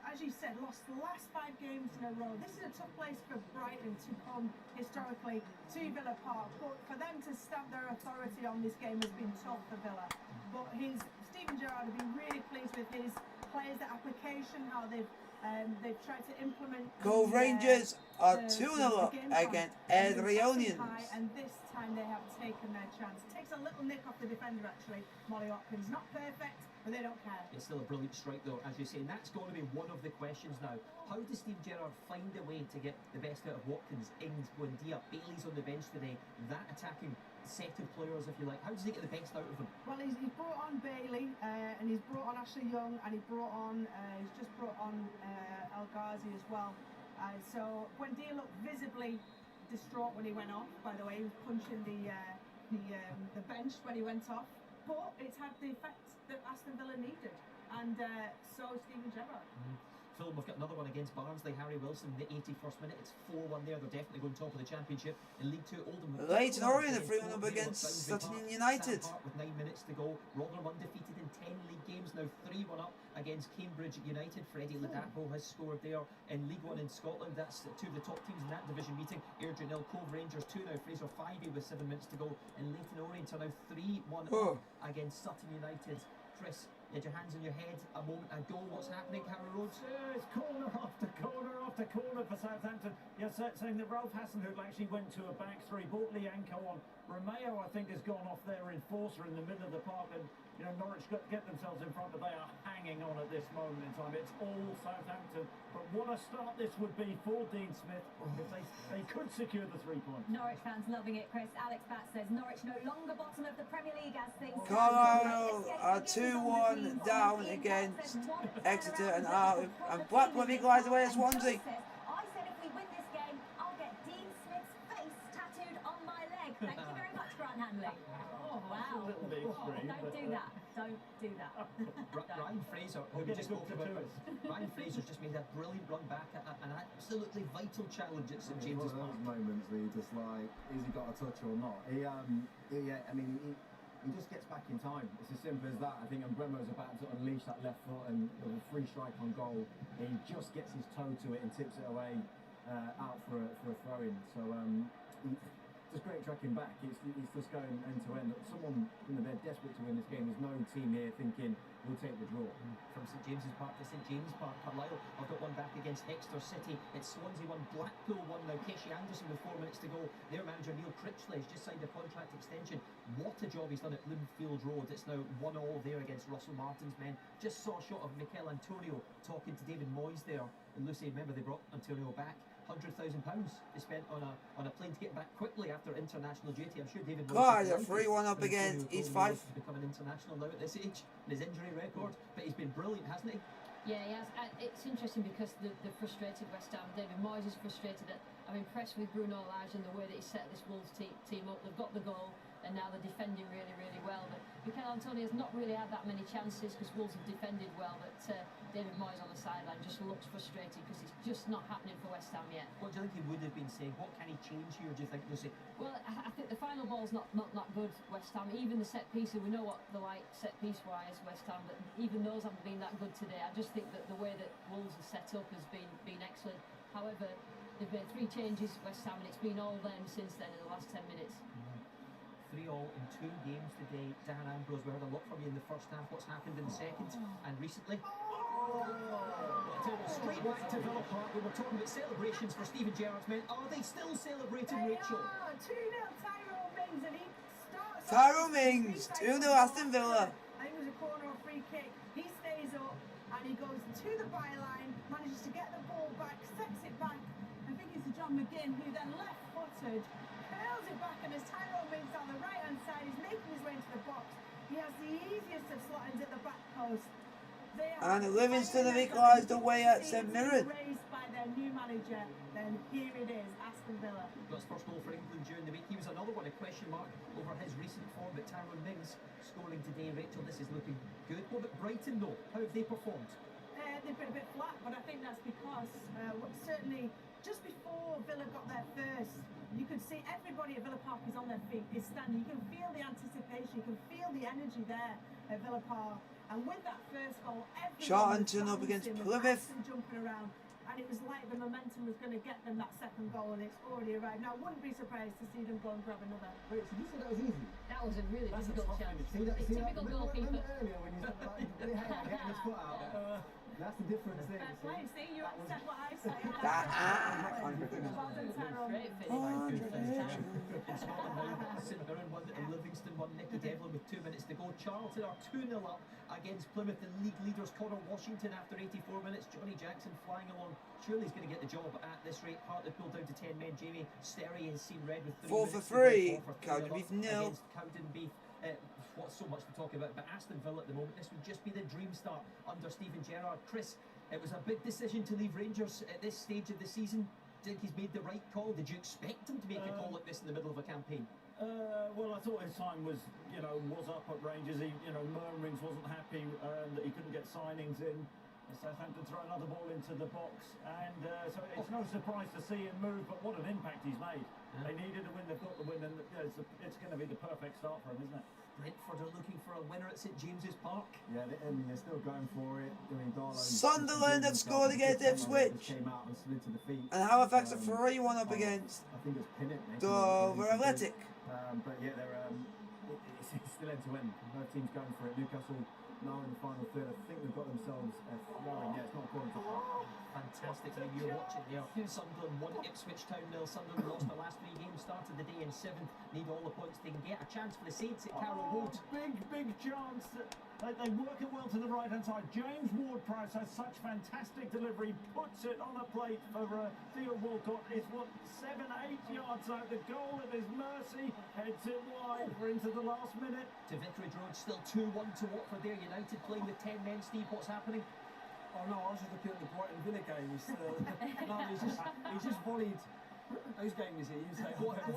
as you said, lost the last 5 games in a row. This is a tough place for Brighton to come historically to Villa Park, but for them to stamp their authority on this game has been tough for Villa. But Stephen Gerrard has been really pleased with his players, their application, how they've They've tried to implement. Cove Rangers are 2-0 up against Adrionians. And this time they have taken their chance. Takes a little nick off the defender actually. Molly Hopkins, not perfect, but they don't care. It's still a brilliant strike though, as you say, and that's going to be one of the questions now. How does Steve Gerrard find a way to get the best out of Watkins, Ings, Buendia, Bailey's on the bench today, that attacking set of players, if you like? How does he get the best out of them? Well, he's brought on Bailey, and he's brought on Ashley Young, and he's just brought on El Ghazi as well. So Buendia looked visibly distraught when he went off. By the way, he was punching the bench when he went off. But it's had the effect that Aston Villa needed, and so Steven Gerrard. Fulham have got another one against Barnsley. Harry Wilson, the 81st minute. It's 4-1 there. They're definitely going top of the championship. In League 2, Oldham. Leighton Orient are 3-1 up against Sutton United. With 9 minutes to go. Rotherham undefeated in 10 league games. Now 3-1 up against Cambridge United. Freddie Ladapo has scored there in League 1 in Scotland. That's two of the top teams in that division meeting. Airdrie 0, Cove Rangers 2 now. Fraser Fyvie with 7 minutes to go. And Leighton Orient are now 3-1 up against Sutton United. Chris, you had your hands on your head a moment ago. What's happening, Carrow Road? It's corner after corner after corner for Southampton. You're saying that Ralph Hasenhüttl actually went to a back three, brought Lianco on. Romeo, I think, has gone off their enforcer in the middle of the park, and Norwich got to get themselves in front, but they are hanging on at this moment in time. It's all Southampton. But what a start this would be for Dean Smith if they could secure the 3 points. Norwich fans loving it, Chris. Alex Batts says Norwich no longer bottom of the Premier League as things stand. Carlisle are 2-1 down against Exeter and Arden, and Blackburn equalised away at Swansea. I said if we win this game, I'll get Dean Smith's face tattooed on my leg. Thank you very much, Grant Hanley. Oh, wow. Don't do that. Don't do that. Ryan Fraser, who we just spoke about. Ryan Fraser's just made a brilliant run back at an absolutely vital challenge at St James's Park. Those moments where you're just like, has he got a touch or not? He just gets back in time. It's as simple as that. I think Mbremo's about to unleash that left foot, and with a free strike on goal, he just gets his toe to it and tips it away out for a throw-in. So just great tracking back. It's just going end to end. Someone, they're desperate to win this game. There's no team here thinking we'll take the draw. From St James's Park to St James's Park, Carlisle have got one back against Exeter City. It's Swansea 1, Blackpool 1 now. Casey Anderson with 4 minutes to go. Their manager Neil Critchley has just signed a contract extension. What a job he's done at Bloomfield Road. It's now 1-1 there against Russell Martin's men. Just saw a shot of Mikel Antonio talking to David Moyes there. And Lucy, remember they brought Antonio back. £100,000 they spent on a plane to get back quickly after international duty. I'm sure David Moyes they're 3-1 up against East 5. He's become an international now at this age, in his injury record, but he's been brilliant, hasn't he? Yeah, he has. It's interesting because the frustrated West Ham. David Moyes is frustrated. I'm impressed with Bruno Lage and the way that he set this Wolves team up. They've got the goal, and now they're defending really, really well. But Mikel Antonio has not really had that many chances because Wolves have defended well. But David Moyes on the sideline just looks frustrated because it's just not happening for West Ham yet. What do you think he would have been saying? What can he change here, do you think, Lucy? Well, I think the final ball's not that good, West Ham. Even the set pieces, we know what they're like set piece wise, West Ham, but even those haven't been that good today. I just think that the way that Wolves are set up has been excellent. However, they've made 3 changes, West Ham, and it's been all them since then in the last 10 minutes. 3-all in 2 games today. Dan Ambrose, we heard a lot from you in the first half. What's happened in the second and recently? Straight back to Villa Park. We were talking about celebrations for Steven Gerrard's men. Are they still celebrating, Rachel? 2-0 Tyrone Mings, and he starts. Tyrone Mings, 2-0 Aston Villa. I think it was a corner or free kick. He stays up and he goes to the byline, manages to get the ball back, sets it back. I think it's John McGinn, who then left-footed curls it back, and as Tyrone Mings down the right-hand side, he's making his way into the box. He has the easiest of slot-ins at the back post. And Livingston have equalised away at St Mirren. Raised by their new manager, then here it is, Aston Villa. Got his first goal for England during the week. He was another one, a question mark over his recent form, but Tyrone Mings scoring today. Rachel, this is looking good. What about Brighton though? How have they performed? They've been a bit flat, but I think that's because certainly just before Villa got there first, you could see everybody at Villa Park is on their feet, is standing. You can feel the anticipation, you can feel the energy there at Villa Park. And with that first goal, Charlton up against Plymouth. Jumping around, and it was like the momentum was going to get them that second goal, and it's already arrived. Now, I wouldn't be surprised to see them go and grab another. Wait, so you said that was easy? That was a really difficult challenge. See that, Typical goalkeeper. Earlier when you said like, getting his foot out. That's the difference there. Fair play, see, you accept what I say. That Well done, Tyrone. Great finish. St Mirren won and Livingston won. Nicky Devlin with 2 minutes to go. Charlton are 2-0 up against Plymouth. The league leaders Connor Washington after 84 minutes. Johnny Jackson flying along. Surely he's going to get the job at this rate. Hartlepool down to 10 men. Jamie Sterry has seen red with 3 4 minutes for 3. to go. 4 for 3 Cowden Beef nil. against Cowden Beef. What's so much to talk about, but Aston Villa at the moment, this would just be the dream start under Steven Gerrard. Chris, it was a big decision to leave Rangers at this stage of the season. Do you think he's made the right call? Did you expect him to make a call like this in the middle of a campaign? Well, I thought his time was up at Rangers. Murmurings wasn't happy that he couldn't get signings in. Southampton throw another ball into the box, and so it's no surprise to see him move. But what an impact he's made! Yeah. They needed a win, they've got the win, and it's going to be the perfect start for him, isn't it? Brentford are looking for a winner at St James's Park. Yeah, they're still going for it. Sunderland have scored against Ipswich. Came out and slid to defeat. And Halifax are 3-1 up against I think it's Pinnock. Dover Athletic. But yeah, it's still end to end. No team's going for it. Newcastle now in the final third. I think they've got themselves flowing. Yeah, it's not according to Fantastic. Now you're watching there. Sunderland won Ipswich Town 0. Sunderland lost their last 3 games. Started the day in 7th. Need all the points they can get. A chance for the Saints at Carroll Road. Big chance. They work it well to the right hand side. James Ward-Prowse has such fantastic delivery. Puts it on a plate for Theo Walcott. It's 7-8 yards out. The goal at his mercy. Heads it wide. We're into the last minute. To Vicarage Road, still 2-1 to Watford there. United playing with 10 men. Steve, what's happening? Oh no, I was just looking at the Brighton Villa game. No, he's just volleyed. Whose game is he?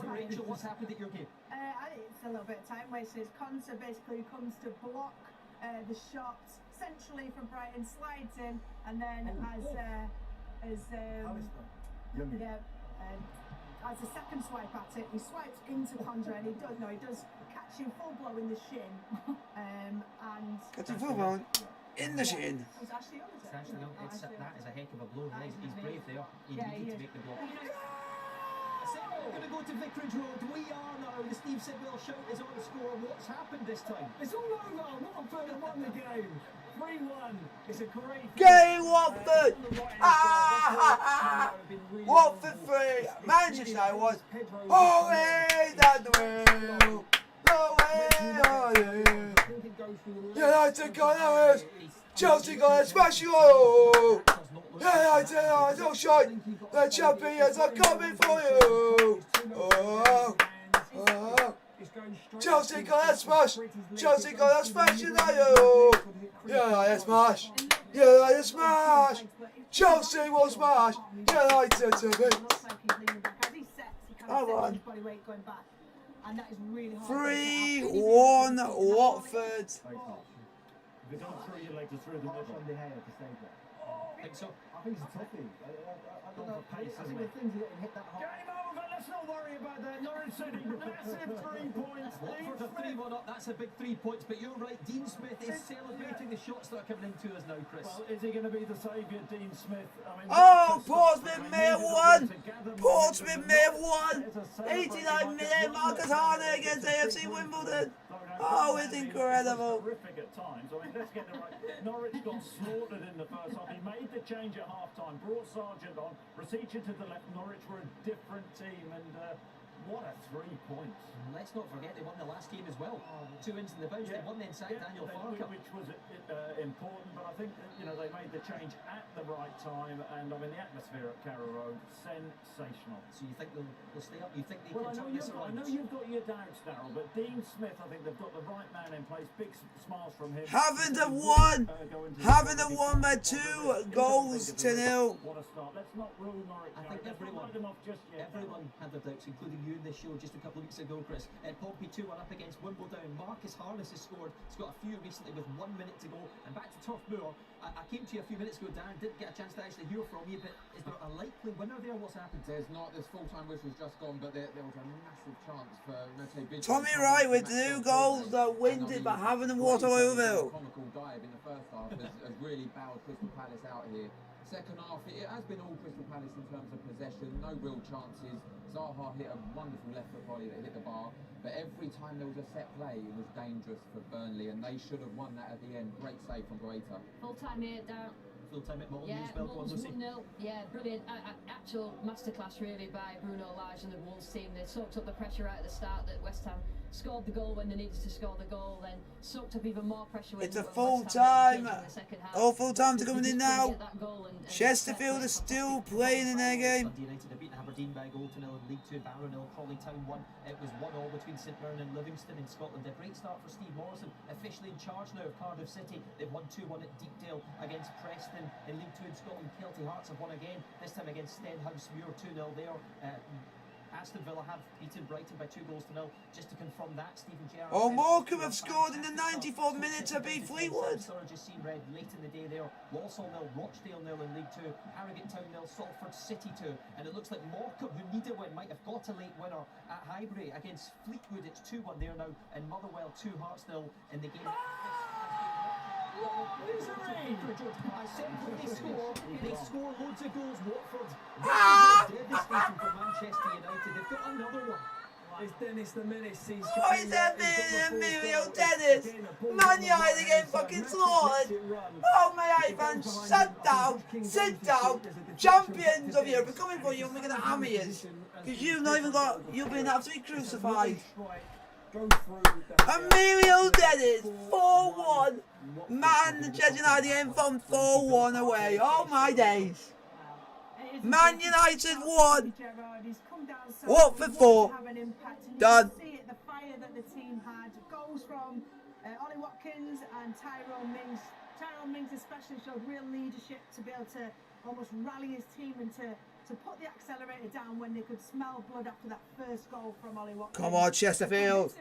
Rachel, what's happened at your game? I think it's a little bit of time wasted. Konsa basically comes to block the shot centrally from Brighton, slides in, and then as a second swipe at it, he swipes into Konsa, and he does catch him full blow in the shin, and catch him full blow in the shin. It's actually on, is it? That is a heck of a blow. He's brave there. He needed to make the block. We're going to go to Vicarage Road. We are now. The Steve Sidwell shout is on the score. What's happened this time? It's all over. Watford won the game. 3-1. It's a great game, Watford. Watford 3. Manchester United 1. Away down the wheel. Away. United got ours. Chelsea got a smash goal. United, don't shine. The champions are coming for you. Chelsea got a smash. Chelsea got a smash United. United smash. United smash. Chelsea will smash. United to beat. Come on. 3-1 Watford. They don't throw your legs through the middle. On the hair to save that. Think so? I think it's a toughie. I don't know. I think the things that hit that hard. Game over. Let's not worry about that. Norwich City, massive 3 points. Watford are 3-1 up. That's a big 3 points. But you're right. Dean Smith is celebrating the shots that are coming into us now, Chris. Well, is he going to be the saviour, Dean Smith? Portsmouth may have won. Portsmouth may have won. 89 minute Marcus Harner against AFC Wimbledon. Oh, it's incredible. Terrific at times. I mean, let's get it right. Norwich got slaughtered in the first half. He made the change at half-time, brought Sargent on, Rosica to the left. Norwich were a different team, and what a 3 points. Let's not forget they won the last game as well. 2 wins in the bounce. They won then sacked Daniel Farker. Which was important, but I think they made the change at the right time, and I mean the atmosphere at Carroll Road, sensational. So you think they'll stay up? You think they can turn this around? I know you've got your doubts, Darryl, but Dean Smith, I think they've got the right man in place. Big smiles from him. Haven't have won by 2 goals to 0. What a start. Let's not rule Norwich. I think everyone had their doubts, including you in this show just a couple of weeks ago, Chris. Pompey 2-1 up against Wimbledon. Marcus Harness has scored. He's got a few recently with 1 minute to go. And back to Turf Moor. I came to you a few minutes ago, Dan. Didn't get a chance to actually hear from you, but is there a likely winner there? What's happened? There's not. This full-time whistle's just gone, but there was a massive chance for Tommy Wright with 2 goals that wins it, but having the water over. Comical dive in the first half has really bowed Crystal Palace out here. Second half, it has been all Crystal Palace in terms of possession, no real chances. Zaha hit a wonderful left foot volley that hit the bar, but every time there was a set play, it was dangerous for Burnley, and they should have won that at the end. Great save from Goeta. Full time here, down. full time at Molyneux Yeah, as well. Go on, Wolves Lucy. 1-0. Yeah, brilliant. Actual masterclass really by Bruno Lage and the Wolves team. They soaked up the pressure right at the start that West Ham scored the goal when they needed to score the goal, then soaked up even more pressure when It's a when full West Ham time. in the second half. All full times are They coming in just couldn't now. get that goal and Chesterfield is still playing in their game. Dundee United have beaten Aberdeen by a goal to nil in League 2. Barrow 0, Crawley Town 1. It was 1-1 between St Mirren and Livingston in Scotland. A great start for Steve Morrison, officially in charge now of Cardiff City. They've won 2-1 at Deepdale against Preston in League 2 in Scotland. Kelty Hearts have won again, this time against Stenhousemuir, 2-0 there. Aston Villa have beaten Brighton by 2-0. Just to confirm that, Stephen Gerrard. Oh, Morecambe have scored in the 94th minute to beat Fleetwood. Just seen red late in the day there. Walsall 0, Rochdale 0 in League 2. Harrogate Town 0, Salford City 2. And it looks like Morecambe, who need a win, might have got a late winner at Highbury against Fleetwood. It's 2-1 there now. And Motherwell 2, Hearts 0 in the game. They score loads of goals. Watford devastating for Manchester United. They've got another one. It's Dennis the Menace. What is that meaning, Emilio Dennis? Man United getting fucking slaughtered. Oh, my United fans, sit down. Champions of Europe are coming for you and we're going to hammer you. Because you've not even got, you've been absolutely crucified. Emilio Dennis, 4-1. Man, the Manchester United getting from 4-1 away. Oh, my days. Man United won. Watford 4. Done. See it, the fire that the team had. Goals from Ollie Watkins and Tyrone Mings. Tyrone Mings especially showed real leadership to be able to almost rally his team and to put the accelerator down when they could smell blood after that first goal from Ollie Watkins. Come on, Chesterfield.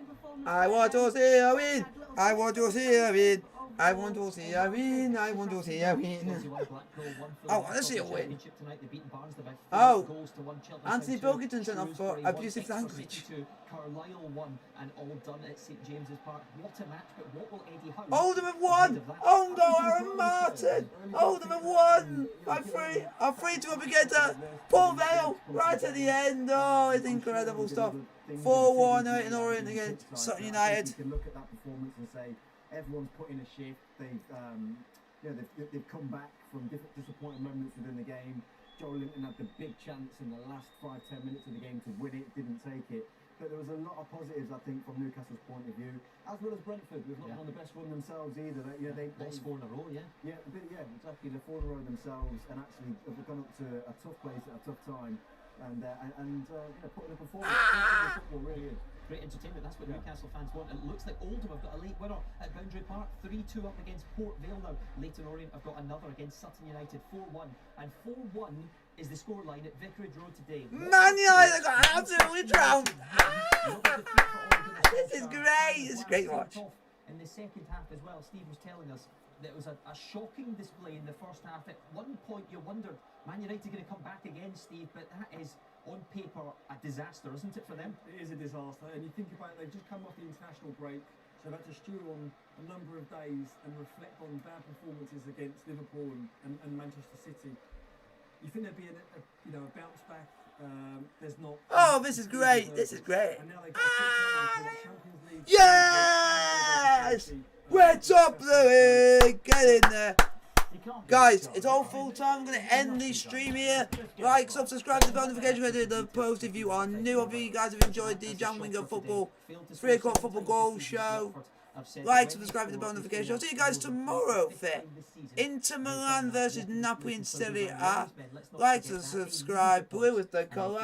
I want to see a win. I want to see a win. I want to see a win. I want to see a win. I want to see a win. Oh, Anthony Pilkington sent off for abusive language. Carlisle won and all done at St James's Park. What a match, but what will Eddie Howe? Oldham have won. Oh no, Aaron Martin. Oldham have won. I'm free to up against Paul Vale right at the end. Oh, it's incredible stuff. 4-1 in Orient against Sutton United. You can look at that performance and say everyone's put in a shift. They've come back from different disappointing moments within the game. Joel Linton had the big chance in the last 5-10 minutes of the game to win it, didn't take it. But there was a lot of positives, I think, from Newcastle's point of view, as well as Brentford, who've not on the best run themselves either. They lost 4 in a row, yeah. Yeah, exactly. They're 4 in a row themselves, and actually have gone up to a tough place at a tough time, and putting a performance in football really is. Great entertainment, that's what Newcastle fans want. And it looks like Oldham have got a late winner at Boundary Park, 3-2 up against Port Vale now. Leighton Orient have got another against Sutton United, 4-1. And 4-1 is the scoreline at Vicarage Road today. Man United got absolutely drowned. This is great. This is a great watch. In the second half as well, Steve was telling us that it was a shocking display in the first half. At one point you wondered, Man United are going to come back again, Steve, but that is on paper a disaster, isn't it, for them? It is a disaster, and you think about it, they've just come off the international break, so they've had to stew on a number of days and reflect on bad performances against Liverpool and Manchester City. You think there'd be a bounce back? There's not. Oh, this is great! This is great! And now they've got a Champions League. Yes! We're top of the league! Get in there! Guys, it's all full time. I'm going to end the stream here. Like, subscribe to the bell notification when I do the post if you are new. Hopefully you guys have enjoyed the Jamwinga football 3 o'clock football goal show. Like, subscribe to the bell notification. I'll see you guys tomorrow for Inter Milan versus Napoli in Serie A. Like, subscribe. Blue is the colour.